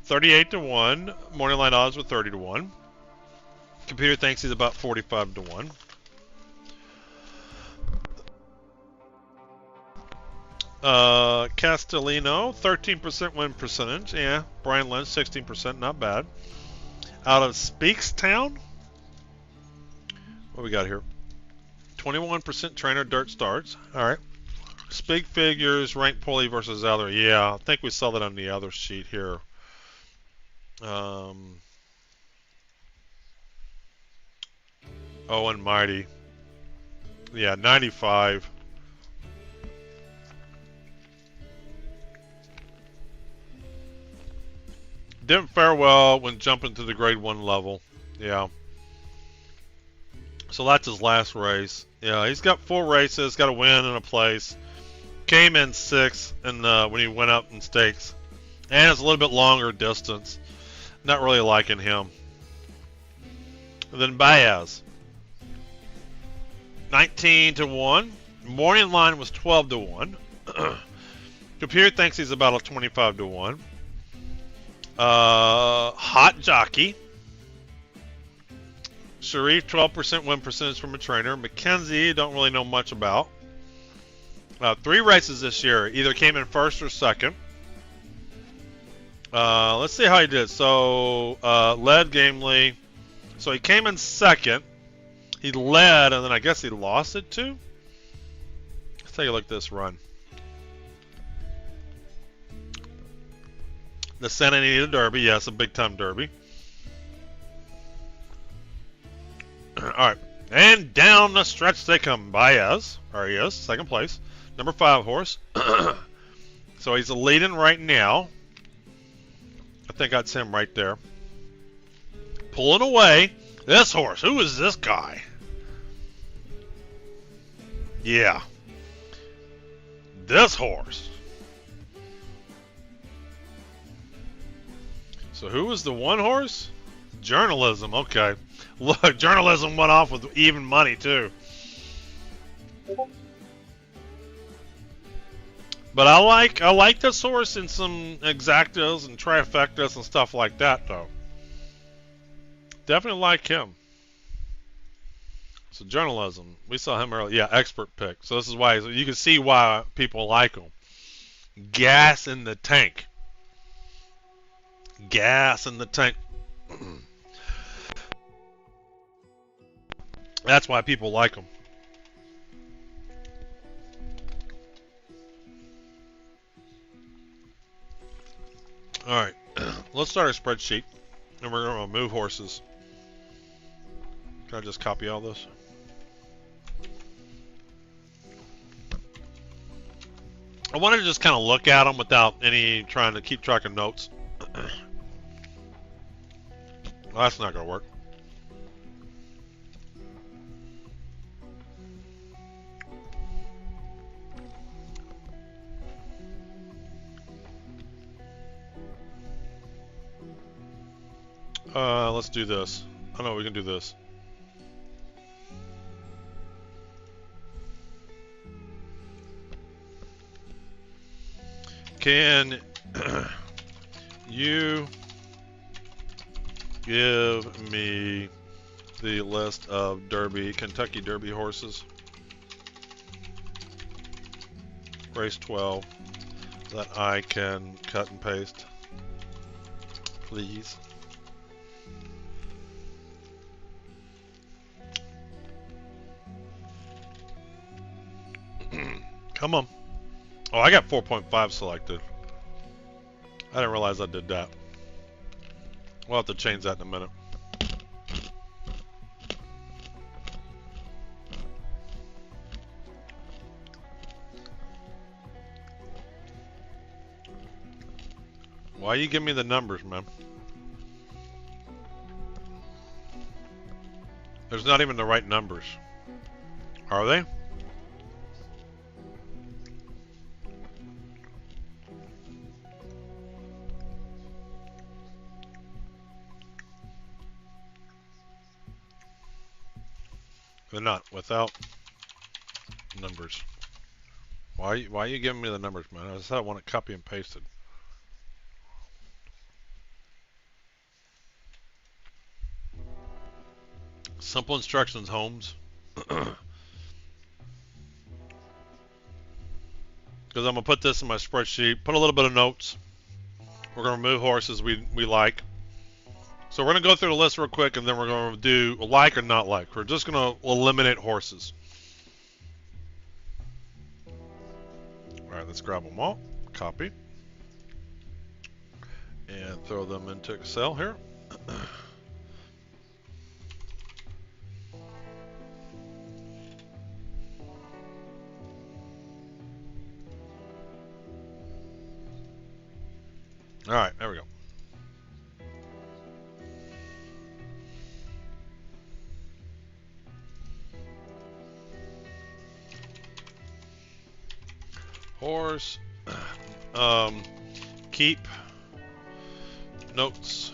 38 to 1. Morning line odds were 30 to 1. Computer thinks he's about 45 to 1. Castellino, 13% win percentage. Yeah. Brian Lynch, 16%, not bad. Out of Speakstown, what we got here? 21% trainer dirt starts. All right. Speak figures, rank pulley versus other. Yeah, I think we saw that on the other sheet here. Owen Mighty. Yeah, 95. Didn't fare well when jumping to the grade 1 level. Yeah. So that's his last race. Yeah, he's got 4 races, got a win and a place. Came in 6th when he went up in stakes. And it's a little bit longer distance. Not really liking him. And then Baez. 19 to 1. Morning line was 12 to 1. Computer thinks he's about a 25 to 1. Hot Jockey. Sharif, 12% win percentage from a trainer. Mackenzie, don't really know much about. 3 races this year. Either came in 1st or 2nd. Let's see how he did. So, led Gamely. So he came in 2nd. He led, and then I guess he lost it too. Let's take a look at this run. The Santa Anita Derby. Yes, a big-time derby. Alright. And down the stretch they come. Baez. There he is. 2nd place. Number 5 horse. So he's leading right now. I think that's him right there. Pulling away. This horse. Who is this guy? Yeah. This horse. So who was the 1 horse? Journalism. Okay. Look, Journalism went off with even money too. But I like this horse in some exactas and trifectas and stuff like that though. Definitely like him. So Journalism, we saw him earlier. Yeah, expert pick. So this is why you can see why people like him. Gas in the tank. Gas in the tank. That's why people like him. Alright, let's start our spreadsheet. And we're going to move horses. Can I just copy all this? I wanted to just kind of look at them without any trying to keep track of notes. Well, that's not going to work. Let's do this. I know we can do this. Can you give me the list of Kentucky Derby horses? Race 12 that I can cut and paste, please. Come on. Oh, I got 4.5 selected. I didn't realize I did that. We'll have to change that in a minute. Why you give me the numbers, man? There's not even the right numbers. Are they? They're not. Without numbers. Why are you giving me the numbers, man? I said I want it copy and pasted. Simple instructions, Holmes. Because I'm going to put this in my spreadsheet, put a little bit of notes. We're going to remove horses we like. So we're going to go through the list real quick, and then we're going to do like or not like. We're just going to eliminate horses. All right, let's grab them all, copy, and throw them into Excel here. All right, there we go. Horse, keep notes,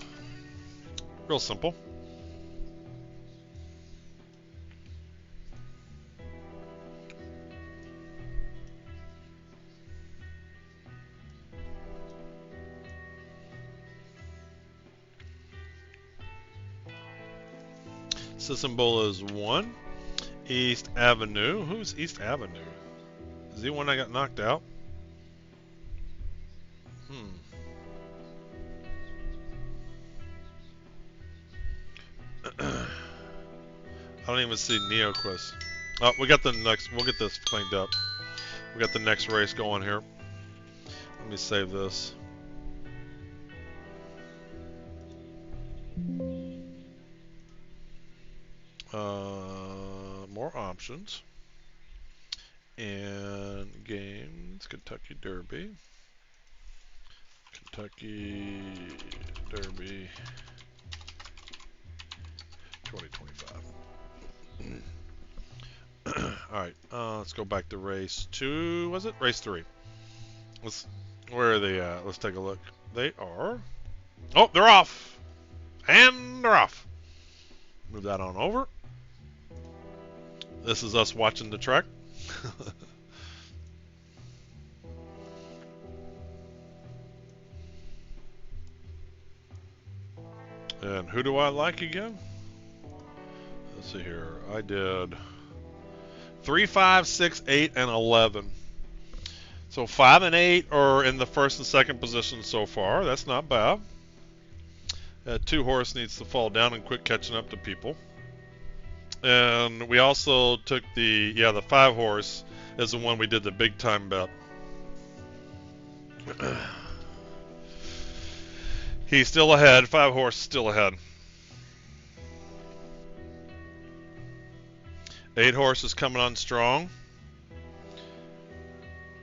real simple. Symbol is 1. East Avenue. Who's East Avenue? Is he one I got knocked out? I don't even see Neoquist. Oh, we got the next. We'll get this cleaned up. We got the next race going here. Let me save this. More options. And games, Kentucky Derby. Kentucky Derby 2025. Alright, let's go back to race 2. Was it? Race 3. Where are they at? Let's take a look. They are... Oh, they're off! And they're off. Move that on over. This is us watching the track. And who do I like again? Let's see here. I did 3, 5, 6, 8, and 11. So 5 and 8 are in the first and second position so far. That's not bad. 2 horse needs to fall down and quit catching up to people. And we also took the 5 horse is the one we did the big time bet. He's still ahead. 5 horse still ahead. 8 horse is coming on strong.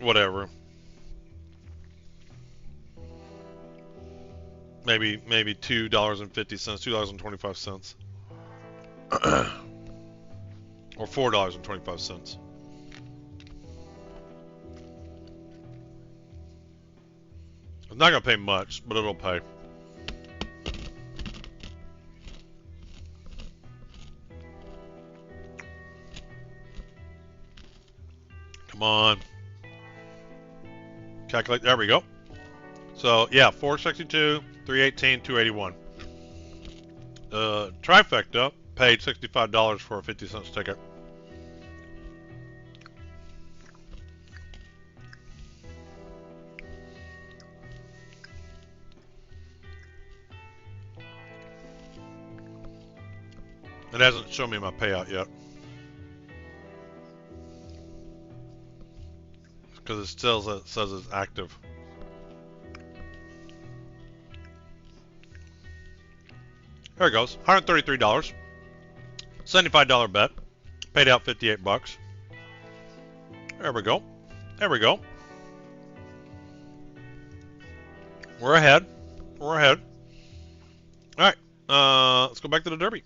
whatever. Maybe $2.50, $2.25. Or $4.25. I'm not gonna pay much, but it'll pay. Come on. Calculate. There we go. So yeah, 462, 318, 281. Trifecta paid $65 for a 50 cents ticket. It hasn't shown me my payout yet. Because it still says it's active. There it goes. $133. $75 bet. Paid out 58 bucks. There we go. There we go. We're ahead. We're ahead. All right. Let's go back to the Derby.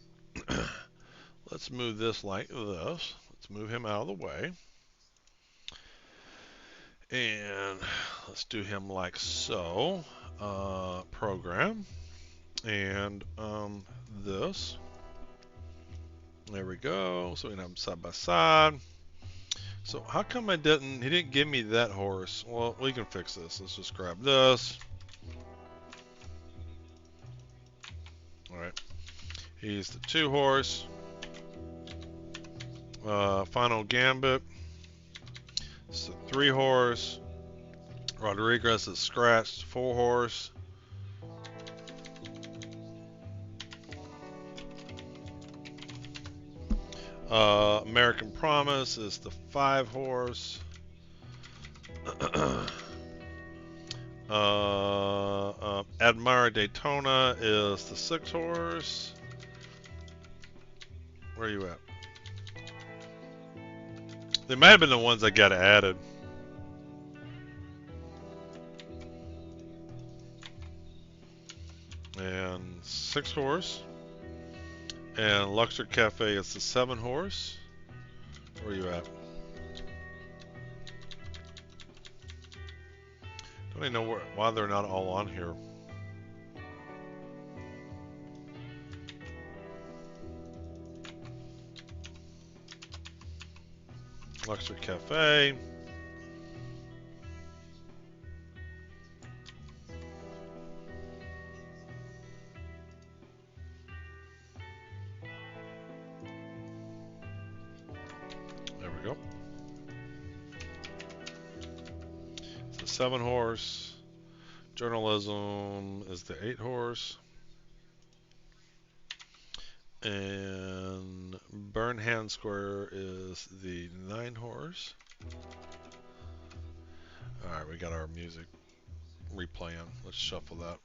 Let's move this like this. Let's move him out of the way. And let's do him like so. Program. And this. There we go. So we can have them side by side. So how come he didn't give me that horse? Well, we can fix this. Let's just grab this. Alright. He's the 2 horse. Final Gambit. It's the 3 horse. Rodriguez is scratched, 4 horse. American Promise is the 5 horse. Admire Daytona is the 6 horse. Where are you at? They might have been the ones that got added. And 6 horse. And Luxor Cafe is the 7 horse. Where are you at? Don't even know why they're not all on here. Luxor Cafe. There we go. It's the 7 horse. Journalism is the 8 horse. And Burnham Square is the 9 horse. Alright, we got our music replaying. Let's shuffle that.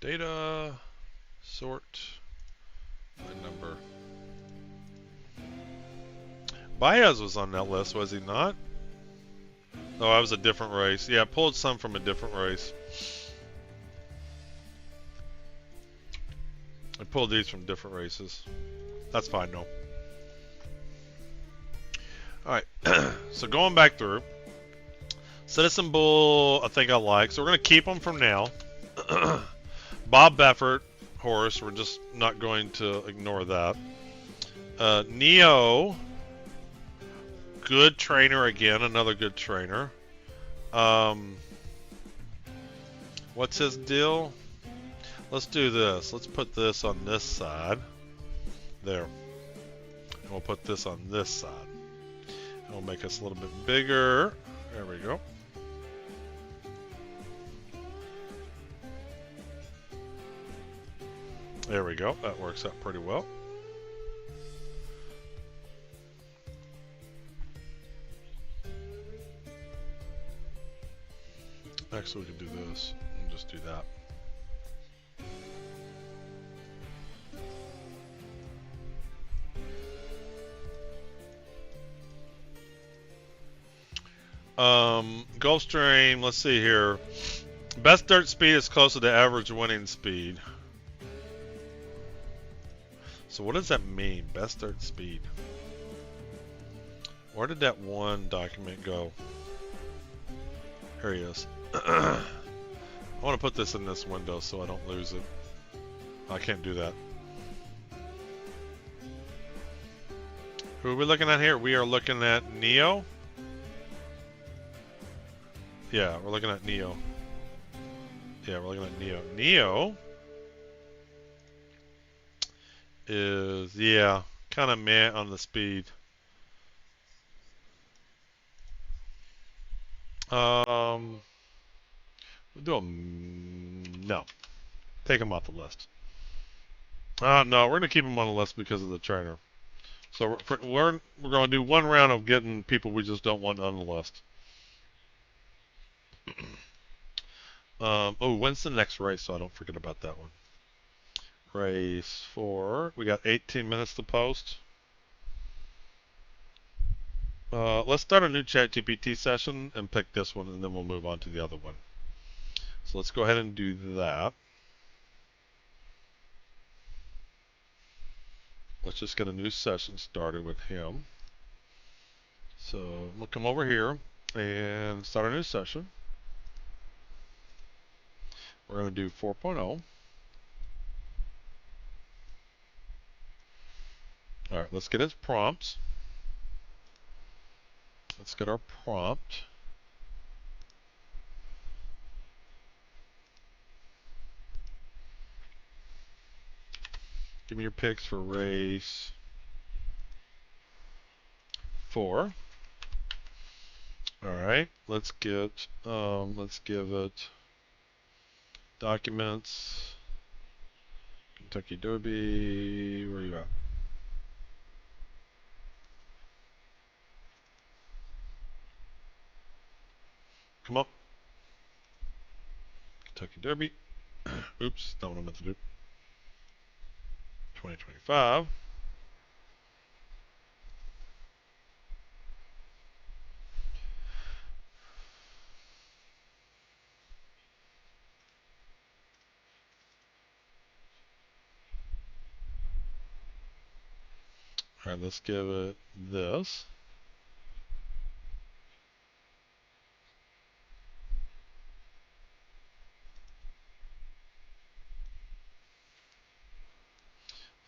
Data, sort by number. Baez was on that list, was he not? Oh, I was a different race. Yeah, I pulled some from a different race. I pulled these from different races. That's fine, though. Alright, so going back through. Citizen Bull, I think I like. So we're going to keep them from now. Bob Baffert, horse. We're just not going to ignore that. Neo, good trainer again. Another good trainer. What's his deal? Let's do this. Let's put this on this side. There. And we'll put this on this side. And we'll make us a little bit bigger. There we go. There we go. That works out pretty well. Actually, we can do this and just do that. Gulfstream, let's see here. Best dirt speed is close to the average winning speed. So what does that mean? Best dirt speed. Where did that one document go? Here he is. I want to put this in this window so I don't lose it. I can't do that. Who are we looking at here? We are looking at Neo. Yeah, we're looking at Neo. Yeah, we're looking at Neo. Neo is, yeah, kind of meh on the speed. We'll do a no. Take him off the list. No, we're gonna keep him on the list because of the trainer. So we're gonna do one round of getting people we just don't want on the list. Oh, when's the next race? So I don't forget about that one. Race 4. We got 18 minutes to post. Let's start a new ChatGPT session and pick this one, and then we'll move on to the other one. So let's go ahead and do that. Let's just get a new session started with him. So we'll come over here and start a new session. We're going to do 4.0. Alright, let's get his prompts. Let's get our prompt. Give me your picks for race 4. Alright, let's give it documents, Kentucky Derby, where you at? Come up. Kentucky Derby. Oops, not what I meant to do. 2025. Alright, let's give it this.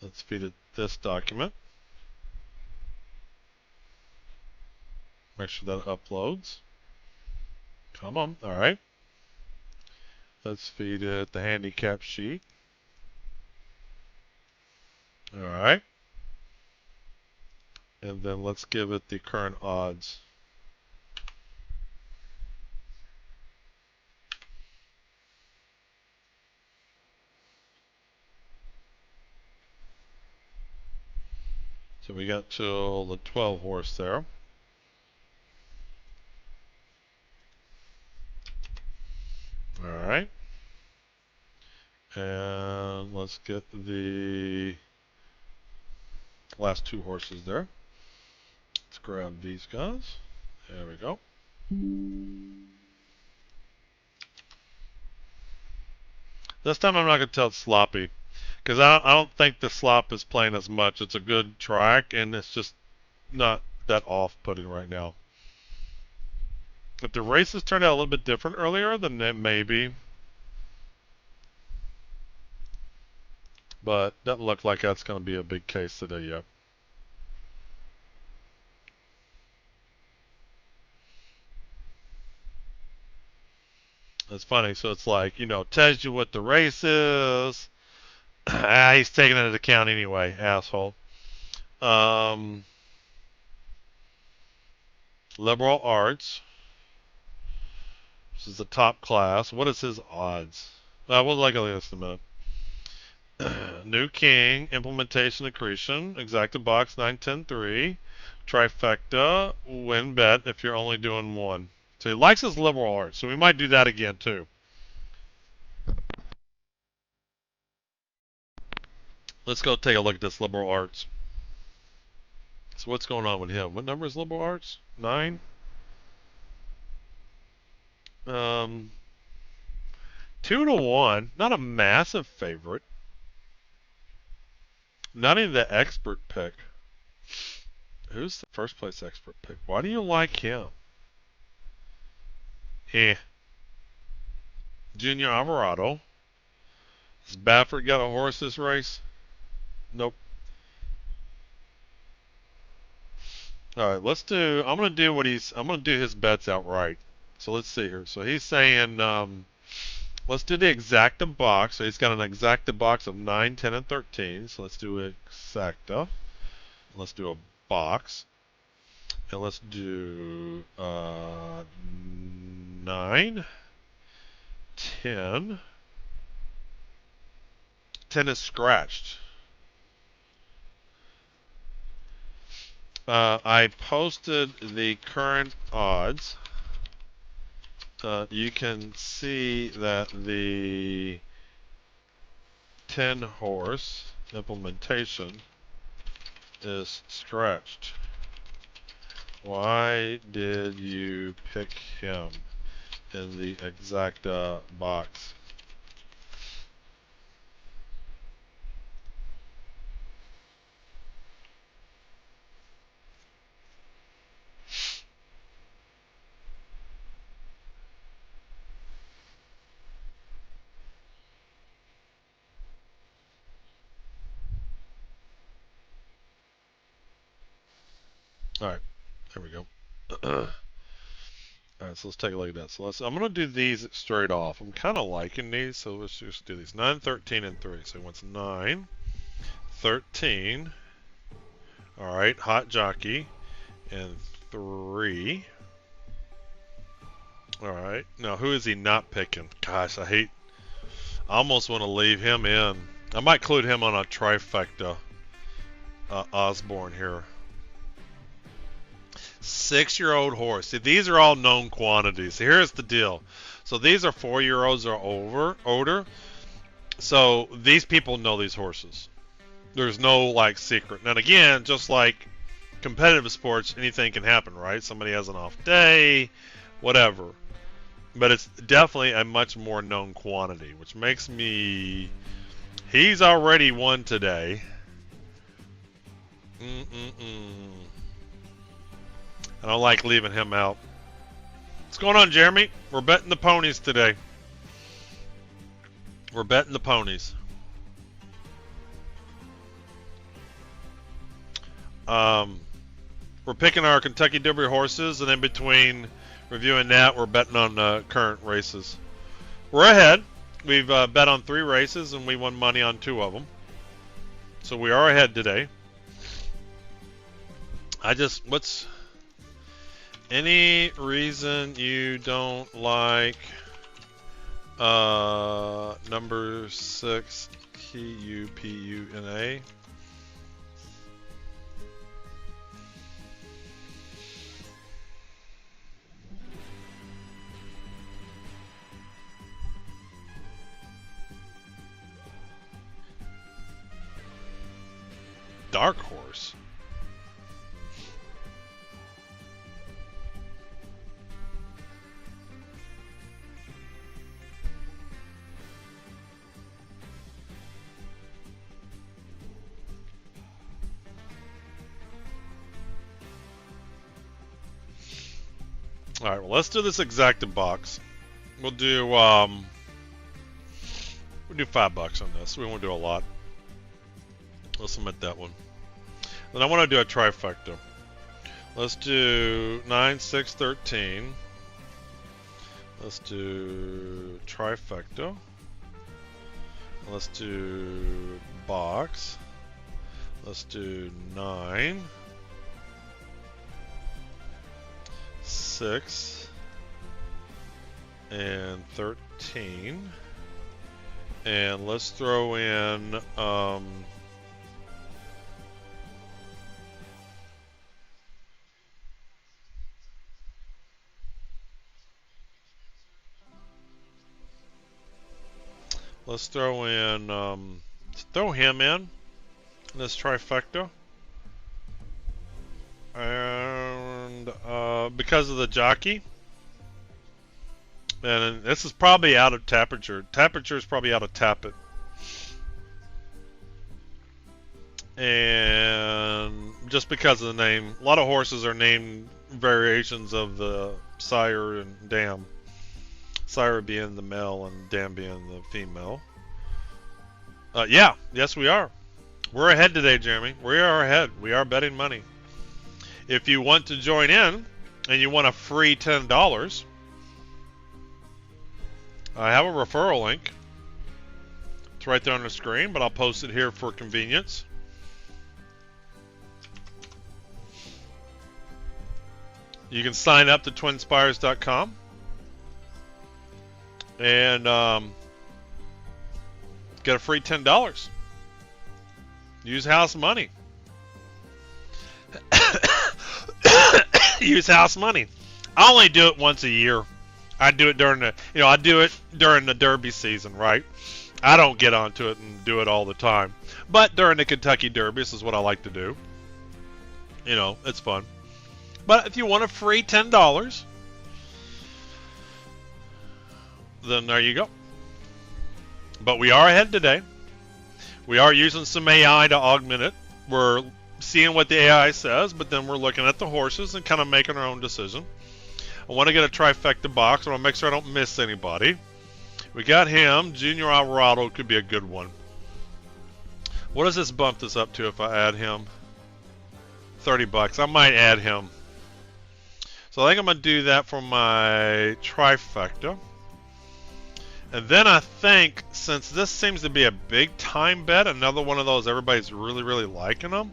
Let's feed it this document. Make sure that uploads. Come on, alright. Let's feed it the handicap sheet. Alright. And then let's give it the current odds. So we got till the 12 horse there. Alright. And let's get the last two horses there. Let's grab these guys. There we go. This time I'm not going to tell it's sloppy, because I don't think the slop is playing as much. It's a good track, and it's just not that off-putting right now. If the races turned out a little bit different earlier, then it maybe. But doesn't look like that's going to be a big case today yet. It's funny, so it's like, you know, tells you what the race is. He's taking it into account anyway, asshole. Liberal arts. This is the top class. What is his odds? We'll look at this in a minute. New king, implementation accretion, exacta box 910-3, trifecta, win bet if you're only doing one. So he likes his liberal arts, so we might do that again too. Let's go take a look at this liberal arts. So what's going on with him? What number is liberal arts? 9? 2-1. Not a massive favorite. Not even the expert pick. Who's the first place expert pick? Why do you like him? Junior Alvarado. Has Baffert got a horse this race? Nope. Alright, let's do, I'm gonna do his bets outright. So let's see here. So he's saying, let's do the exacta box. So he's got an exacta box of 9, 10, and 13. So let's do exacta. Let's do a box. And let's do 9, 10. 10 is scratched. I posted the current odds. You can see that the 10 horse implementation is scratched. Why did you pick him in the exacta box? Alright, there we go. Alright, so let's take a look at that. So I'm going to do these straight off. I'm kind of liking these, so let's just do these. 9, 13, and 3. So he wants 9, 13. Alright, hot jockey. And 3. Alright, now who is he not picking? Gosh, I almost want to leave him in. I might include him on a trifecta. Osborne here. 6-year-old horse. See, these are all known quantities. Here's the deal. So these are 4-year-olds or older. So these people know these horses. There's no like secret. And again, just like competitive sports, anything can happen, right? Somebody has an off day, whatever. But it's definitely a much more known quantity, which makes me... He's already won today. I don't like leaving him out. What's going on, Jeremy? We're betting the ponies today. We're betting the ponies. We're picking our Kentucky Derby horses, and in between reviewing that, we're betting on current races. We're ahead. We've bet on 3 races, and we won money on 2 of them. So we are ahead today. What's any reason you don't like number 6 QUPUNA? dark horse. All right, well, let's do this exacted box. We'll do $5 on this. We won't do a lot. Let's submit that one. Then I want to do a trifecta. Let's do 9, 6, 13. Let's do trifecta. Let's do box. Let's do 9, 6, and 13. And let's throw in let's throw him in this trifecta. And because of the jockey, and this is probably out of Tapiture. Tapiture is probably out of Tappet. And just because of the name, a lot of horses are named variations of the sire and dam. Sire being the male and dam being the female. Yeah, yes we are. We're ahead today, Jeremy. We are ahead. We are betting money. If you want to join in and you want a free $10, I have a referral link. It's right there on the screen, but I'll post it here for convenience. You can sign up to twinspires.com and get a free $10. Use house money. Use house money. I only do it once a year. I do it during the Derby season, right? I don't get onto it and do it all the time. But during the Kentucky Derby, this is what I like to do. You know, it's fun. But if you want a free $10, then there you go. But we are ahead today. We are using some AI to augment it. We're seeing what the AI says, but then we're looking at the horses and kind of making our own decision. I want to get a trifecta box. I want to make sure I don't miss anybody. We got him. Junior Alvarado could be a good one. What does this bump this up to if I add him? $30. I might add him. So I think I'm going to do that for my trifecta. And then I think, since this seems to be a big time bet, another one of those everybody's really, really liking them,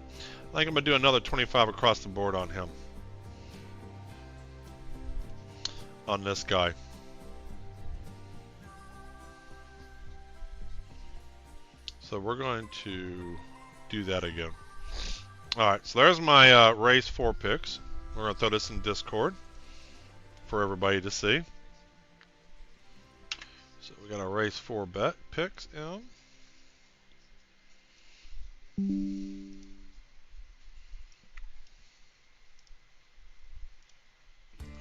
I think I'm going to do another 25 across the board on him. On this guy. So we're going to do that again. Alright, so there's my race 4 picks. We're going to throw this in Discord for everybody to see. So we got our race 4 bet picks in.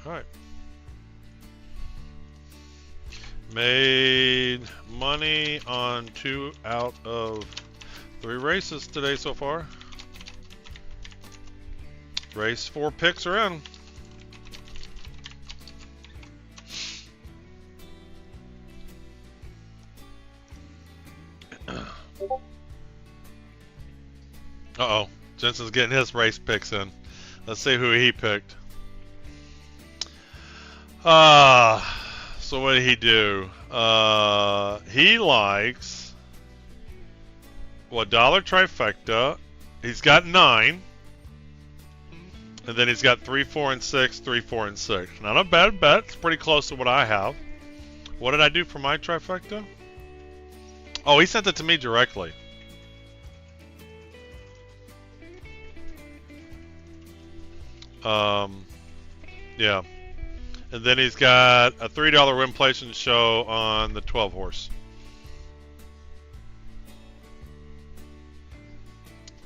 Alright. Made money on 2 out of 3 races today so far. Race 4 picks are in. Uh-oh. Jensen's getting his race picks in. Let's see who he picked. So what did he do? He likes dollar trifecta. He's got 9. And then he's got 3, 4, and 6, 3, 4, and 6. Not a bad bet. It's pretty close to what I have. What did I do for my trifecta? Oh, he sent it to me directly. Yeah. And then he's got a $3 win place and show on the 12 horse.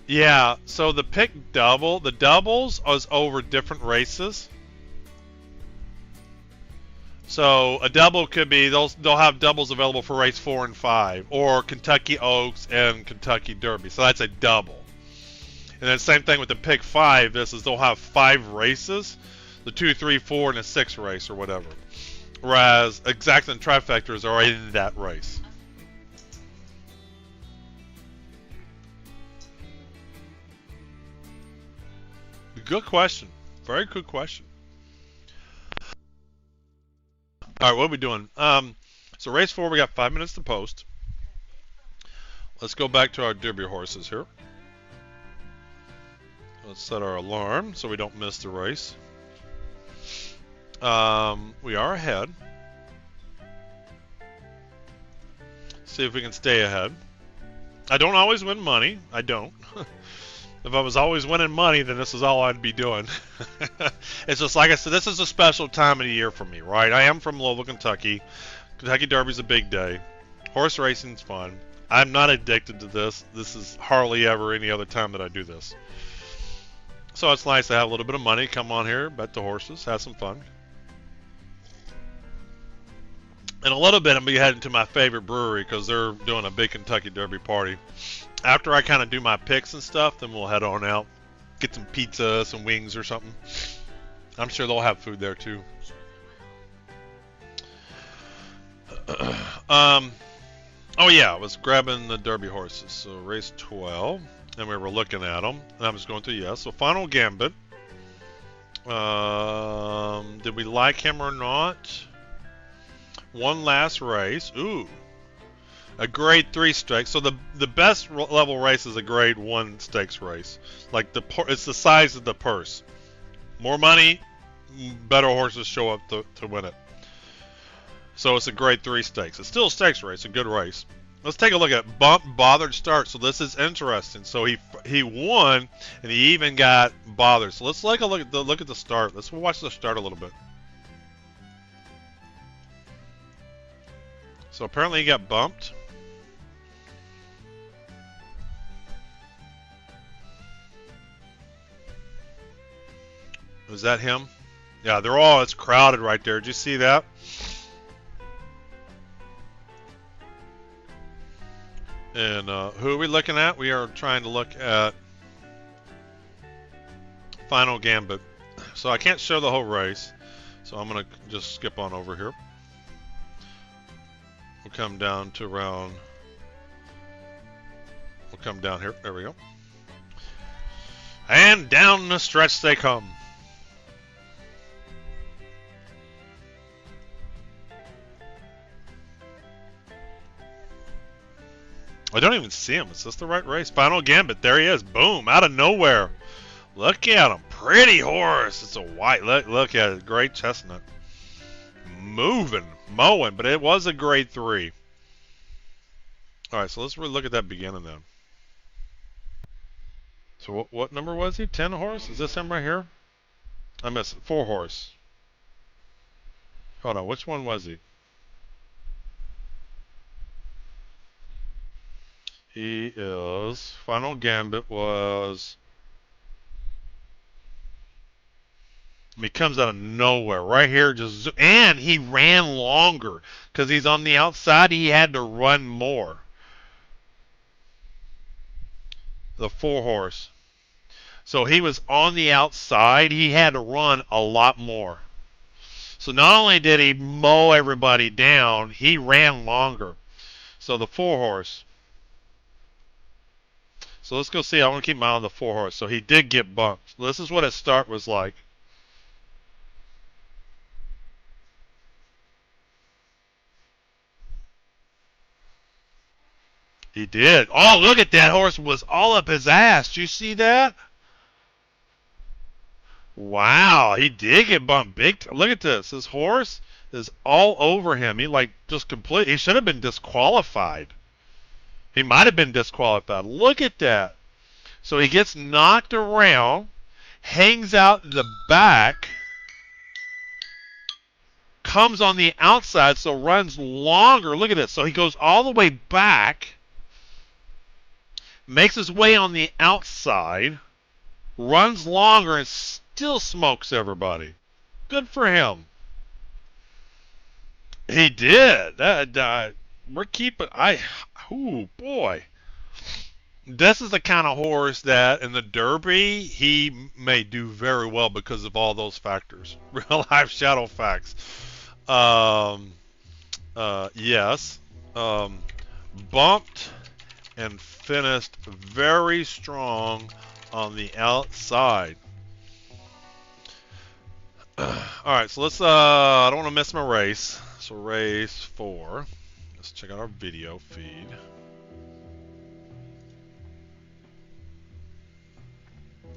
Yeah, so the pick double, the doubles is over different races. So a double could be they'll have doubles available for race 4 and 5, or Kentucky Oaks and Kentucky Derby. So that's a double. And then same thing with the pick 5. This is they'll have 5 races, the 2, 3, 4, and a 6 race or whatever. Whereas exact and trifectas are in that race. Good question. Very good question. All right, what are we doing? So race 4, we got 5 minutes to post. Let's go back to our Derby horses here. Let's set our alarm so we don't miss the race. We are ahead. See if we can stay ahead. I don't always win money. I don't. If I was always winning money, then this is all I'd be doing. It's just like I said, this is a special time of the year for me, right? I am from Louisville, Kentucky. Kentucky Derby's a big day. Horse racing's fun. I'm not addicted to this. This is hardly ever any other time that I do this. So it's nice to have a little bit of money, come on here, bet the horses, have some fun. In a little bit, I'm going to be heading to my favorite brewery because they're doing a big Kentucky Derby party. After I kind of do my picks and stuff, then we'll head on out, get some pizza, some wings or something. I'm sure they'll have food there too. Oh yeah, I was grabbing the Derby horses. So race 12, and we were looking at them, and I was going through yes. So Final Gambit. Did we like him or not? One last race. Ooh. A grade 3 stakes. So the best level race is a grade 1 stakes race. Like it's the size of the purse. More money, better horses show up to win it. So it's a grade 3 stakes. It's still a stakes race, a good race. Let's take a look at Bump Bothered Start. So this is interesting. So he won, and he even got bothered. So let's take a look at the start. Let's watch the start a little bit. So apparently he got bumped. Was that him? Yeah, it's crowded right there. Did you see that? And who are we looking at? We are trying to look at Final Gambit. So I can't show the whole race. So I'm going to just skip on over here. We'll come down to around. We'll come down here. There we go. And down the stretch they come. I don't even see him. Is this the right race? Final Gambit. There he is. Boom. Out of nowhere. Look at him. Pretty horse. It's a white. Look at it. Great chestnut. Moving. Mowing. But it was a grade 3. Alright, so let's really look at that beginning then. So what number was he? 10 horse? Is this him right here? I missed it. 4 horse. Hold on. Which one was he? He is. Final Gambit was. He comes out of nowhere. Right here, just. And he ran longer. Because he's on the outside, he had to run more. The 4 horse. So he was on the outside, he had to run a lot more. So not only did he mow everybody down, he ran longer. So the 4 horse. So let's go see. I want to keep my eye on the 4 horse. So he did get bumped. This is what his start was like. He did. Oh, look at that horse was all up his ass. Do you see that? Wow, he did get bumped big. Look at this. This horse is all over him. He like just complete. He should have been disqualified. He might have been disqualified. Look at that. So he gets knocked around, hangs out the back, comes on the outside, so runs longer. Look at this. So he goes all the way back, makes his way on the outside, runs longer, and still smokes everybody. Good for him. He did. We're keeping. Ooh, boy. This is the kind of horse that in the Derby he may do very well because of all those factors. Real life shadow facts. Yes. Bumped and finished very strong on the outside. Alright, so let's, I don't want to miss my race. So race 4. Let's check out our video feed.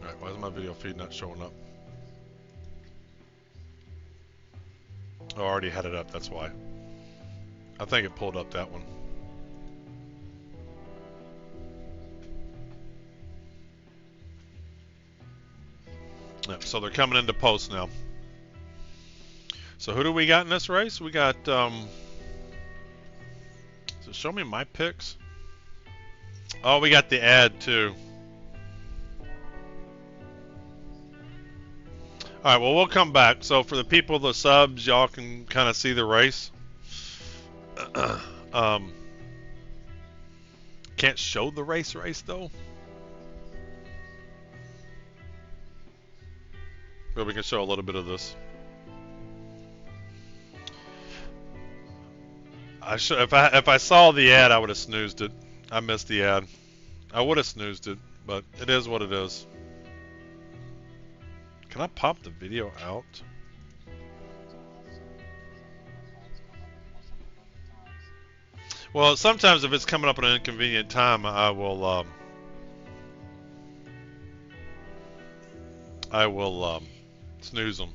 Alright, why is my video feed not showing up? Oh, I already had it up, that's why. I think it pulled up that one. Yep, so they're coming into post now. So who do we got in this race? We got, so show me my picks. Oh, we got the ad too. Alright, well, we'll come back. So for the people, the subs, y'all can kind of see the race. Can't show the race though. But we can show a little bit of this. If I saw the ad, I would have snoozed it. I missed the ad. I would have snoozed it, but it is what it is. Can I pop the video out? Well, sometimes if it's coming up at an inconvenient time, I will snooze them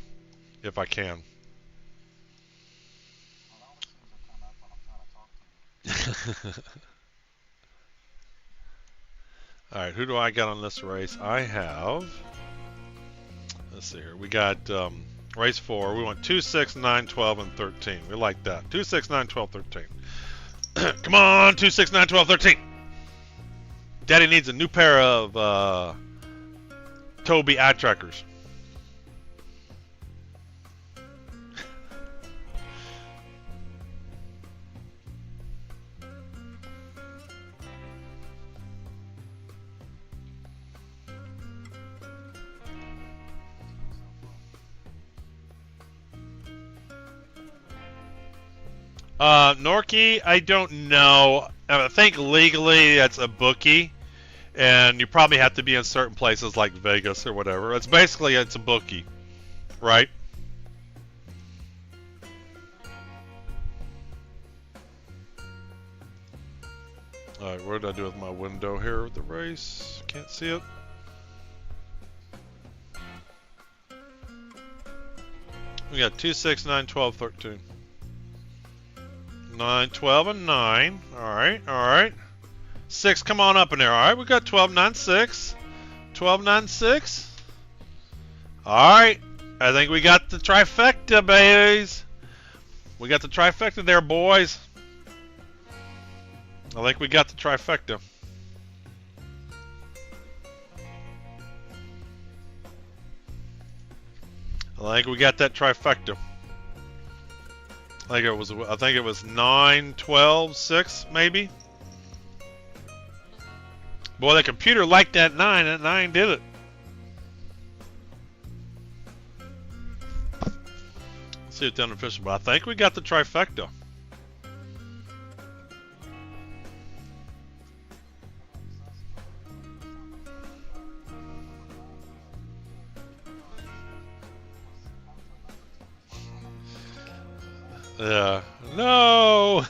if I can. Alright, who do I got on this race? I have, let's see here, we got race 4. We want 2, 6, 9, 12, and 13. We like that. 2, 6, 9, 12, 13. Come on, 2, 6, 9, 12, 13. Daddy needs a new pair of Toby eye trackers. Norky, I don't know. I think legally that's a bookie, and you probably have to be in certain places like Vegas or whatever. It's basically, it's a bookie, right? Alright, what did I do with my window here with the race? Can't see it. We got 2, 6, 9, 12, 13. 9, 12, and 9. Alright, alright. 6, come on up in there. Alright, we got 12, 9, 6. 12, 9, 6. Alright. I think we got the trifecta, babies. We got the trifecta there, boys. I think we got the trifecta. I think we got that trifecta. I think it was 9, 12, 6, maybe. Boy, the computer liked that 9. That 9 did it. Let's see it down official, but I think we got the trifecta. Yeah. No.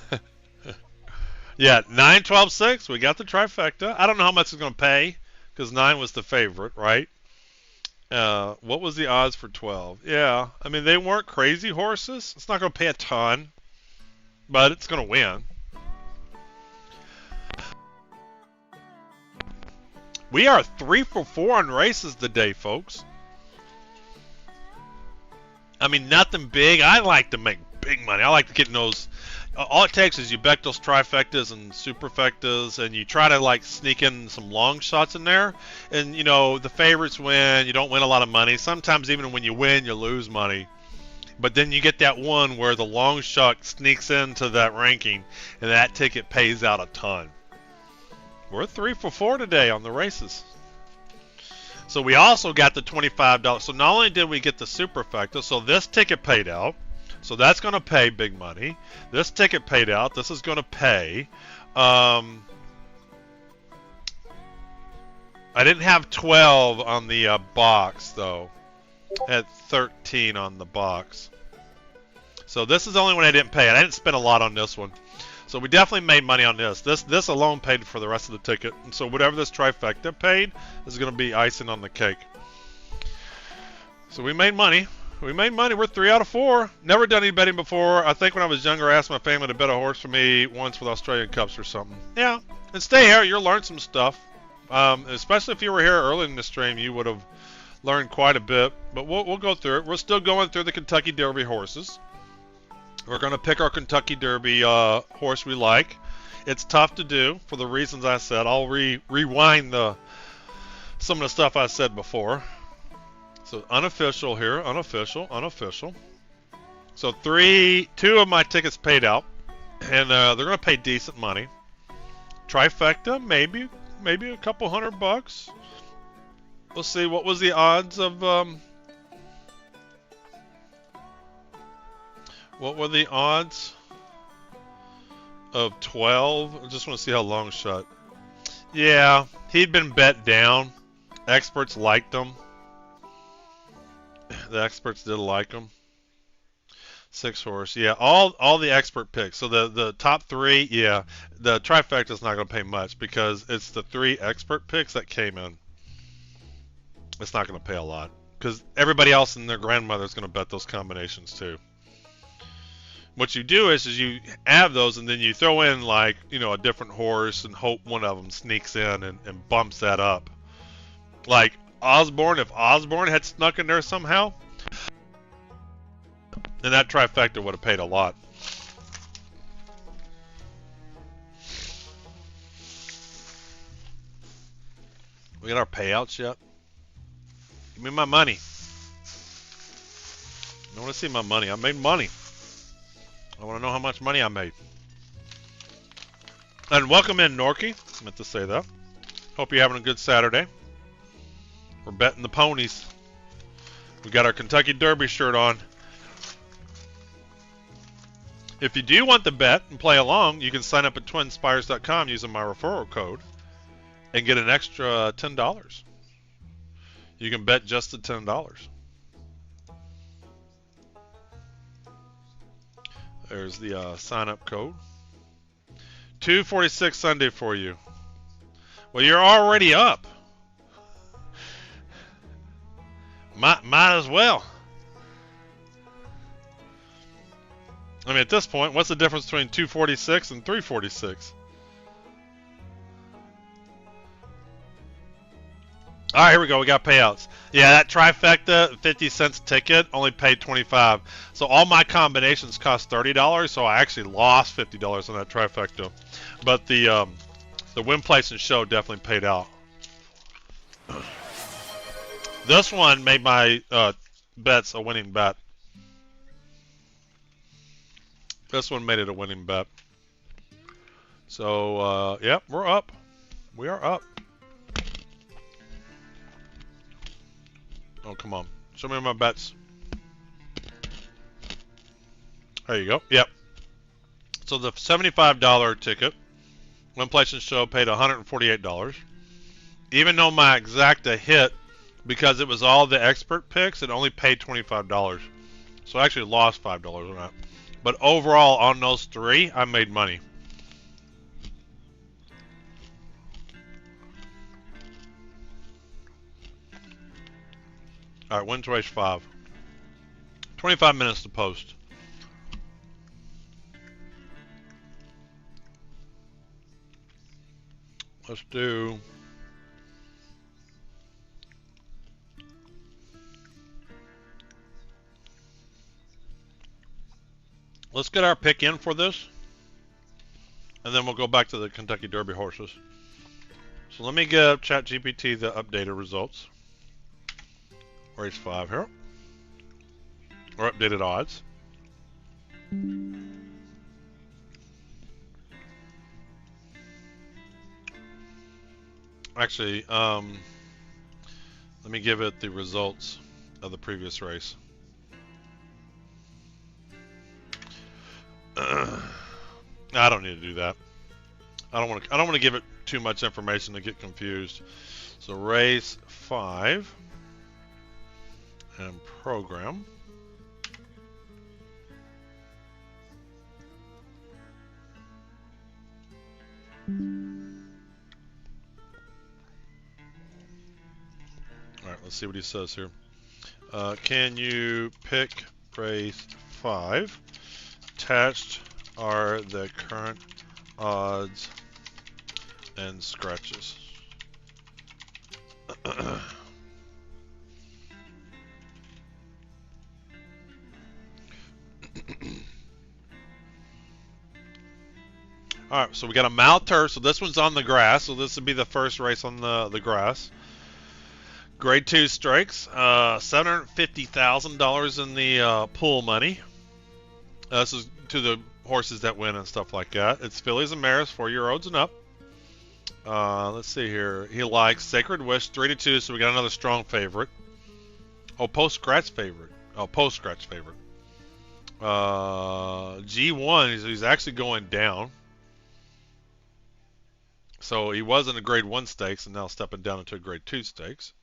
Yeah, 9, 12, 6. We got the trifecta. I don't know how much it's going to pay because 9 was the favorite, right? What was the odds for 12? Yeah, I mean, they weren't crazy horses. It's not going to pay a ton, but it's going to win. We are 3 for 4 on races today, folks. I mean, nothing big. I like to make big money. I like to get in those. All it takes is you bet those trifectas and superfectas, and you try to like sneak in some long shots in there. And you know the favorites win. You don't win a lot of money. Sometimes even when you win, you lose money. But then you get that one where the long shot sneaks into that ranking, and that ticket pays out a ton. We're 3 for 4 today on the races. So we also got the $25. So not only did we get the superfecta, so this ticket paid out. So that's going to pay big money. This ticket paid out. This is going to pay. I didn't have 12 on the box, though. I had 13 on the box. So this is the only one I didn't pay. And I didn't spend a lot on this one. So we definitely made money on this. This alone paid for the rest of the ticket. And so whatever this trifecta paid is going to be icing on the cake. So we made money. We made money. We're 3 out of 4. Never done any betting before. I think when I was younger, I asked my family to bet a horse for me once for the Australian Cups or something. Yeah. And stay here. You'll learn some stuff. Especially if you were here early in the stream, you would have learned quite a bit. But we'll go through it. We're still going through the Kentucky Derby horses. We're going to pick our Kentucky Derby horse we like. It's tough to do for the reasons I said. I'll rewind some of the stuff I said before. So unofficial here, unofficial. So 2 of my tickets paid out, and they're going to pay decent money. Trifecta, maybe a couple $100. Let's see, what was the odds of what were the odds of 12? I just want to see how long shot. Yeah, he'd been bet down. Experts liked him. The experts did like him. 6 horse. Yeah, all the expert picks. So the top 3, yeah. The trifecta's not going to pay much because it's the 3 expert picks that came in. It's not going to pay a lot because everybody else and their grandmother is going to bet those combinations too. What you do is you have those and then you throw in like, you know, a different horse and hope one of them sneaks in and bumps that up. Like Osborne, if Osborne had snuck in there somehow, then that trifecta would have paid a lot. We got our payouts yet? Give me my money. I want to see my money. I made money. I want to know how much money I made. And welcome in, Norky. I meant to say that. Hope you're having a good Saturday. We're betting the ponies. We got our Kentucky Derby shirt on. If you do want to bet and play along, you can sign up at twinspires.com using my referral code and get an extra $10. You can bet just the $10. There's the sign-up code. 246 Sunday for you. Well, you're already up. Might as well. I mean, at this point, what's the difference between 246 and 346? All right, here we go. We got payouts. Yeah, that trifecta, 50 cents ticket, only paid 25. So all my combinations cost $30. So I actually lost $50 on that trifecta. But the win, place, and show definitely paid out. This one made my bets a winning bet. This one made it a winning bet. So, yep, we're up. We are up. Oh, come on. Show me my bets. There you go. Yep. So the $75 ticket, win, place, and show paid $148. Even though my exacta hit, because it was all the expert picks, it only paid $25. So I actually lost $5 on that. But overall, on those 3, I made money. All right, wins race 5. 25 minutes to post. Let's do... let's get our pick in for this, and then we'll go back to the Kentucky Derby horses. So let me give ChatGPT the updated results. Race 5 here, or updated odds. Actually, let me give it the results of the previous race. I don't need to do that. I don't want to give it too much information to get confused. So race 5 and program. All right, let's see what he says here. Can you pick race 5? Attached are the current odds and scratches. Alright, so we got a mile turf, so this one's on the grass, so this would be the first race on the grass. Grade 2 strikes, $750,000 in the pool money. This is to the horses that win and stuff like that. It's fillies and mares, 4-year-olds and up. Let's see here. He likes Sacred Wish, 3-2, so we got another strong favorite. Oh, post-scratch favorite. Oh, post-scratch favorite. G1, he's actually going down. So he was in a grade 1 stakes and now stepping down into a grade 2 stakes.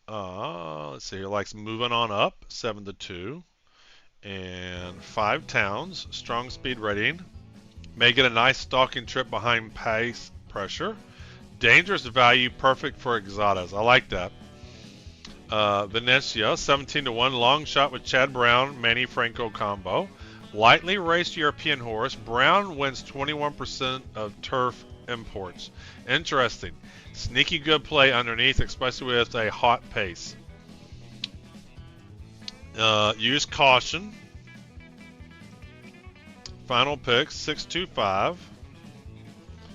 Let's see, he likes Moving On Up, 7-2. And 5 Towns, strong speed rating. May get a nice stalking trip behind pace pressure. Dangerous value, perfect for exotas. I like that. Venetia, 17-1, long shot with Chad Brown, Manny Franco combo. Lightly raced European horse. Brown wins 21% of turf imports. Interesting. Sneaky good play underneath, especially with a hot pace. Use caution. Final pick, 625.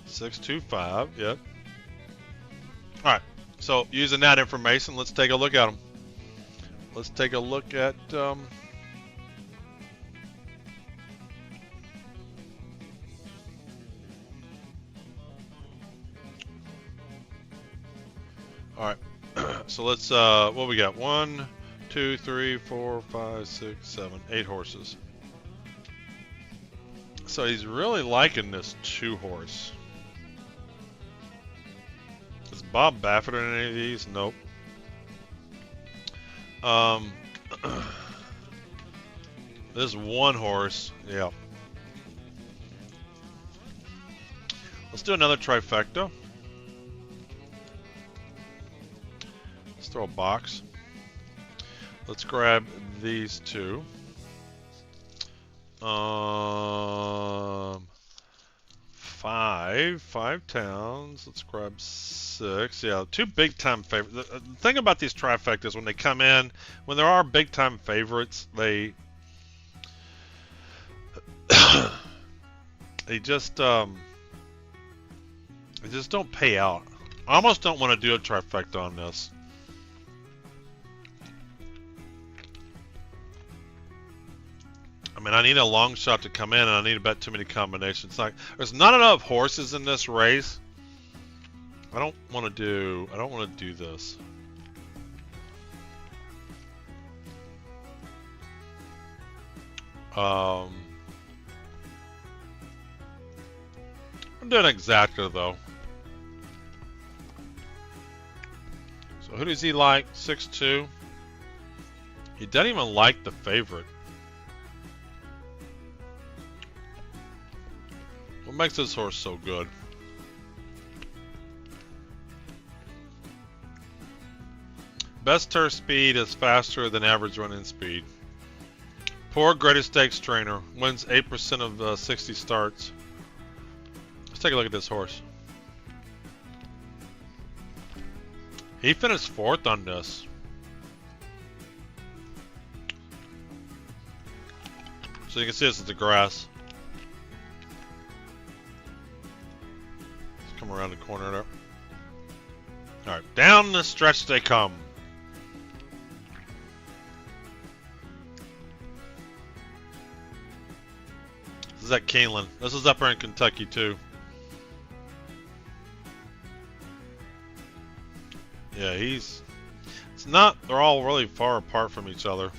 625, yep. Alright, so using that information, let's take a look at them. Let's take a look at alright, so let's, what we got? 1, 2, 3, 4, 5, 6, 7, 8 horses. So he's really liking this 2 horse. Is Bob Baffert in any of these? Nope. This 1 horse, yeah. Let's do another trifecta. Let's throw a box. Let's grab these 2. 5 Towns. Let's grab 6. Yeah, 2 big time favorites. The thing about these trifectas, when they come in, when there are big time favorites, they they just don't pay out. I almost don't want to do a trifecta on this. I mean, I need a long shot to come in, and I need to bet too many combinations. Like, there's not enough horses in this race. I don't want to do this. I'm doing exacta though. So who does he like? 6-2. He doesn't even like the favorite. What makes this horse so good? Best turf speed is faster than average running speed. Poor greatest stakes trainer. Wins 8% of 60 starts. Let's take a look at this horse. He finished 4th on this. So you can see this is the grass. Let's come around the corner there. Alright, down the stretch they come. This is at Keeneland. This is up here in Kentucky too. Yeah, it's not, they're all really far apart from each other.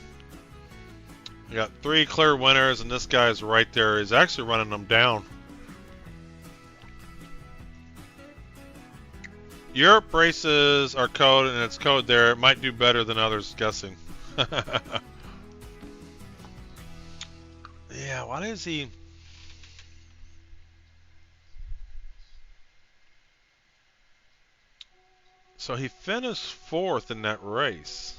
We got 3 clear winners, and this guy's right there. He's actually running them down. Europe races are code, and it's code there. It might do better than others guessing. Yeah, why does he... So he finished 4th in that race.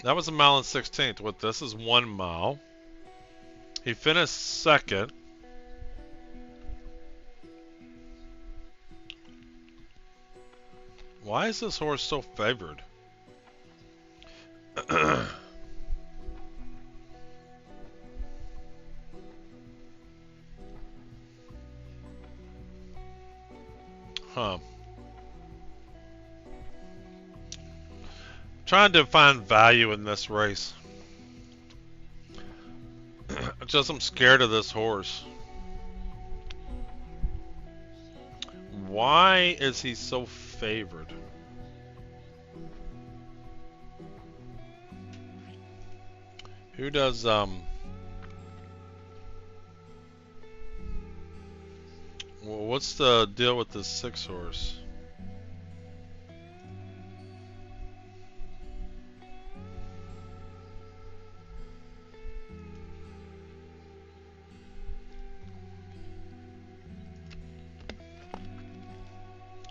That was a mile and 16th. What, this is 1 mile. He finished 2nd. Why is this horse so favored? Huh. Trying to find value in this race. Just I'm scared of this horse. Why is he so favored? Who does well, what's the deal with this 6 horse?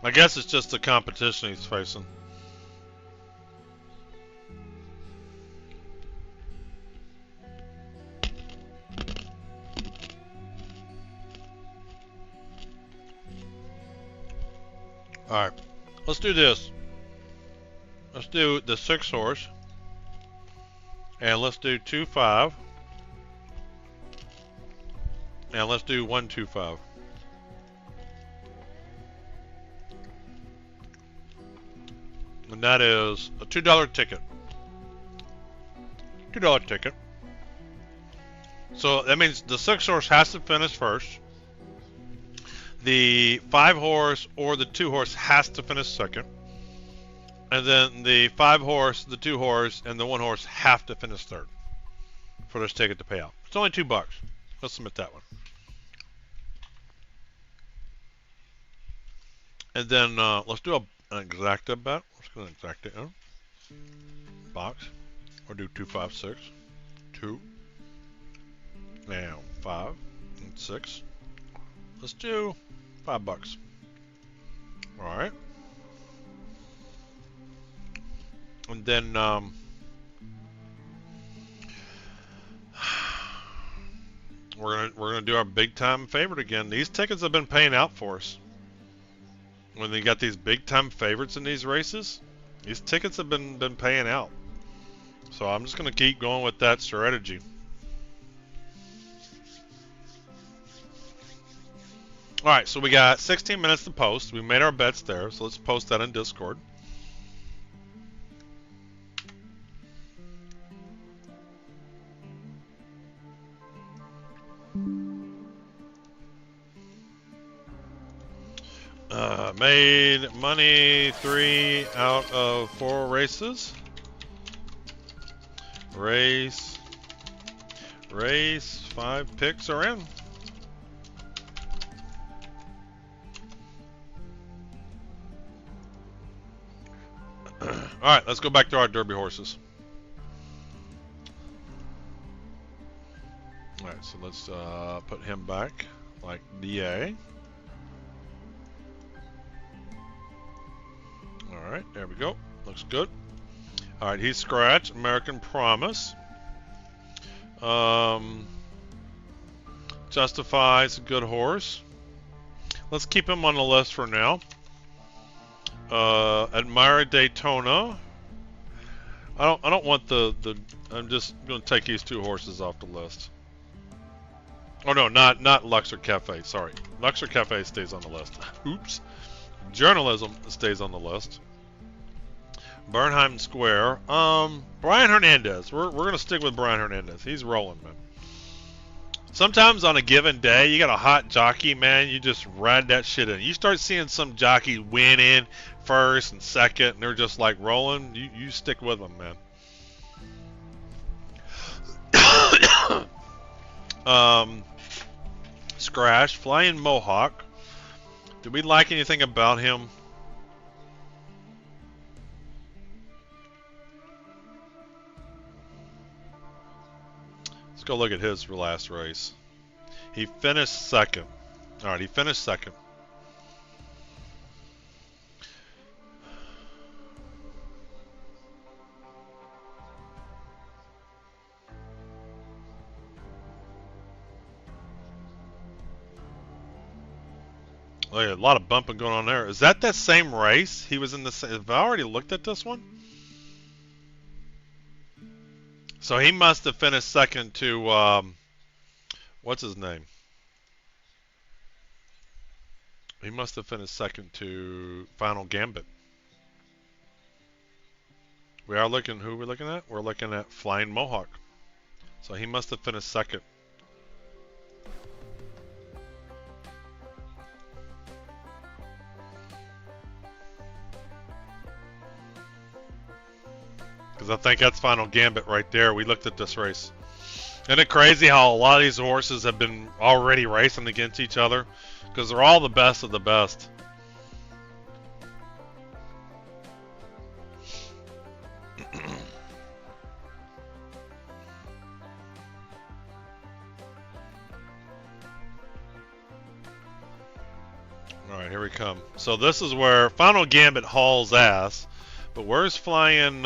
I guess it's just the competition he's facing. Alright, let's do this. Let's do the 6 horse. And let's do 2-5. And let's do 1-2-5. And that is a $2 ticket. $2 ticket. So that means the 6 horse has to finish first. The 5 horse or the 2 horse has to finish second. And then the 5 horse, the 2 horse, and the 1 horse have to finish third for this ticket to pay out. It's only $2. Let's submit that one. And then let's do an exacta bet. Let's go an exacta box. Or do 2, 5, 6. 2. Now 5 and 6. Let's do $5. Alright. And then we're gonna do our big time favorite again. These tickets have been paying out for us. When they got these big time favorites in these races, these tickets have been paying out. So I'm just gonna keep going with that strategy. Alright, so we got 16 minutes to post. We made our bets there, so let's post that in Discord. Made money 3 out of 4 races. Race 5 picks are in. Alright, let's go back to our Derby horses. Alright, so let's put him back like DA. Alright, there we go. Looks good. Alright, he's scratched. American Promise. Justifies a good horse. Let's keep him on the list for now. Admire Daytona. I don't want the I'm just going to take these two horses off the list. Oh no, not Luxor Cafe. Sorry, Luxor Cafe stays on the list. Oops. Journalism stays on the list. Bernheim Square. Brian Hernandez. We're gonna stick with Brian Hernandez. He's rolling, man. Sometimes on a given day, you got a hot jockey, man. You just ride that shit in. You start seeing some jockeys win in first and second, and they're just like rolling. You stick with them, man. Scratch, Flying Mohawk. Did we like anything about him? Let's go look at his last race. He finished second. Alright, he finished second. Oh yeah, a lot of bumping going on there. Is that same race? He was in the same... Have I already looked at this one? So he must have finished second to, what's his name? He must have finished second to Final Gambit. We are looking, who are we looking at? We're looking at Flying Mohawk. So he must have finished second. Because I think that's Final Gambit right there. We looked at this race. Isn't it crazy how a lot of these horses have been already racing against each other? Because they're all the best of the best. Alright, here we come. So this is where Final Gambit hauls ass. But where's Flying,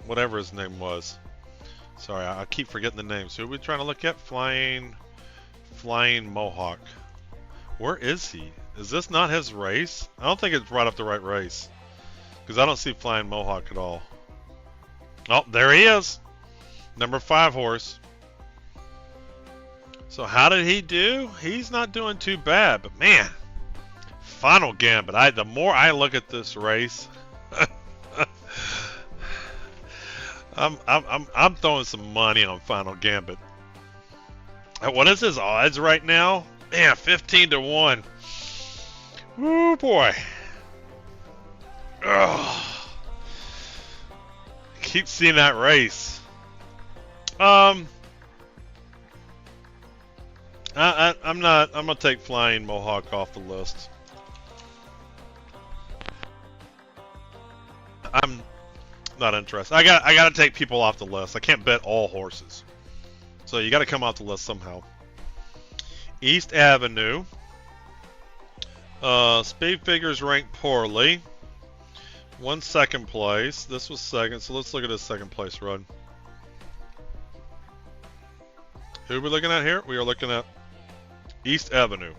whatever his name was? Sorry, I keep forgetting the names. Who are we trying to look at? Flying Mohawk. Where is he? Is this not his race? I don't think it's right up the right race. Because I don't see Flying Mohawk at all. Oh, there he is. Number 5 horse. So how did he do? He's not doing too bad, but man, Final Gambit. The more I look at this race, I'm throwing some money on Final Gambit. What is his odds right now? Man, 15 to 1. Woo boy. Ugh. Keep seeing that race. I'm gonna take Flying Mohawk off the list. I'm not interested. I gotta take people off the list. I can't bet all horses. So you gotta come off the list somehow. East Avenue. Speed figures ranked poorly. 1 second place. This was second, so let's look at his second place run. Who are we looking at here? We are looking at East Avenue.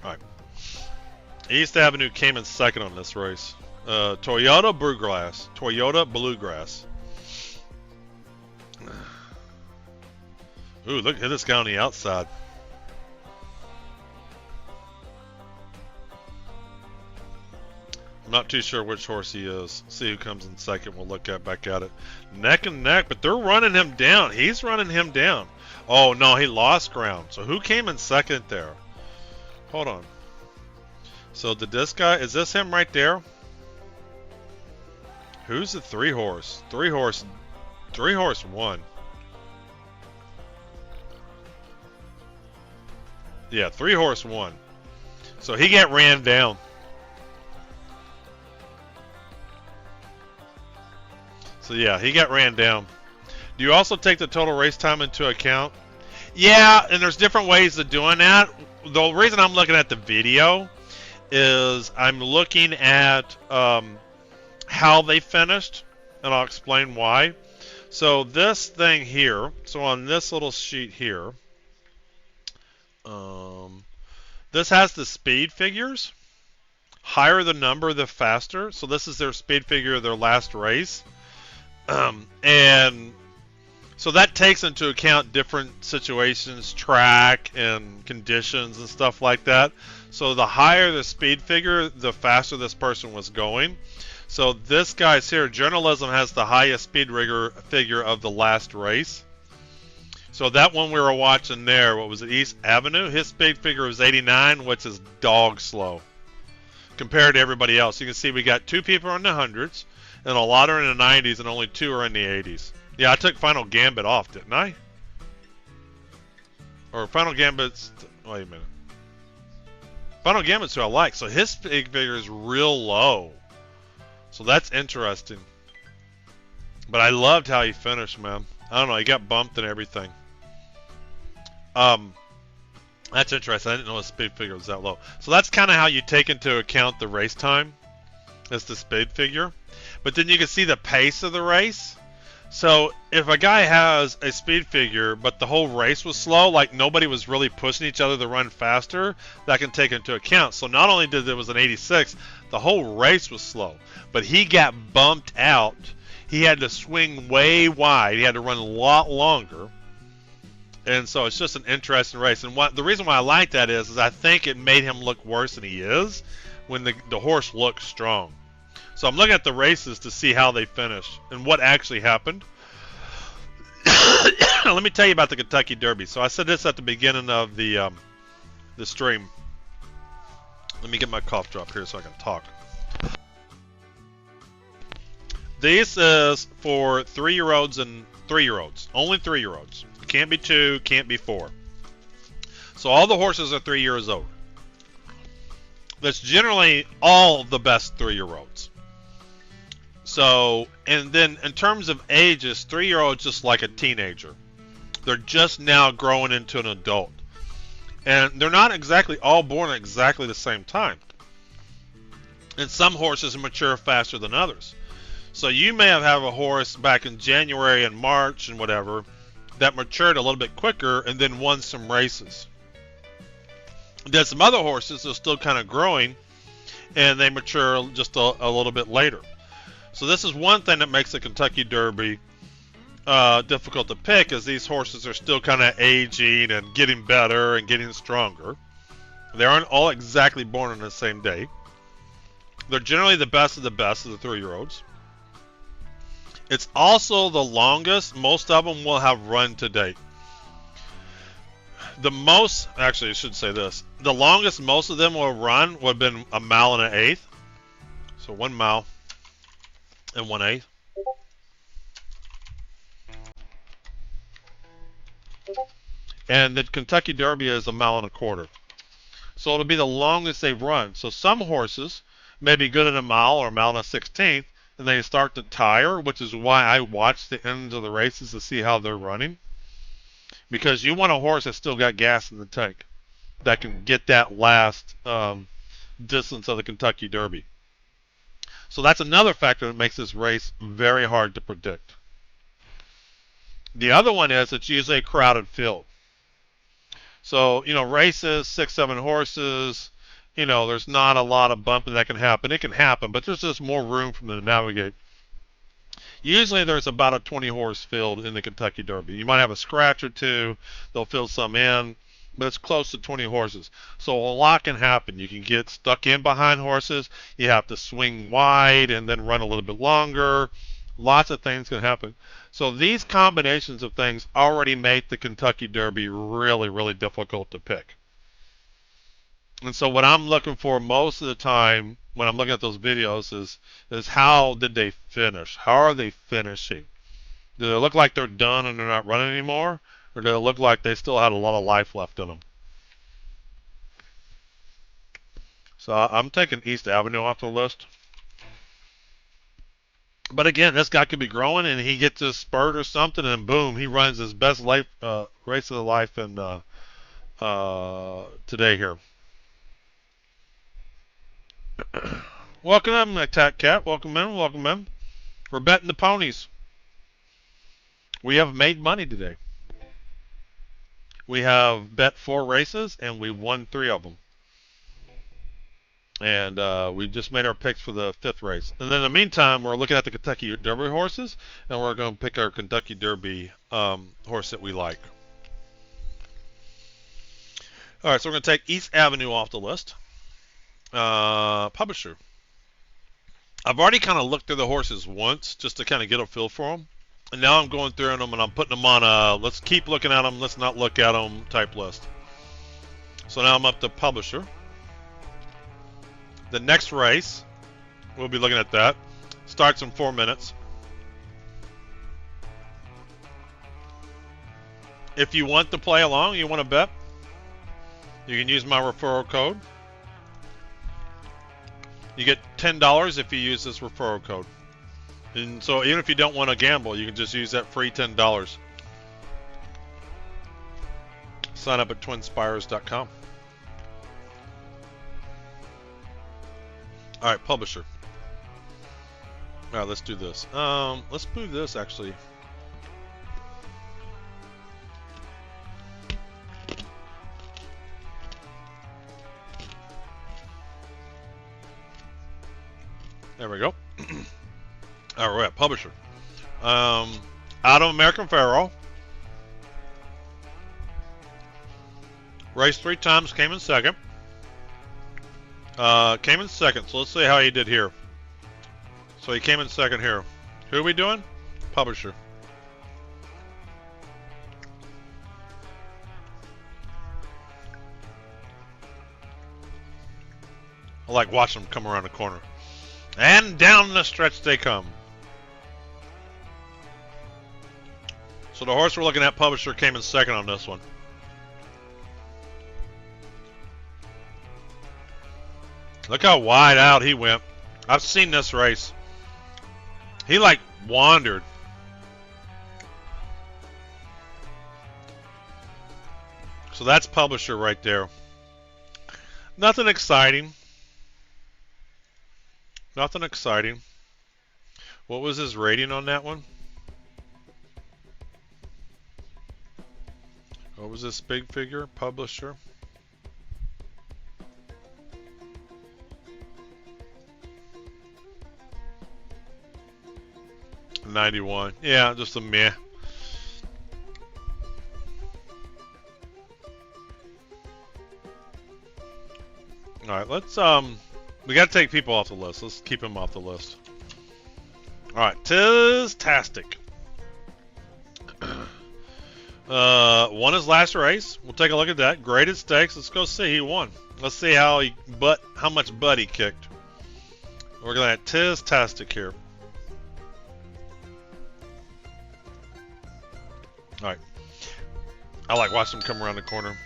Alright. East Avenue came in second on this race. Toyota Bluegrass. Toyota Bluegrass. Ooh, look at this guy on the outside. I'm not too sure which horse he is. See who comes in second. We'll look back at it. Neck and neck, but they're running him down. He's running him down. Oh, no, he lost ground. So who came in second there? Hold on. So did this guy, is this him right there? Who's the 3 horse? 3 horse won. Yeah, 3 horse won. So he got ran down. So yeah, he got ran down. Do you also take the total race time into account? Yeah, and there's different ways of doing that. The reason I'm looking at the video is I'm looking at how they finished, and I'll explain why. So this thing here, so on this little sheet here, this has the speed figures. higher the number, the faster. So this is their speed figure of their last race. And so that takes into account different situations, track and conditions and stuff like that. So the higher the speed figure, the faster this person was going. So this guy's here, journalism has the highest speed figure of the last race. So that one we were watching there, what was it, East Avenue? His speed figure was 89, which is dog slow compared to everybody else. You can see we got 2 people in the hundreds, and a lot are in the 90s, and only 2 are in the 80s. Yeah, I took Final Gambit off, didn't I? Or Final Gambit's... Wait a minute. Final Gambit's who I like. So his speed figure is real low. So that's interesting. But I loved how he finished, man. I don't know, he got bumped and everything. That's interesting. I didn't know his speed figure was that low. So that's kind of how you take into account the race time. Is the speed figure. But then you can see the pace of the race. So if a guy has a speed figure, but the whole race was slow, like nobody was really pushing each other to run faster, that can take into account. So not only did it was an 86, the whole race was slow. But he got bumped out. He had to swing way wide. He had to run a lot longer. And so it's just an interesting race. And the reason why I like that is I think it made him look worse than he is when the horse looks strong. So I'm looking at the races to see how they finished and what actually happened. Let me tell you about the Kentucky Derby. So I said this at the beginning of the stream. Let me get my cough drop here so I can talk. This is for 3-year-olds and 3-year-olds. Only 3-year-olds. Can't be 2, can't be 4. So all the horses are 3 years old. That's generally all the best 3-year-olds. So, and then in terms of ages, 3-year-olds just like a teenager. They're just now growing into an adult. And they're not exactly all born at exactly the same time. And some horses mature faster than others. So you may have a horse back in January and March and whatever that matured a little bit quicker and then won some races. There's some other horses that are still kind of growing and they mature just a little bit later. So this is one thing that makes the Kentucky Derby difficult to pick, is these horses are still kind of aging and getting better and getting stronger. They aren't all exactly born on the same day. They're generally the best of the 3-year-olds. It's also the longest. Most of them will have run to date. The most, actually I should say this, the longest most of them will run would have been 1 mile and 1/8. So 1 mile and 1/8. And the Kentucky Derby is 1 mile and 1/4. So it'll be the longest they've run. So some horses may be good at 1 mile or 1 mile and 1/16, and they start to tire, which is why I watch the ends of the races to see how they're running. Because you want a horse that's still got gas in the tank that can get that last distance of the Kentucky Derby. So that's another factor that makes this race very hard to predict. The other one is it's usually a crowded field. So, you know, races, 6, 7 horses, you know, there's not a lot of bumping that can happen. It can happen, but there's just more room for them to navigate. Usually there's about a 20 horse field in the Kentucky Derby. You might have a scratch or 2, they'll fill some in, but it's close to 20 horses. So a lot can happen. You can get stuck in behind horses. You have to swing wide and then run a little bit longer. Lots of things can happen. So these combinations of things already make the Kentucky Derby really, really difficult to pick. And so what I'm looking for most of the time when I'm looking at those videos is how did they finish? How are they finishing? Do they look like they're done and they're not running anymore? Or do they look like they still had a lot of life left in them? So I'm taking East Avenue off the list. But again, this guy could be growing and he gets a spurt or something and boom, he runs his best race of the life in today here. Welcome in, Attack Cat. Welcome in, welcome in. We're betting the ponies. We have made money today. We have bet 4 races and we won 3 of them. And we just made our picks for the 5th race. And then in the meantime, we're looking at the Kentucky Derby horses, and we're going to pick our Kentucky Derby horse that we like. All right, so we're going to take East Avenue off the list. Publisher. I've already kind of looked through the horses once just to kind of get a feel for them. And now I'm going through them and I'm putting them on a let's keep looking at them, let's not look at them type list. So now I'm up to Publisher. The next race, we'll be looking at that. Starts in 4 minutes. If you want to play along, you want to bet, you can use my referral code. You get $10 if you use this referral code. And so even if you don't want to gamble, you can just use that free $10. Sign up at twinspires.com. All right, Publisher. All right, let's do this. Let's move this actually. There we go. All right, we're at Publisher. Out of American Pharaoh. Raced 3 times, came in second. Came in second, so let's see how he did here. So he came in second here. Who are we doing? Publisher. I like watching them come around the corner. And down the stretch they come. So the horse we're looking at, Publisher, came in second on this one. Look how wide out he went. I've seen this race. He like wandered. So that's Publisher right there. Nothing exciting. Nothing exciting. What was his rating on that one? What was this big figure? Publisher. $91. Yeah, just a meh. Alright, let's we gotta take people off the list. Let's keep them off the list. Alright, Tis-tastic. Won his last race. We'll take a look at that. Graded stakes. Let's go see. He won. Let's see how much butt he kicked. We're looking at Tis-tastic here. Alright. I like watching him come around the corner.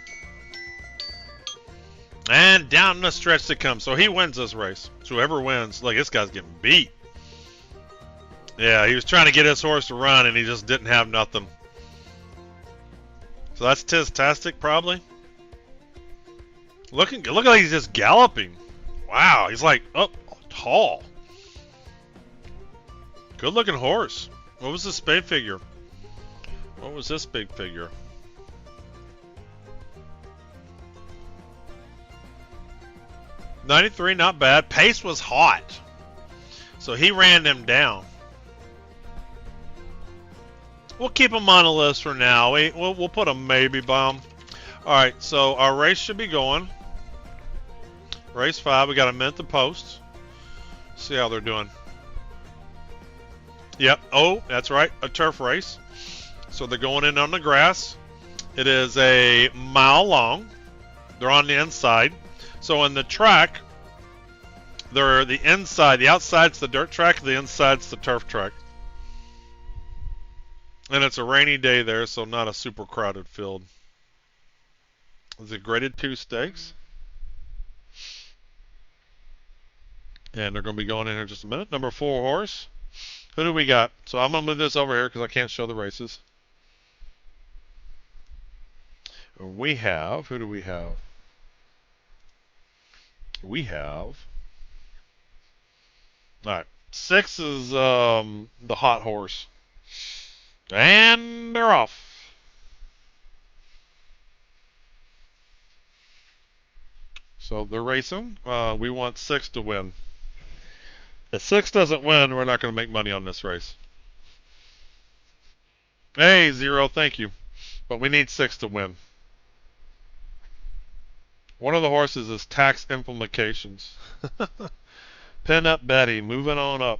And down the stretch to come. So he wins this race. So whoever wins, look, this guy's getting beat. Yeah, he was trying to get his horse to run and he just didn't have nothing. So that's Tis-tastic probably. Look like he's just galloping. Wow, he's like up tall. Good looking horse. What was this big figure? What was this big figure? $93, not bad. Pace was hot. So he ran them down. We'll keep him on the list for now. We'll put a maybe bomb. Alright, so our race should be going. Race 5, we got a minute to post. See how they're doing. Yep, oh, that's right, a turf race. So they're going in on the grass. It is a mile long. They're on the inside. So in the track, they're the inside. The outside's the dirt track. The inside's the turf track. And it's a rainy day there, so not a super crowded field. It's a graded 2 stakes. And they're going to be going in here in just a minute. Number 4 horse. Who do we got? So I'm going to move this over here because I can't show the races. We have, who do we have? We have, alright, 6 is the hot horse. And they're off. So they're racing. We want 6 to win. If 6 doesn't win, we're not going to make money on this race. Hey, 0, thank you. But we need 6 to win. One of the horses is tax implications. Pin up Betty, moving on up.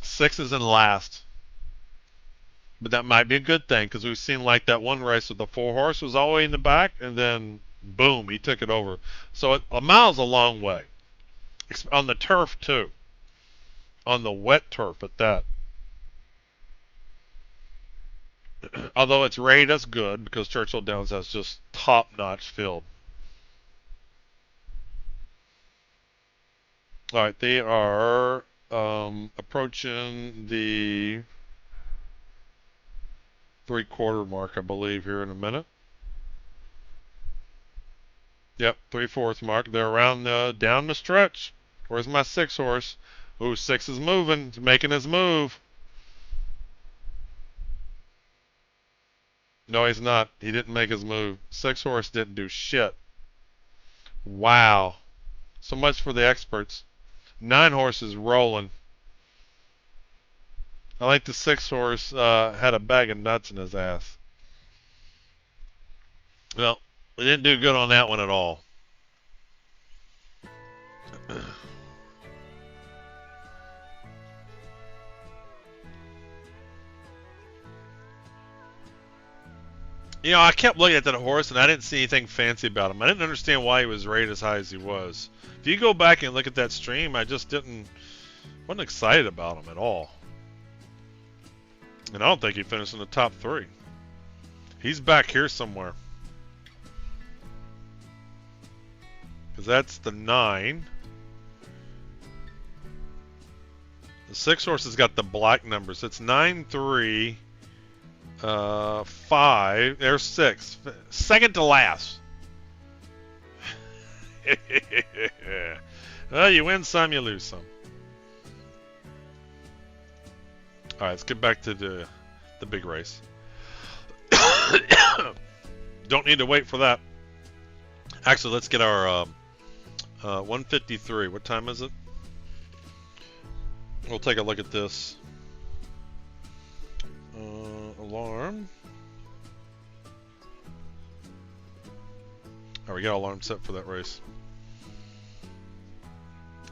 Six is in last. But that might be a good thing because we've seen like that one race with the 4 horse was all the way in the back and then boom, he took it over. So a mile's a long way. On the turf too. On the wet turf at that. Although it's rated as good because Churchill Downs has just top-notch field. All right, they are approaching the 3/4 mark, I believe, here in a minute. Yep, 3/4 mark. They're around down the stretch. Where's my 6 horse? Ooh, 6 is moving. He's making his move. No, he's not. He didn't make his move. 6 horse didn't do shit. Wow. So much for the experts. 9 horse is rolling. I think the 6 horse had a bag of nuts in his ass. Well, we didn't do good on that one at all. You know, I kept looking at that horse and I didn't see anything fancy about him. I didn't understand why he was rated as high as he was. If you go back and look at that stream, I just wasn't excited about him at all. And I don't think he finished in the top 3. He's back here somewhere. Because that's the 9. The 6 horse has got the black numbers. It's 9, 3, 5. There's 6. Second to last. Well, you win some, you lose some. All right, let's get back to the big race. Don't need to wait for that. Actually, let's get our 153. What time is it? We'll take a look at this. Alarm. All right, we got alarm set for that race.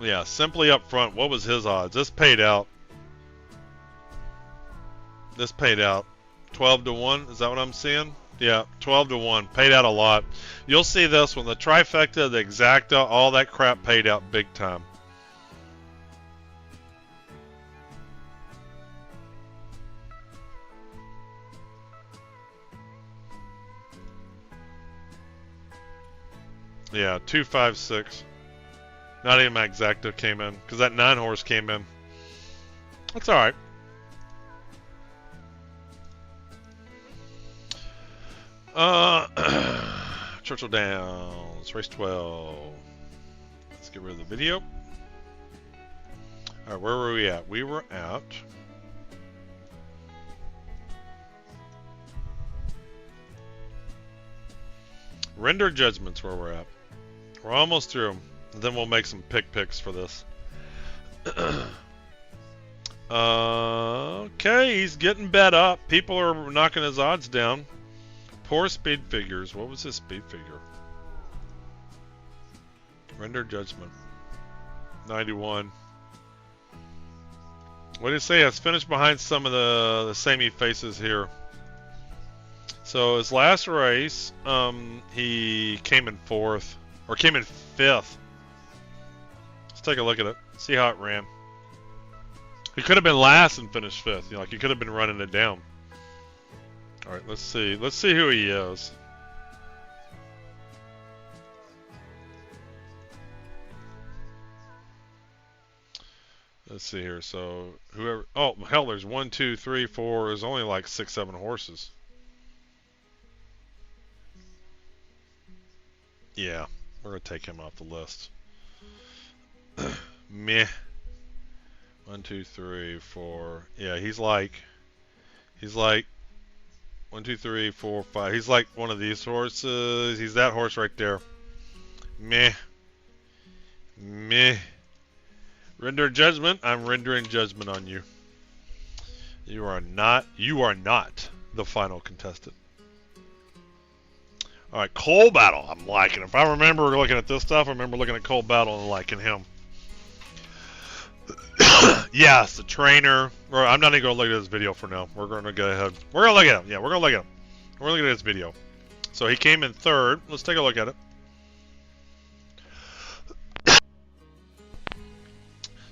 Yeah, simply up front. What was his odds? This paid out. This paid out 12 to 1. Is that what I'm seeing? Yeah, 12 to 1. Paid out a lot. You'll see this when the trifecta, the exacta, all that crap paid out big time. Yeah, 2, 5, 6. Not even my exacta came in because that 9 horse came in. That's all right. Churchill Downs, race 12. Let's get rid of the video. All right, where were we at? We were at render judgments. Where we're at. We're almost through them. And then we'll make some picks for this. Okay, he's getting bet up. People are knocking his odds down. Poor speed figures. What was his speed figure? Render judgment. 91. What did he say? It's finished behind some of the samey faces here. So his last race, he came in 4th. Or came in 5th. Let's take a look at it. See how it ran. He could have been last and finished 5th. You know, like he could have been running it down. All right, let's see. Let's see who he is. Let's see here. So whoever. Oh hell, there's 1, 2, 3, 4. There's only like 6, 7 horses. Yeah, we're gonna take him off the list. Meh. 1, 2, 3, 4. Yeah, he's like 1, 2, 3, 4, 5. He's like one of these horses. He's that horse right there. Meh. Meh. Render judgment. I'm rendering judgment on you. You are not the final contestant. Alright, Coal Battle. I'm liking. If I remember looking at this stuff, I remember looking at Coal Battle and liking him. Yes, the trainer. I'm not even going to look at this video for now. We're going to go ahead. We're going to look at him. Yeah, we're going to look at him. We're looking at this video. So he came in third. Let's take a look at it.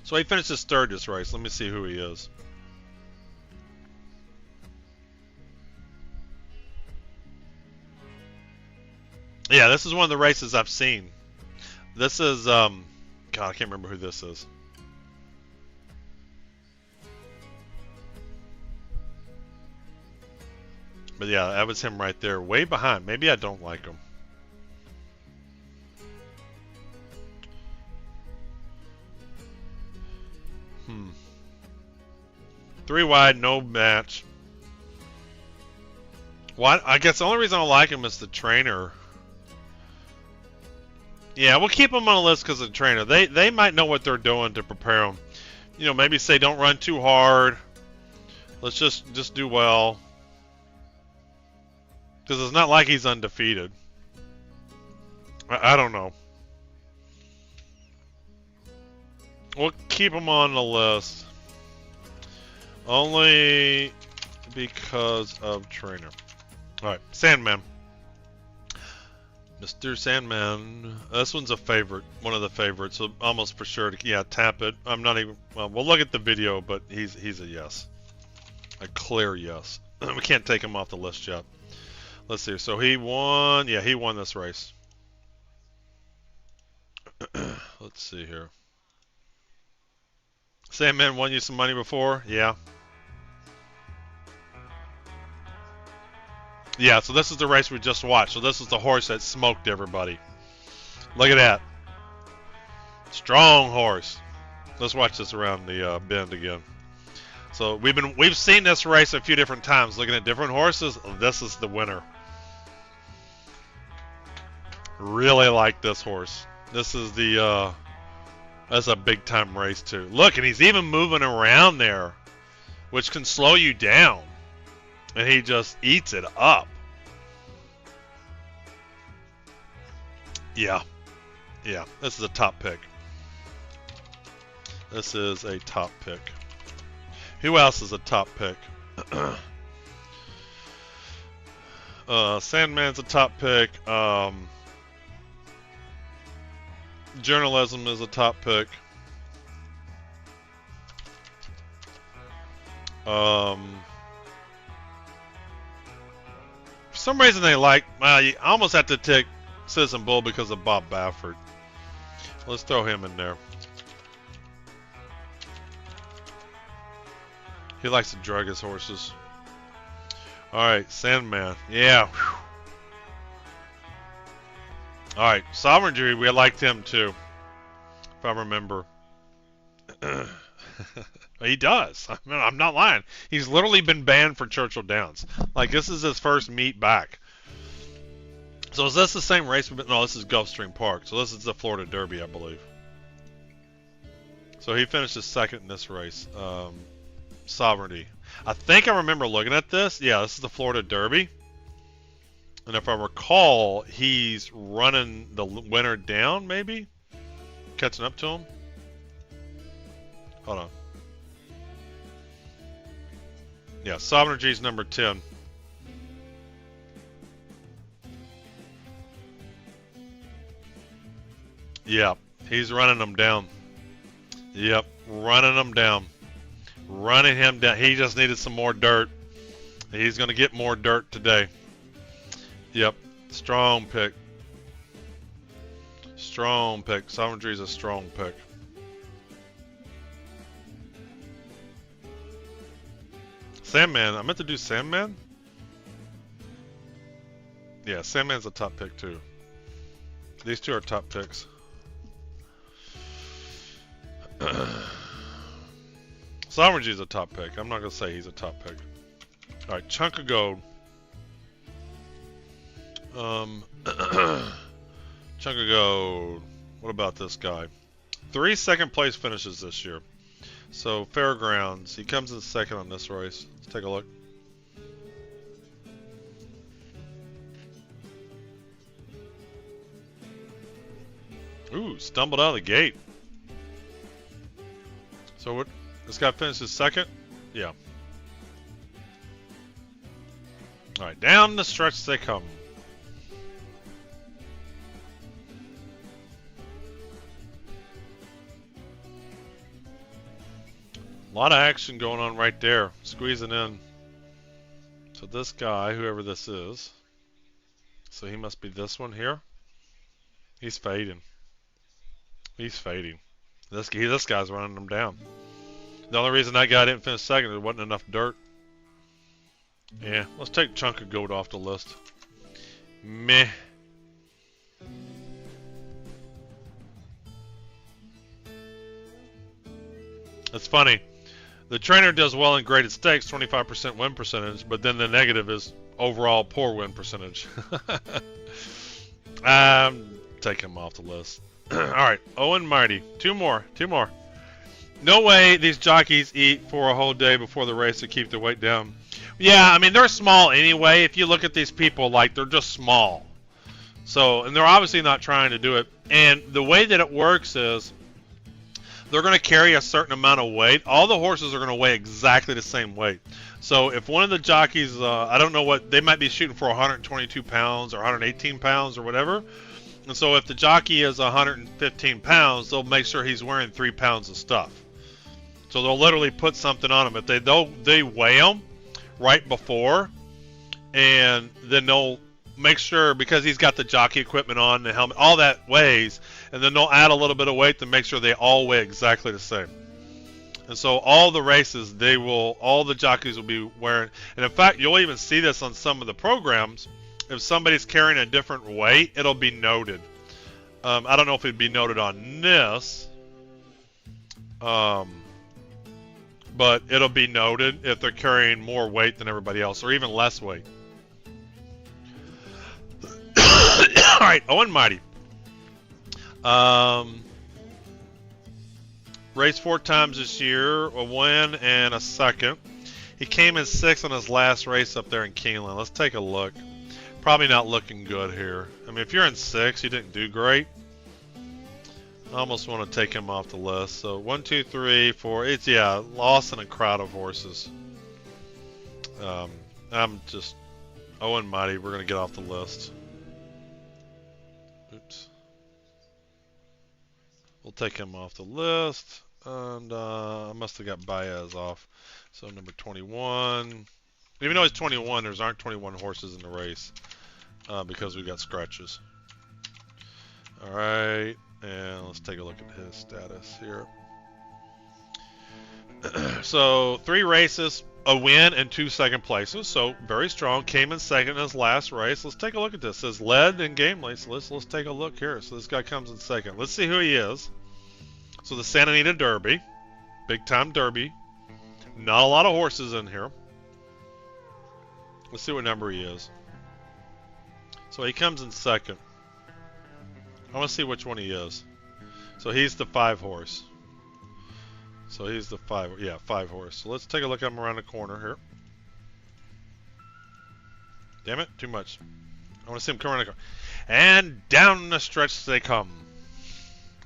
So he finished his third this race. Let me see who he is. Yeah, this is one of the races I've seen. This is, God, I can't remember who this is. But yeah, that was him right there, way behind. Maybe I don't like him. Three wide, no match. What? I guess the only reason I like him is the trainer. Yeah, we'll keep him on the list because of the trainer. They might know what they're doing to prepare him. You know, maybe say don't run too hard. Let's just do well. Because it's not like he's undefeated. I don't know. We'll keep him on the list. Only because of trainer. Alright, Sandman. Mr. Sandman. This one's a favorite. One of the favorites. So almost for sure to, yeah, tap it. I'm not even, well, we'll look at the video, but he's a yes. A clear yes. We can't take him off the list yet. Let's see. So he won. Yeah, he won this race. Let's see here. Sandman won you some money before? Yeah. Yeah, so this is the race we just watched. So this is the horse that smoked everybody. Look at that. Strong horse. Let's watch this around the bend again. So we've seen this race a few different times, looking at different horses. This is the winner. Really like this horse. This is the that's a big time race too. Look, and he's even moving around there, which can slow you down. And he just eats it up. Yeah. Yeah, this is a top pick. This is a top pick. Who else is a top pick? Sandman's a top pick. Journalism is a top pick. For some reason they like, you almost have to take Citizen Bull because of Bob Baffert. Let's throw him in there. He likes to drug his horses. Alright, Sandman. Yeah. Alright, Sovereignty, we liked him too. If I remember. He does. I mean, I'm not lying. He's literally been banned for Churchill Downs. Like, this is his first meet back. So is this the same race? No, this is Gulfstream Park. So this is the Florida Derby, I believe. So he finished his second in this race. Sovereignty. I think I remember looking at this. Yeah, this is the Florida Derby. And if I recall, he's running the winner down, maybe? Catching up to him? Hold on. Yeah, Sovereignty's number 10. Yeah, he's running them down. Yep, running them down. Running him down. He just needed some more dirt. He's going to get more dirt today. Yep, strong pick. Strong pick. Sovereignty's a strong pick. Sandman. I meant to do Sandman? Yeah, Sandman's a top pick too. These two are top picks. Sovereignty's a top pick. I'm not gonna say he's a top pick. All right, chunk of gold. Chunk of gold. What about this guy? 3 second place finishes this year. So Fairgrounds. He comes in second on this race. Let's take a look. Ooh, stumbled out of the gate. So what? This guy finishes second? Yeah. All right, down the stretch they come. A lot of action going on right there, squeezing in. So this guy, whoever this is, so he must be this one here. He's fading. He's fading. This guy's running him down. The only reason that guy didn't finish second, there wasn't enough dirt. Yeah, let's take chunk of gold off the list. Meh. It's funny. The trainer does well in graded stakes, 25% win percentage, but then the negative is overall poor win percentage. Take him off the list. Alright, Owen Mighty. Two more. No way these jockeys eat for a whole day before the race to keep the weight down. Yeah, I mean, they're small anyway. If you look at these people, like, they're just small. So, and they're obviously not trying to do it. And the way that it works is they're going to carry a certain amount of weight. All the horses are going to weigh exactly the same weight. So if one of the jockeys, I don't know what, they might be shooting for 122 pounds or 118 pounds or whatever. And so if the jockey is 115 pounds, they'll make sure he's wearing 3 pounds of stuff. So they'll literally put something on him. If they weigh him right before, and then they'll make sure, because he's got the jockey equipment on, the helmet, all that weighs, and then they'll add a little bit of weight to make sure they all weigh exactly the same. And so all the races, all the jockeys will be wearing, and in fact, you'll even see this on some of the programs. If somebody's carrying a different weight, it'll be noted. I don't know if it'd be noted on this, but it'll be noted if they're carrying more weight than everybody else, or even less weight. Alright, Owen Mighty. Raced 4 times this year, a win and a second. He came in 6th on his last race up there in Keeneland. Let's take a look. Probably not looking good here. I mean, if you're in 6th, you didn't do great. I almost want to take him off the list. So 1, 2, 3, 4. It's, yeah, lost in a crowd of horses. I'm just Owen Mighty. We're going to get off the list. Oops. We'll take him off the list. And I must have got Baez off. So number 21. Even though he's 21, there aren't 21 horses in the race because we got scratches. All right, and let's take a look at his status here. So 3 races, a win, and 2 second places. So very strong. Came in second in his last race. Let's take a look at this. It says led in game race. Let's take a look here. So this guy comes in second. Let's see who he is. So the Santa Anita Derby, big time Derby. Not a lot of horses in here. Let's see what number he is. So he comes in second. I want to see which one he is. So he's the 5 horse. So he's the 5 horse. So let's take a look at him around the corner here. Damn it, too much. I want to see him come around the corner. And down the stretch they come.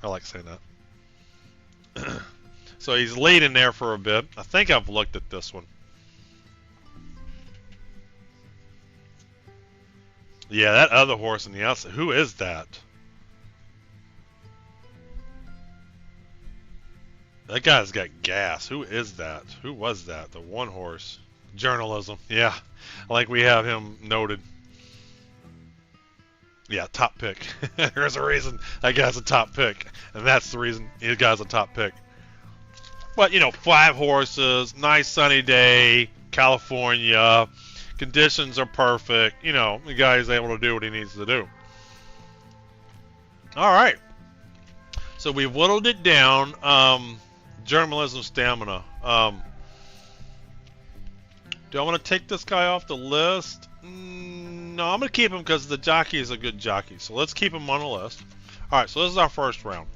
I like saying that. So he's leading there for a bit. I think I've looked at this one. Yeah, that other horse on the outside. Who is that? That guy's got gas. Who is that? Who was that? The one horse. Journalism. Yeah. I think we have him noted. Yeah, top pick. There's a reason that guy's a top pick. And that's the reason that guy's a top pick. But, you know, 5 horses, nice sunny day, California, conditions are perfect. You know, the guy's able to do what he needs to do. All right. So we've whittled it down. Journalism stamina. Do I want to take this guy off the list? No, I'm going to keep him because the jockey is a good jockey. So let's keep him on the list. Alright, so this is our first round.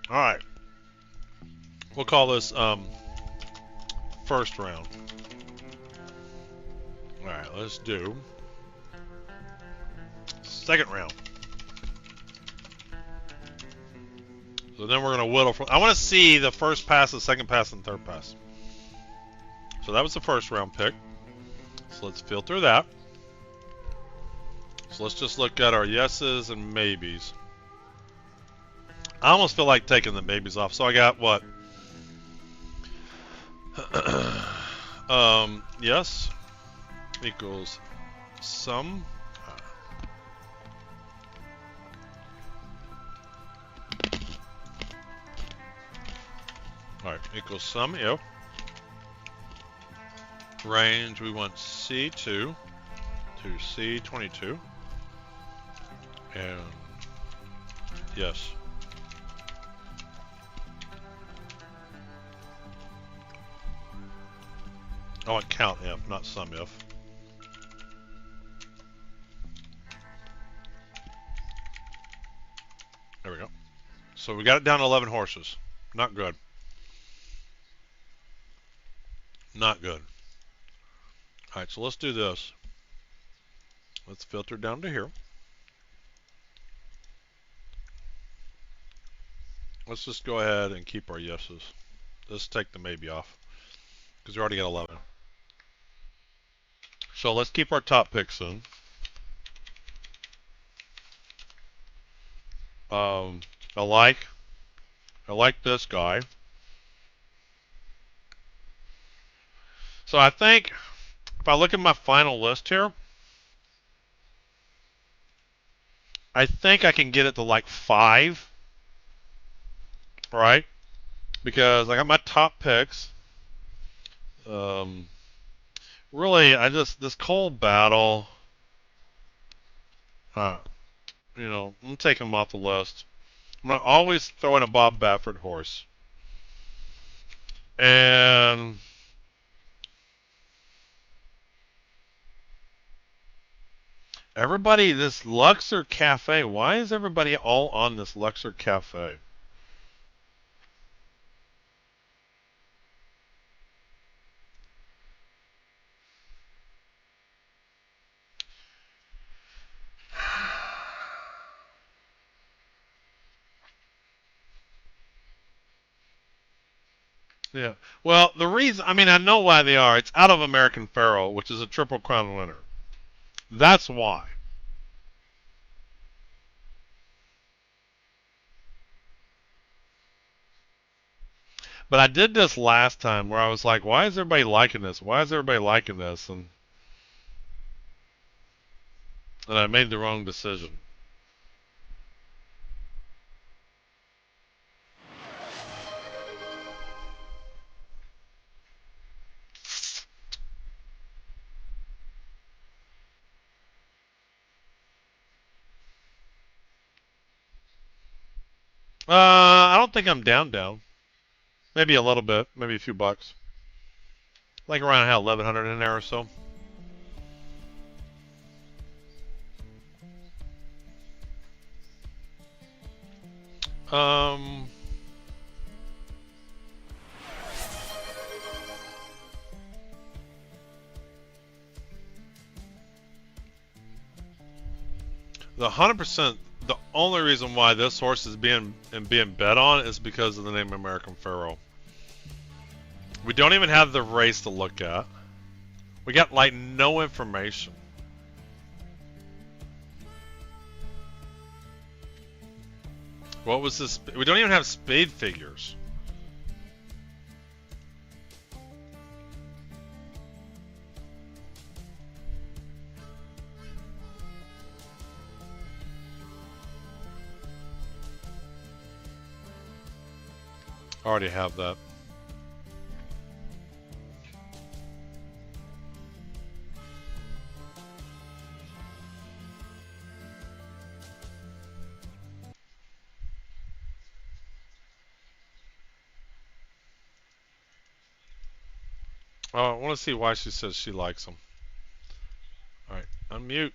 Alright. We'll call this first round. Alright, let's do second round. So then we're going to whittle from... I want to see the first pass, the second pass, and third pass. So that was the first round pick. So let's filter that. So let's just look at our yeses and maybes. I almost feel like taking the maybes off. So I got what? Yes equals some. Alright, equals some if. Range, we want C2 to C22. And yes. I want count if, not sum if. There we go. So we got it down to 11 horses. Not good. Not good. Alright, so let's do this. Let's filter down to here. Let's just go ahead and keep our yeses. Let's take the maybe off, because we already got 11. So let's keep our top picks in. I like this guy. So I think if I look at my final list here, I think I can get it to like 5, right? Because I got my top picks. Really, this cold battle, I'm taking them off the list. I'm not always throwing a Bob Baffert horse. And everybody, this Luxor Cafe, why is everybody all on this Luxor Cafe? Yeah. Well, the reason, I know why they are. It's out of American Pharoah, which is a Triple Crown winner. That's why. But I did this last time where I was like, why is everybody liking this? Why is everybody liking this? And I made the wrong decision. I don't think I'm down. Maybe a little bit, maybe a few bucks. Like around 1100 in there or so. The 100%, the only reason why this horse is being bet on is because of the name American Pharoah. We don't even have the race to look at. We got like no information. What was this? We don't even have spade figures. I already have that. Oh, I want to see why she says she likes them. All right, unmute.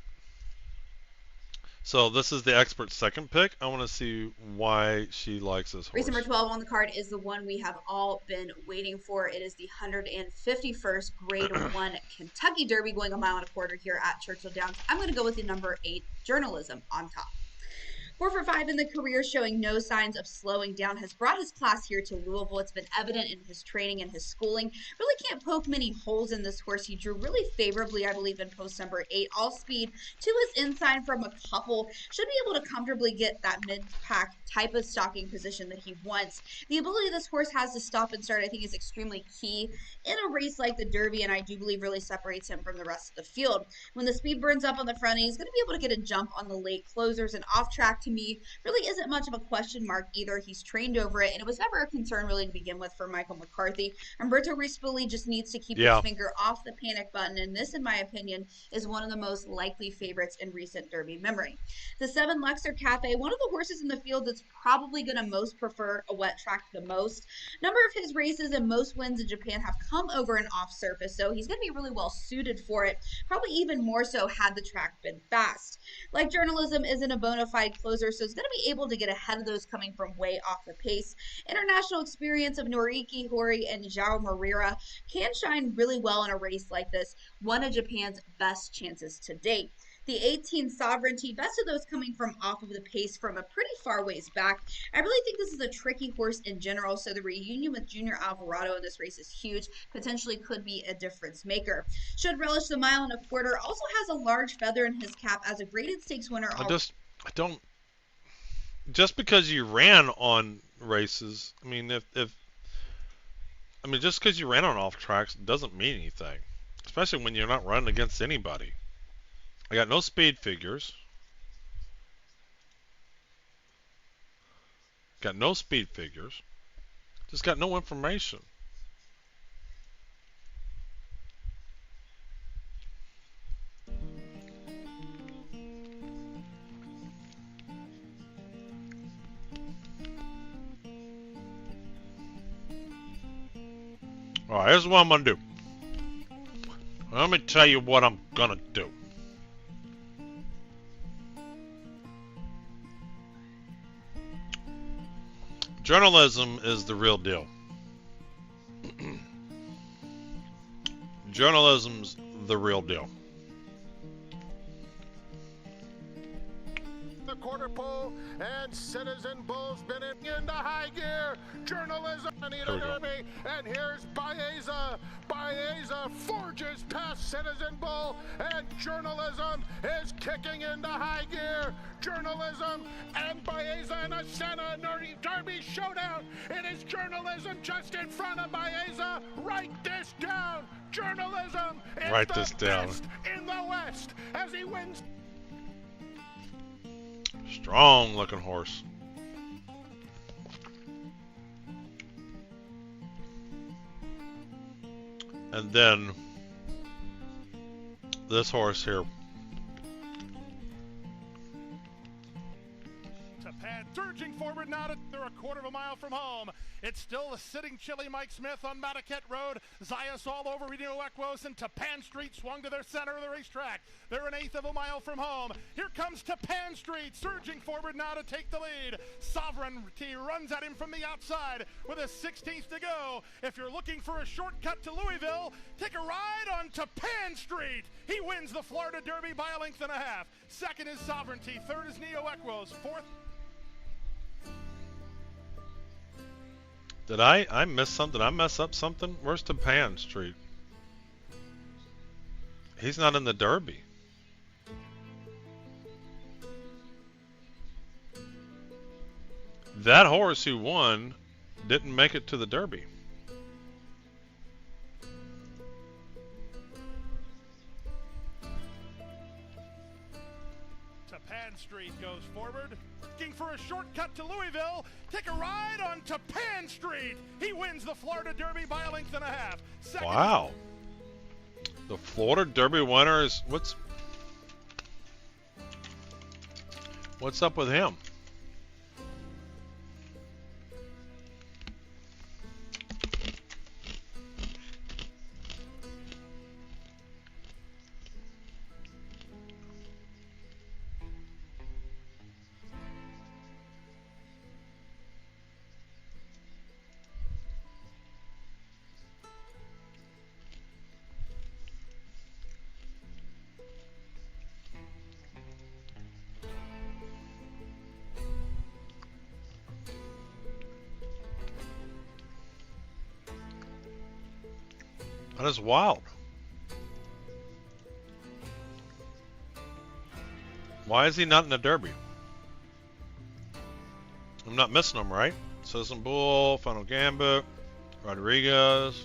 So this is the expert's second pick. I want to see why she likes this horse. Race number 12 on the card is the one we have all been waiting for. It is the 151st Grade 1 Kentucky Derby, going a mile and a quarter here at Churchill Downs. I'm going to go with the number 8, Journalism, on top. 4 for 5 in the career, showing no signs of slowing down, has brought his class here to Louisville. It's been evident in his training and his schooling. Really can't poke many holes in this horse. He drew really favorably, I believe, in post number 8. All speed to his inside from a couple. Should be able to comfortably get that mid-pack type of stalking position that he wants. The ability this horse has to stop and start, I think, is extremely key in a race like the Derby, and I do believe really separates him from the rest of the field. When the speed burns up on the front, he's going to be able to get a jump on the late closers, and off track to me really isn't much of a question mark either. He's trained over it, and it was never a concern really to begin with for Michael McCarthy. Umberto Rispoli just needs to keep his finger off the panic button, and this, in my opinion, is one of the most likely favorites in recent Derby memory. The 7 Lexer Cafe, one of the horses in the field that's probably going to most prefer a wet track the most. Number of his races and most wins in Japan have come over an off surface, so he's going to be really well suited for it, probably even more so had the track been fast. Like Journalism isn't a bona fide closer, so he's going to be able to get ahead of those coming from way off the pace. International experience of Noriki Hori and João Moreira can shine really well in a race like this, one of Japan's best chances to date. The 18 Sovereignty, best of those coming from off of the pace from a pretty far ways back. I really think this is a tricky horse in general, so the reunion with Junior Alvarado in this race is huge, potentially could be a difference maker. Should relish the mile and a quarter, also has a large feather in his cap as a graded stakes winner. Just because you ran on races, I mean, just because you ran on off tracks doesn't mean anything, especially when you're not running against anybody. I got no speed figures. Got no speed figures. Just got no information. Alright, here's what I'm gonna do. Let me tell you what I'm gonna do. Journalism is the real deal. Journalism's the real deal. The quarter pole, and Citizen Bull's been into high gear. Journalism, Anita Derby, and here's Baeza. Baeza forges past Citizen Bull, and Journalism is kicking into high gear. Journalism and Baeza in a Santa Derby showdown. It is Journalism just in front of Baeza. Write this down. Journalism is the best in the West as he wins. Strong looking horse. And then this horse here. Surging forward now to they're a quarter of a mile from home. It's still the sitting chilly Mike Smith on Mataquette Road. Zayas all over Reno Equos, and Tapan Street swung to their center of the racetrack. They're an eighth of a mile from home. Here comes Tapan Street, surging forward now to take the lead. Sovereignty runs at him from the outside with a 16th to go. If you're looking for a shortcut to Louisville, take a ride on Tapan Street. He wins the Florida Derby by a length and a half. Second is Sovereignty. Third is Neo Equos. Fourth. Did I miss something? Did I mess up something? Where's Tapan Street? He's not in the Derby. That horse who won didn't make it to the Derby. Tapan Street goes forward. Looking for a shortcut to Louisville, take a ride on Tapan Street. He wins the Florida Derby by a length and a half. Second. Wow. The Florida Derby winner is what's up with him? That is wild. Why is he not in the Derby? I'm not missing him, right? Citizen Bull, Final Gambit, Rodriguez.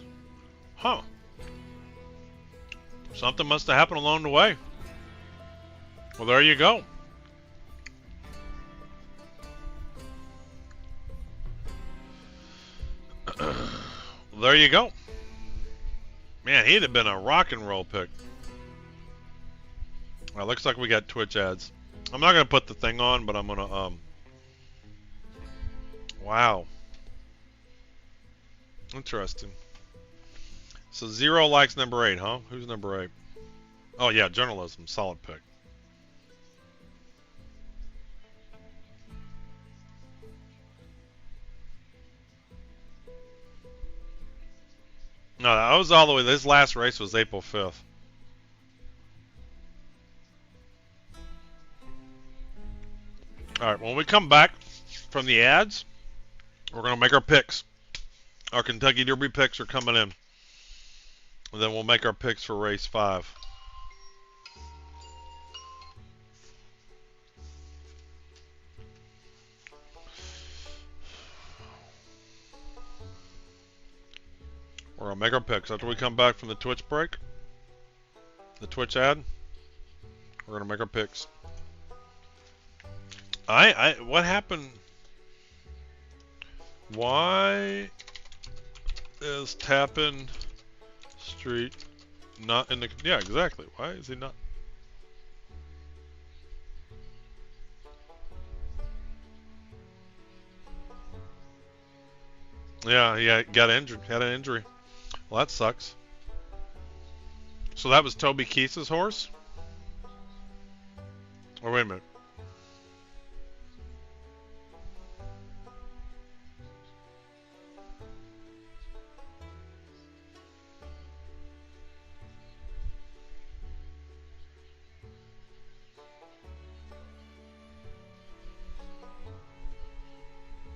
Huh. Something must have happened along the way. Well, there you go. There you go. Man, he'd have been a rock and roll pick. Well, looks like we got Twitch ads. I'm not gonna put the thing on, but I'm gonna wow. Interesting. So 0 likes number 8, huh? Who's number 8? Oh yeah, journalism, solid pick. No, that was all the way. This last race was April 5th. All right, when we come back from the ads, we're going to make our picks. Our Kentucky Derby picks are coming in. And then we'll make our picks for race 5. We're going to make our picks. After we come back from the Twitch break, the Twitch ad, we're going to make our picks. What happened? Why is Tappan Street not in the... Yeah, exactly. Why is he not? Yeah, he got injured. Had an injury. Well, that sucks. So that was Toby Keith's horse? Or wait a minute.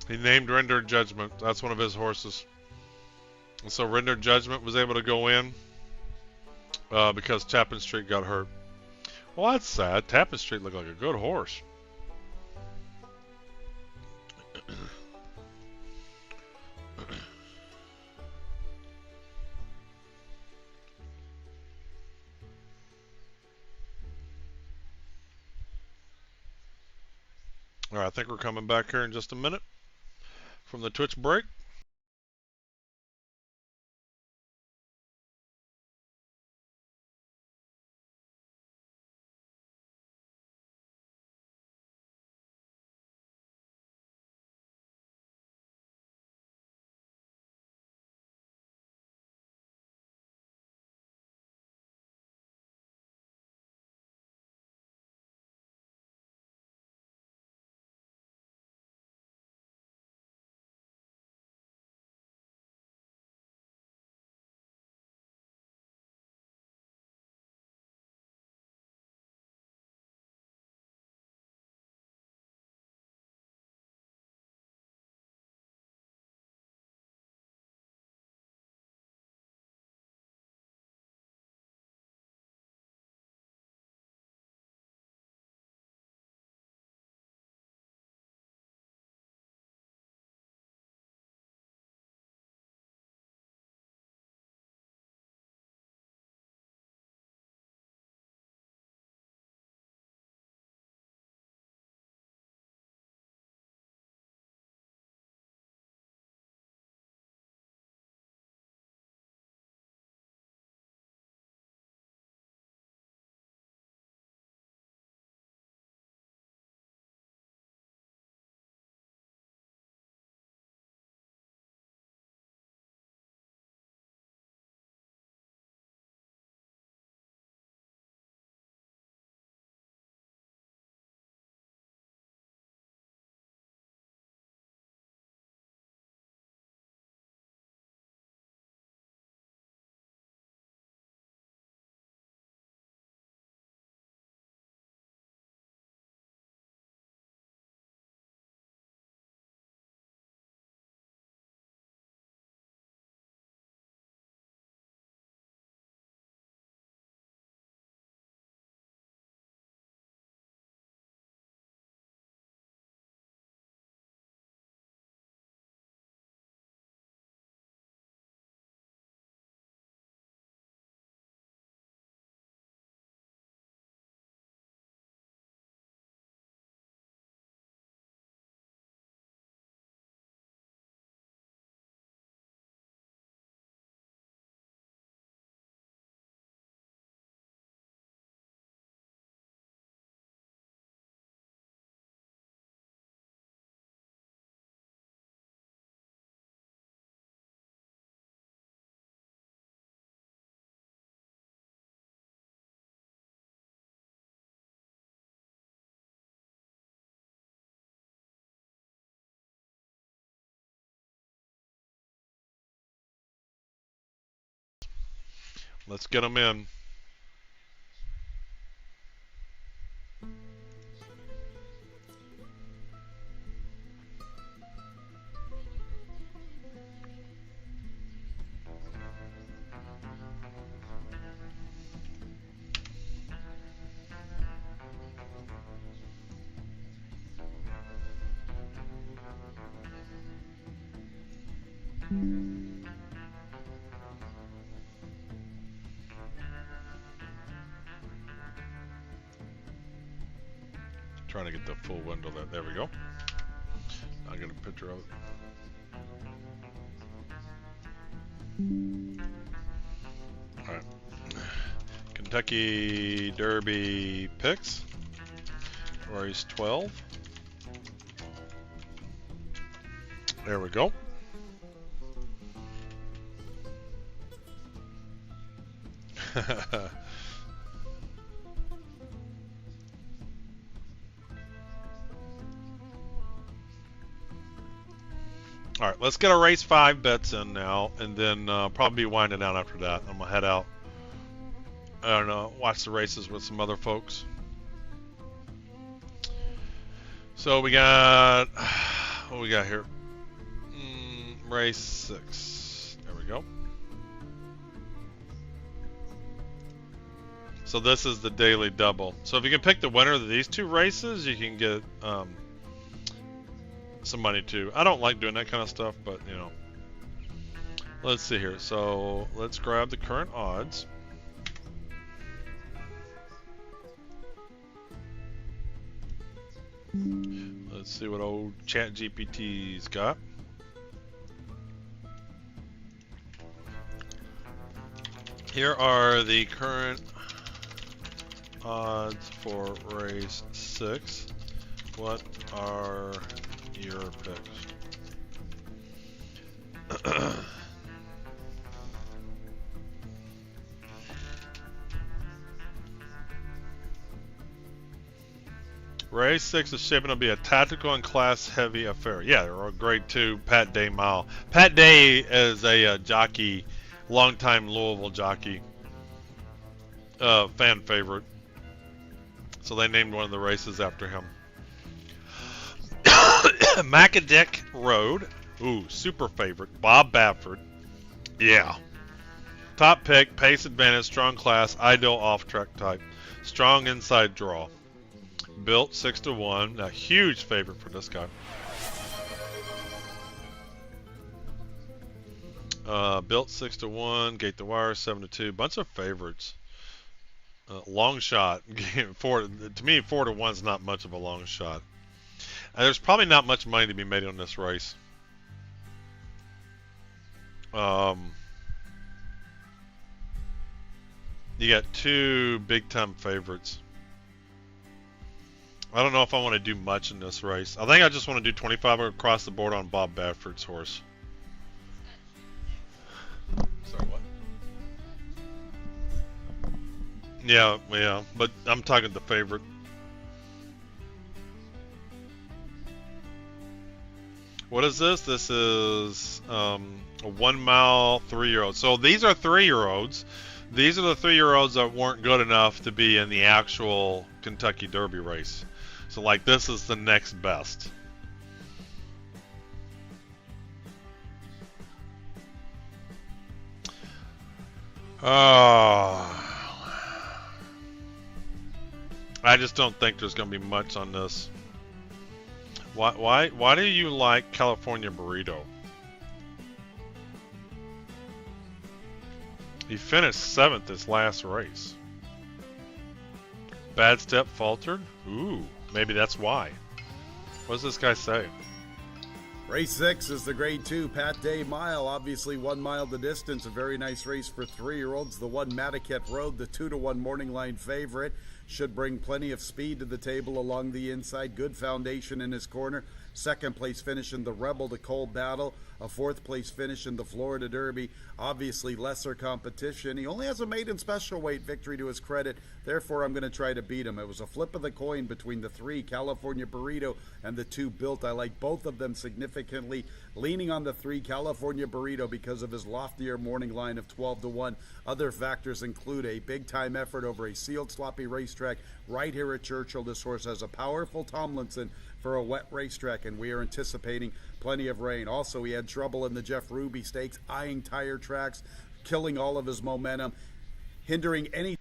He named Rendered Judgment. That's one of his horses. And so Rendered Judgment was able to go in because Tappan Street got hurt. Well, that's sad. Tappan Street looked like a good horse. All right, I think we're coming back here in just a minute from the Twitch break. Let's get them in. Trying to get the full window there. There we go. I'll get a picture of it. Alright. Kentucky Derby picks. Race 12. There we go. All right, let's get our race 5 bets in now, and then probably winding down after that. I'm gonna head out. I don't know, watch the races with some other folks. So we got, what we got here? Race 6. There we go. So this is the daily double. So if you can pick the winner of these 2 races, you can get some money too. I don't like doing that kind of stuff, but you know. Let's see here. So let's grab the current odds. Let's see what old ChatGPT's got. Here are the current odds for race 6. What are your picks? Race 6 is shaping to be a tactical and class heavy affair. Yeah, they're a grade 2 Pat Day mile. Pat Day is a jockey, longtime Louisville jockey, fan favorite. So they named one of the races after him. Macadick Road. Ooh, super favorite. Bob Baffert. Yeah. Top pick, pace advantage, strong class, ideal off-track type. Strong inside draw. Built 6-1. A huge favorite for this guy. Built 6-1. Gate the wire 7-2. Bunch of favorites. Long shot. To me, 4-1 is not much of a long shot. There's probably not much money to be made on this race. You got 2 big-time favorites. I don't know if I want to do much in this race. I think I just want to do 25 across the board on Bob Baffert's horse. Sorry, what? Yeah, but I'm talking the favorite. What is this? This is a 1 mile 3-year-old. So these are 3-year-olds. These are the 3-year-olds that weren't good enough to be in the actual Kentucky Derby race. So like this is the next best. I just don't think there's going to be much on this. Why do you like California Burrito? He finished 7th this last race. Bad step faltered? Ooh, maybe that's why. What does this guy say? Race 6 is the grade 2 Pat Day mile. Obviously 1 mile the distance. A very nice race for 3-year-olds. The 1 Madaket Road, the 2-1 morning line favorite. Should bring plenty of speed to the table along the inside. Good foundation in his corner. second place finish in the Rebel to Cole Battle, a fourth place finish in the Florida Derby. Obviously lesser competition. He only has a maiden special weight victory to his credit, therefore I'm going to try to beat him. It was a flip of the coin between the 3, California Burrito, and the 2, Built. I like both of them significantly, leaning on the 3, California Burrito, because of his loftier morning line of 12-1. Other factors include a big-time effort over a sealed, sloppy racetrack right here at Churchill. This horse has a powerful Tomlinson for a wet racetrack, and we are anticipating plenty of rain. Also, he had trouble in the Jeff Ruby Stakes, eyeing tire tracks, killing all of his momentum, hindering any...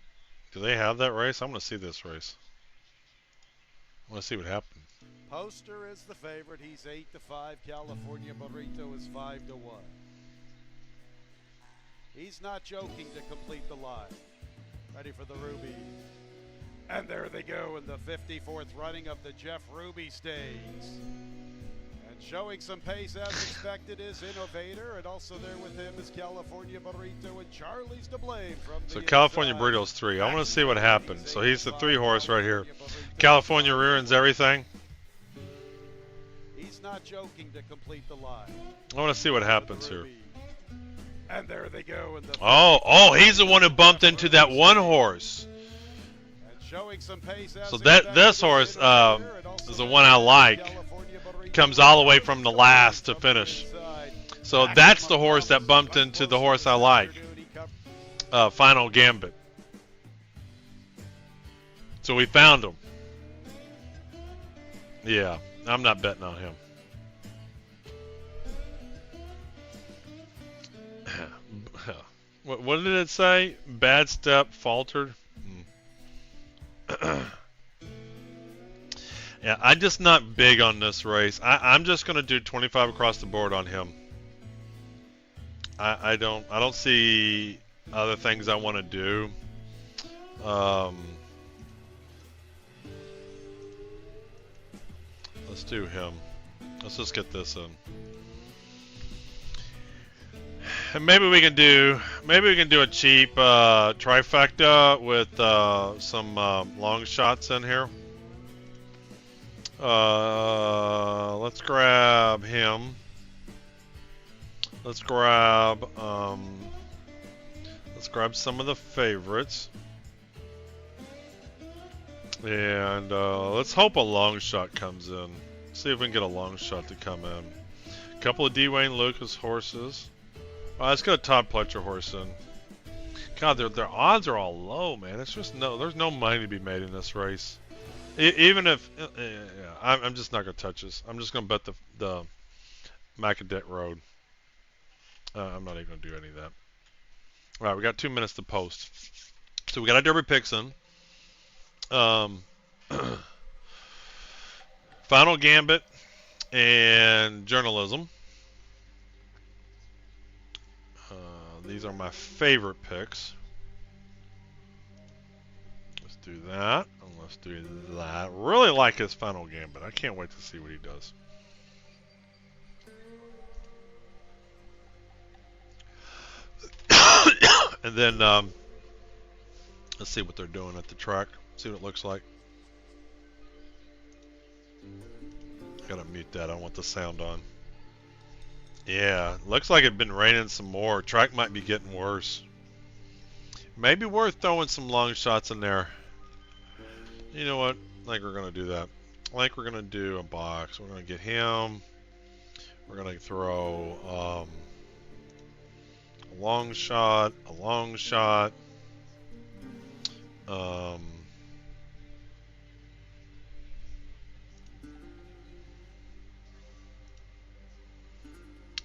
Do they have that race? I'm going to see this race. I want to see what happened. Poster is the favorite. He's 8-5. California Burrito is 5-1. He's not joking to complete the line. Ready for the Ruby. And there they go in the 54th running of the Jeff Ruby Stakes. And showing some pace as expected is Innovator, and also there with him is California Burrito, and Charlie's to blame from the So California Burrito's 3. I want to see what happened. So he's the 3 horse right here. California rear-ends everything. He's not joking to complete the line. I want to see what happens here. And there they go in the Oh, he's the one who bumped into that one horse. showing some pace. So this horse is the one I like. Comes all the way from the last to finish. So that's the horse that bumped into the horse I like. Final Gambit. So we found him. Yeah, I'm not betting on him. What did it say? Bad step, faltered. Yeah, I'm just not big on this race. I'm just gonna do 25 across the board on him. I don't see other things I want to do. Let's do him. Let's just get this in. And maybe we can do a cheap trifecta with some long shots in here. Let's grab him. Let's grab some of the favorites. And let's hope a long shot comes in. See if we can get a long shot to come in. A couple of D. Wayne Lucas horses. Let's get a Todd Pletcher horse in. God, their odds are all low, man. It's just there's no money to be made in this race. Even if, I'm just not gonna touch this. I'm just gonna bet the Macadet Road. I'm not even gonna do any of that. All right, we got 2 minutes to post. So we got our Derby picks in. Final Gambit and Journalism. These are my favorite picks. Let's do that, and let's do that. Really like his Final Gambit. I can't wait to see what he does. And then let's see what they're doing at the track. See what it looks like. Gotta mute that. I want the sound on. Yeah, looks like it's been raining some more. Track might be getting worse. Maybe worth throwing some long shots in there. You know what? I think we're going to do that. I think we're going to do a box. We're going to get him. We're going to throw a long shot, a long shot.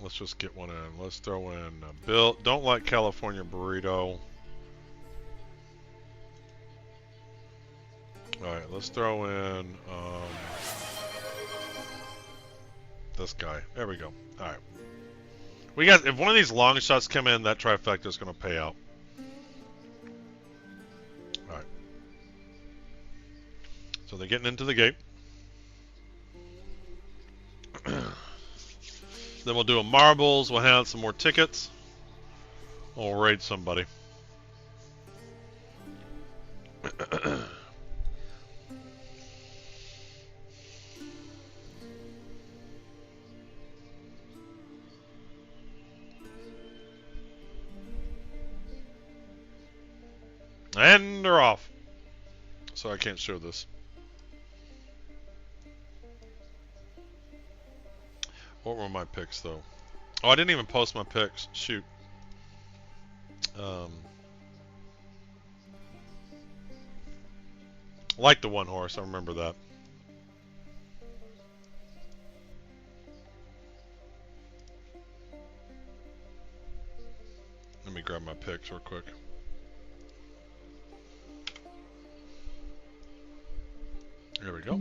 Let's just get one in. Let's throw in Bill. Don't like California Burrito. Alright, let's throw in this guy. There we go. Alright. We got, if one of these long shots come in, that trifecta is going to pay out. Alright. So they're getting into the gate. Then we'll do a marbles, we'll hand out some more tickets. We'll raid somebody. And they're off. So I can't show this. What were my picks, though? Oh, I didn't even post my picks. Shoot. Like the one horse. I remember that. Let me grab my picks real quick. There we go.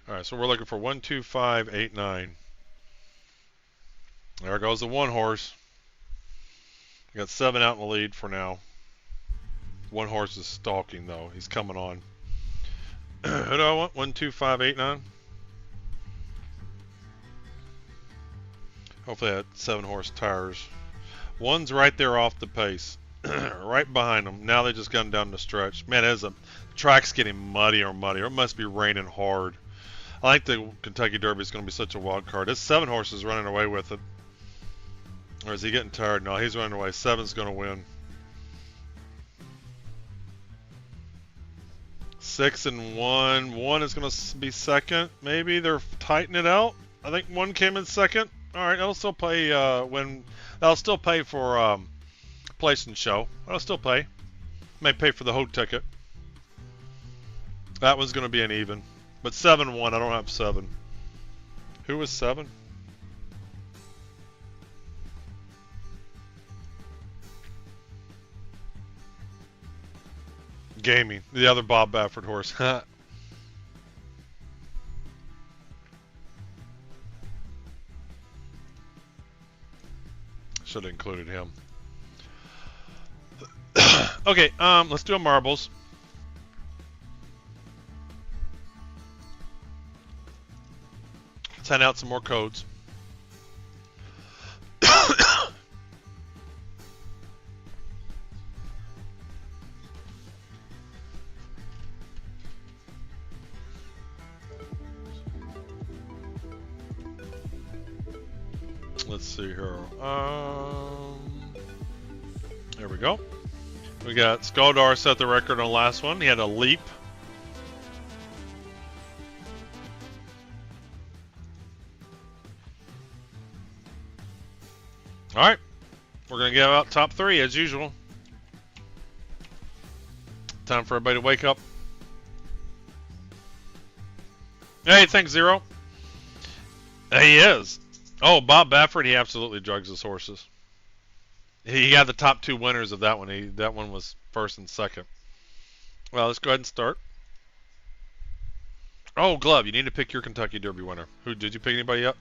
Alright, so we're looking for 1, 2, 5, 8, 9. There goes the one horse. We got 7 out in the lead for now. One horse is stalking, though. He's coming on. Who do I want? 1, 2, 5, 8, 9. Hopefully that 7 horse tires. One's right there off the pace. Right behind them. Now they just got him down the stretch. Man, the track's getting muddier and muddier. It must be raining hard. I think the Kentucky Derby is going to be such a wild card. This 7 horse is running away with it. Or is he getting tired? No, he's running away. 7's going to win. 6 and 1. 1 is going to be second. Maybe they're tightening it out. I think 1 came in second. All right, that'll still pay that'll still pay for place and show. That'll still pay. May pay for the whole ticket. That one's going to be an even. But 7-1, I don't have 7. Who was 7? Gaming, the other Bob Baffert horse. Should have included him. Okay, let's do a marbles. Let's hand out some more codes. Let's see here. There we go. We got Skoldar set the record on the last one. He had a leap. All right, we're gonna give out top 3 as usual. Time for everybody to wake up. Hey, thanks, Zero. He is. Oh, Bob Baffert, he absolutely drugs his horses. He got the top 2 winners of that one. That one was first and second. Well, let's go ahead and start. Oh, Glove, you need to pick your Kentucky Derby winner. Who did you pick? Anybody up?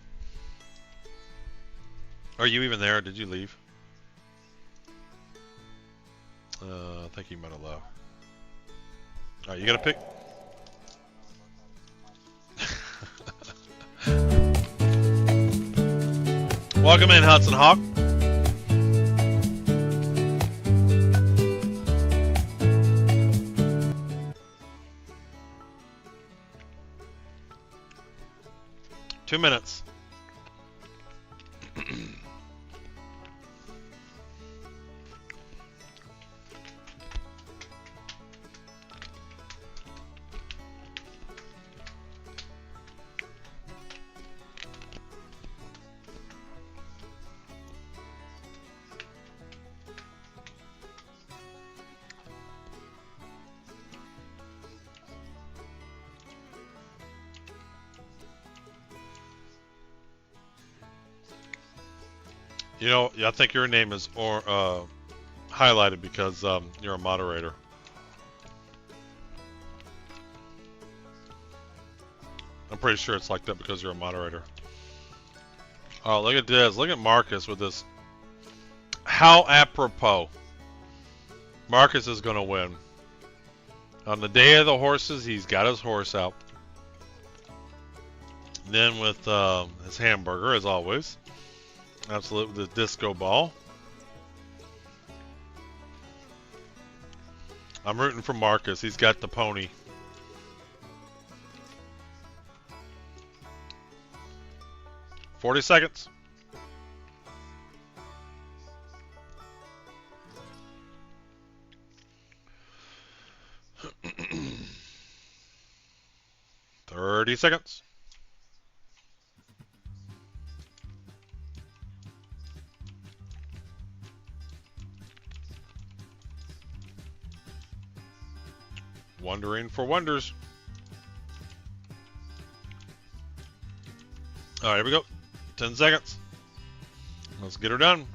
Are you even there? Or did you leave? I think you might have left. All right, you got to pick. Welcome in, Hudson Hawk. Two minutes. You know, I think your name is highlighted because you're a moderator. I'm pretty sure it's like that because you're a moderator. Oh, look at this. Look at Marcus with this. How apropos. Marcus is going to win. On the day of the horses, he's got his horse out. Then with his hamburger, as always. Absolutely, the disco ball. I'm rooting for Marcus. He's got the pony. "40 seconds. "30 seconds. Wondering for wonders. All right, here we go. 10 seconds. Let's get her done.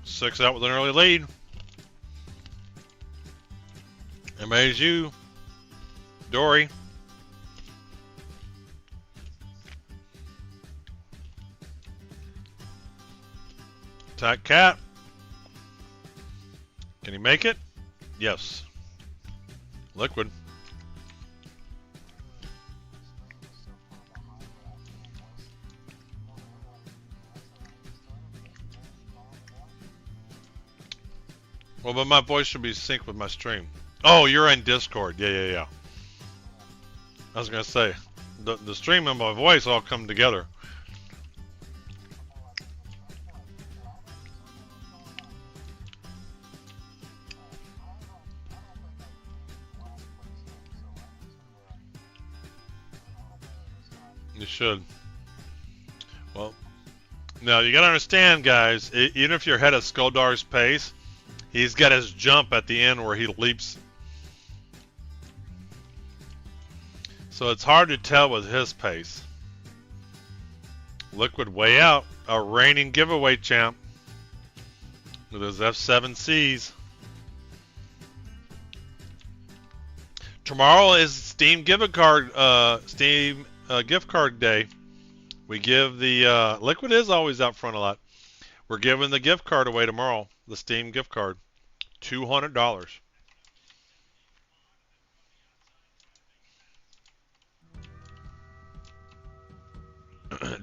Six out with an early lead. MASU. Dory. Attack Cat. Can he make it? Yes. Liquid. Well, but my voice should be synced with my stream. Oh, you're in Discord. Yeah. I was gonna say, the stream and my voice all come together. You should. Well, now you gotta understand, guys, even if you're ahead of Skoldar's pace, he's got his jump at the end where he leaps. So it's hard to tell with his pace. Liquid way out, a reigning giveaway champ with his F7Cs. Tomorrow is Steam gift card day. We give the Liquid is always out front a lot. We're giving the gift card away tomorrow. The Steam gift card, $200.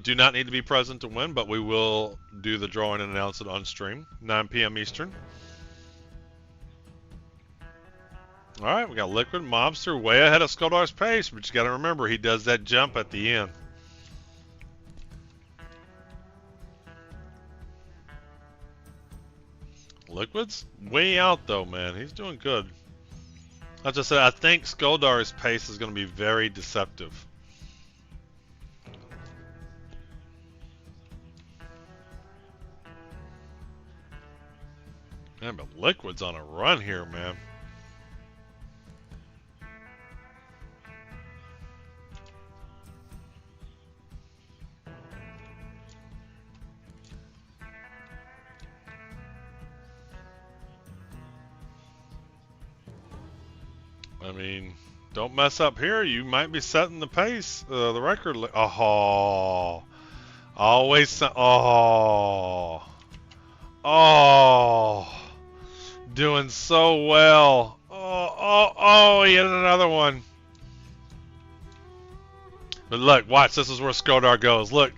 Do not need to be present to win, but we will do the drawing and announce it on stream, 9 p.m. Eastern. All right, we got Liquid Mobster way ahead of Skoldar's pace, but you got to remember he does that jump at the end. Liquid's way out though, man. He's doing good. Like I said, I think Skoldar's pace is going to be very deceptive. Man, but Liquid's on a run here, man. I mean, don't mess up here. You might be setting the pace, the record. Oh, always. Oh, doing so well. Oh, he hit another one. But look, watch. This is where Skoldar goes. Look.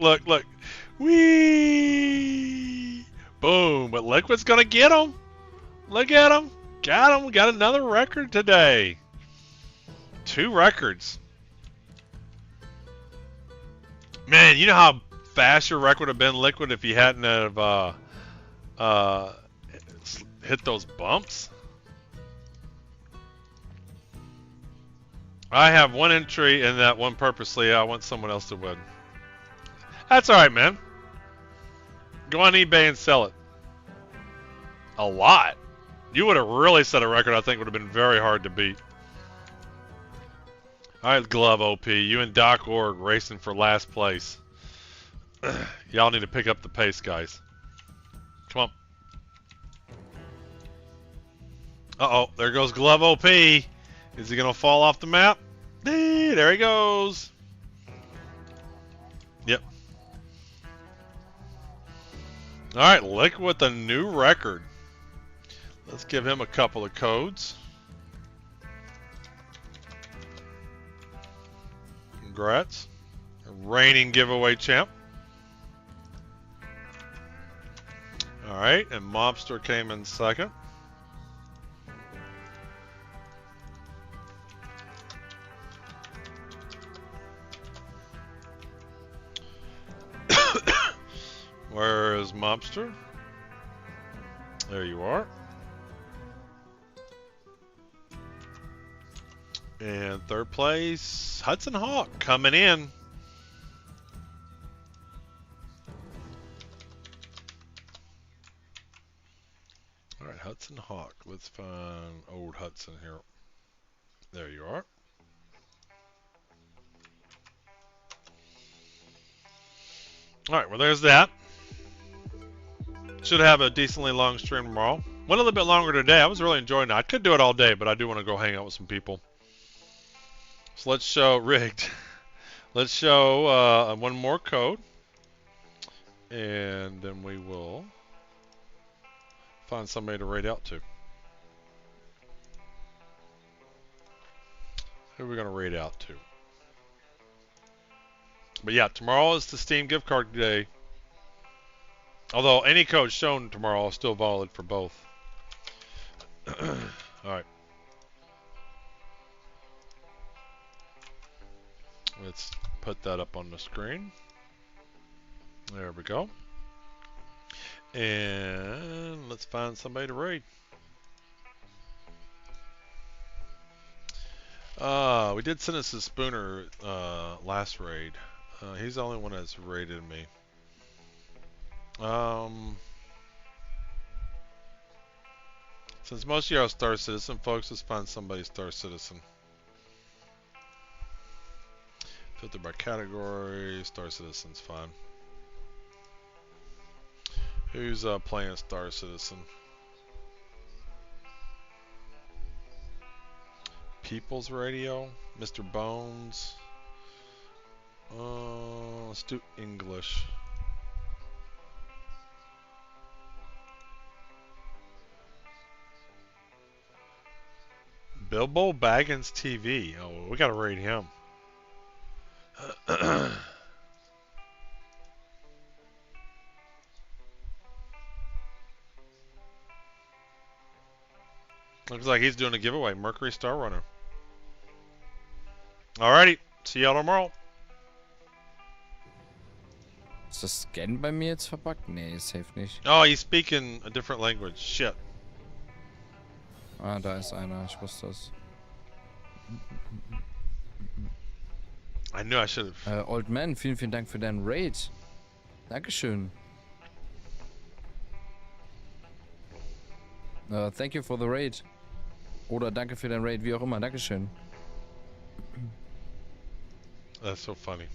Whee! Boom. But Liquid's gonna get him. Look at him. Got him. Got another record today. 2 records. Man, you know how fast your record would have been, Liquid, if you hadn't have hit those bumps? I have one entry in that one purposely. I want someone else to win. That's alright, man. Go on eBay and sell it. A lot. You would have really set a record I think would have been very hard to beat. Alright, Glove OP. You and Doc Org racing for last place. Y'all need to pick up the pace, guys. Come on. Uh-oh, there goes Glove OP. Is he going to fall off the map? There he goes. Yep. Alright, Liquid with a new record. Let's give him a couple of codes. Congrats. Reigning giveaway champ. Alright, and Mobster came in second. Where is Mobster? There you are. And third place, Hudson Hawk coming in. All right, Hudson Hawk. Let's find old Hudson here. There you are. All right, well, there's that. Should have a decently long stream tomorrow. Went a little bit longer today. I was really enjoying it. I could do it all day, but I do want to go hang out with some people. So let's show rigged. Let's show one more code, and then we will find somebody to raid out to. Who are we going to raid out to? But yeah, tomorrow is the Steam gift card day. Although any code shown tomorrow is still valid for both. Alright. Let's put that up on the screen. There we go. And let's find somebody to raid. We did send us a Spooner last raid. He's the only one that's raided me. Since most of you are Star Citizen folks, let's find somebody Star Citizen. Filter by category, Star Citizen's fine. Who's playing Star Citizen? People's Radio, Mr. Bones. Let's do English. Bilbo Baggins TV. Oh, we gotta rate him. Looks like he's doing a giveaway. Mercury Star Runner. Alrighty. See y'all tomorrow. Ist das Scan bei mir jetzt verpackt? Nee, safe nicht. Oh, he's speaking a different language. Shit. Ah, da ist einer. Ich wusste das. I knew I should have. Old Man, vielen, vielen Dank für deinen Raid. Dankeschön. Thank you for the raid. Oder danke für deinen Raid, wie auch immer. Dankeschön. That's so funny.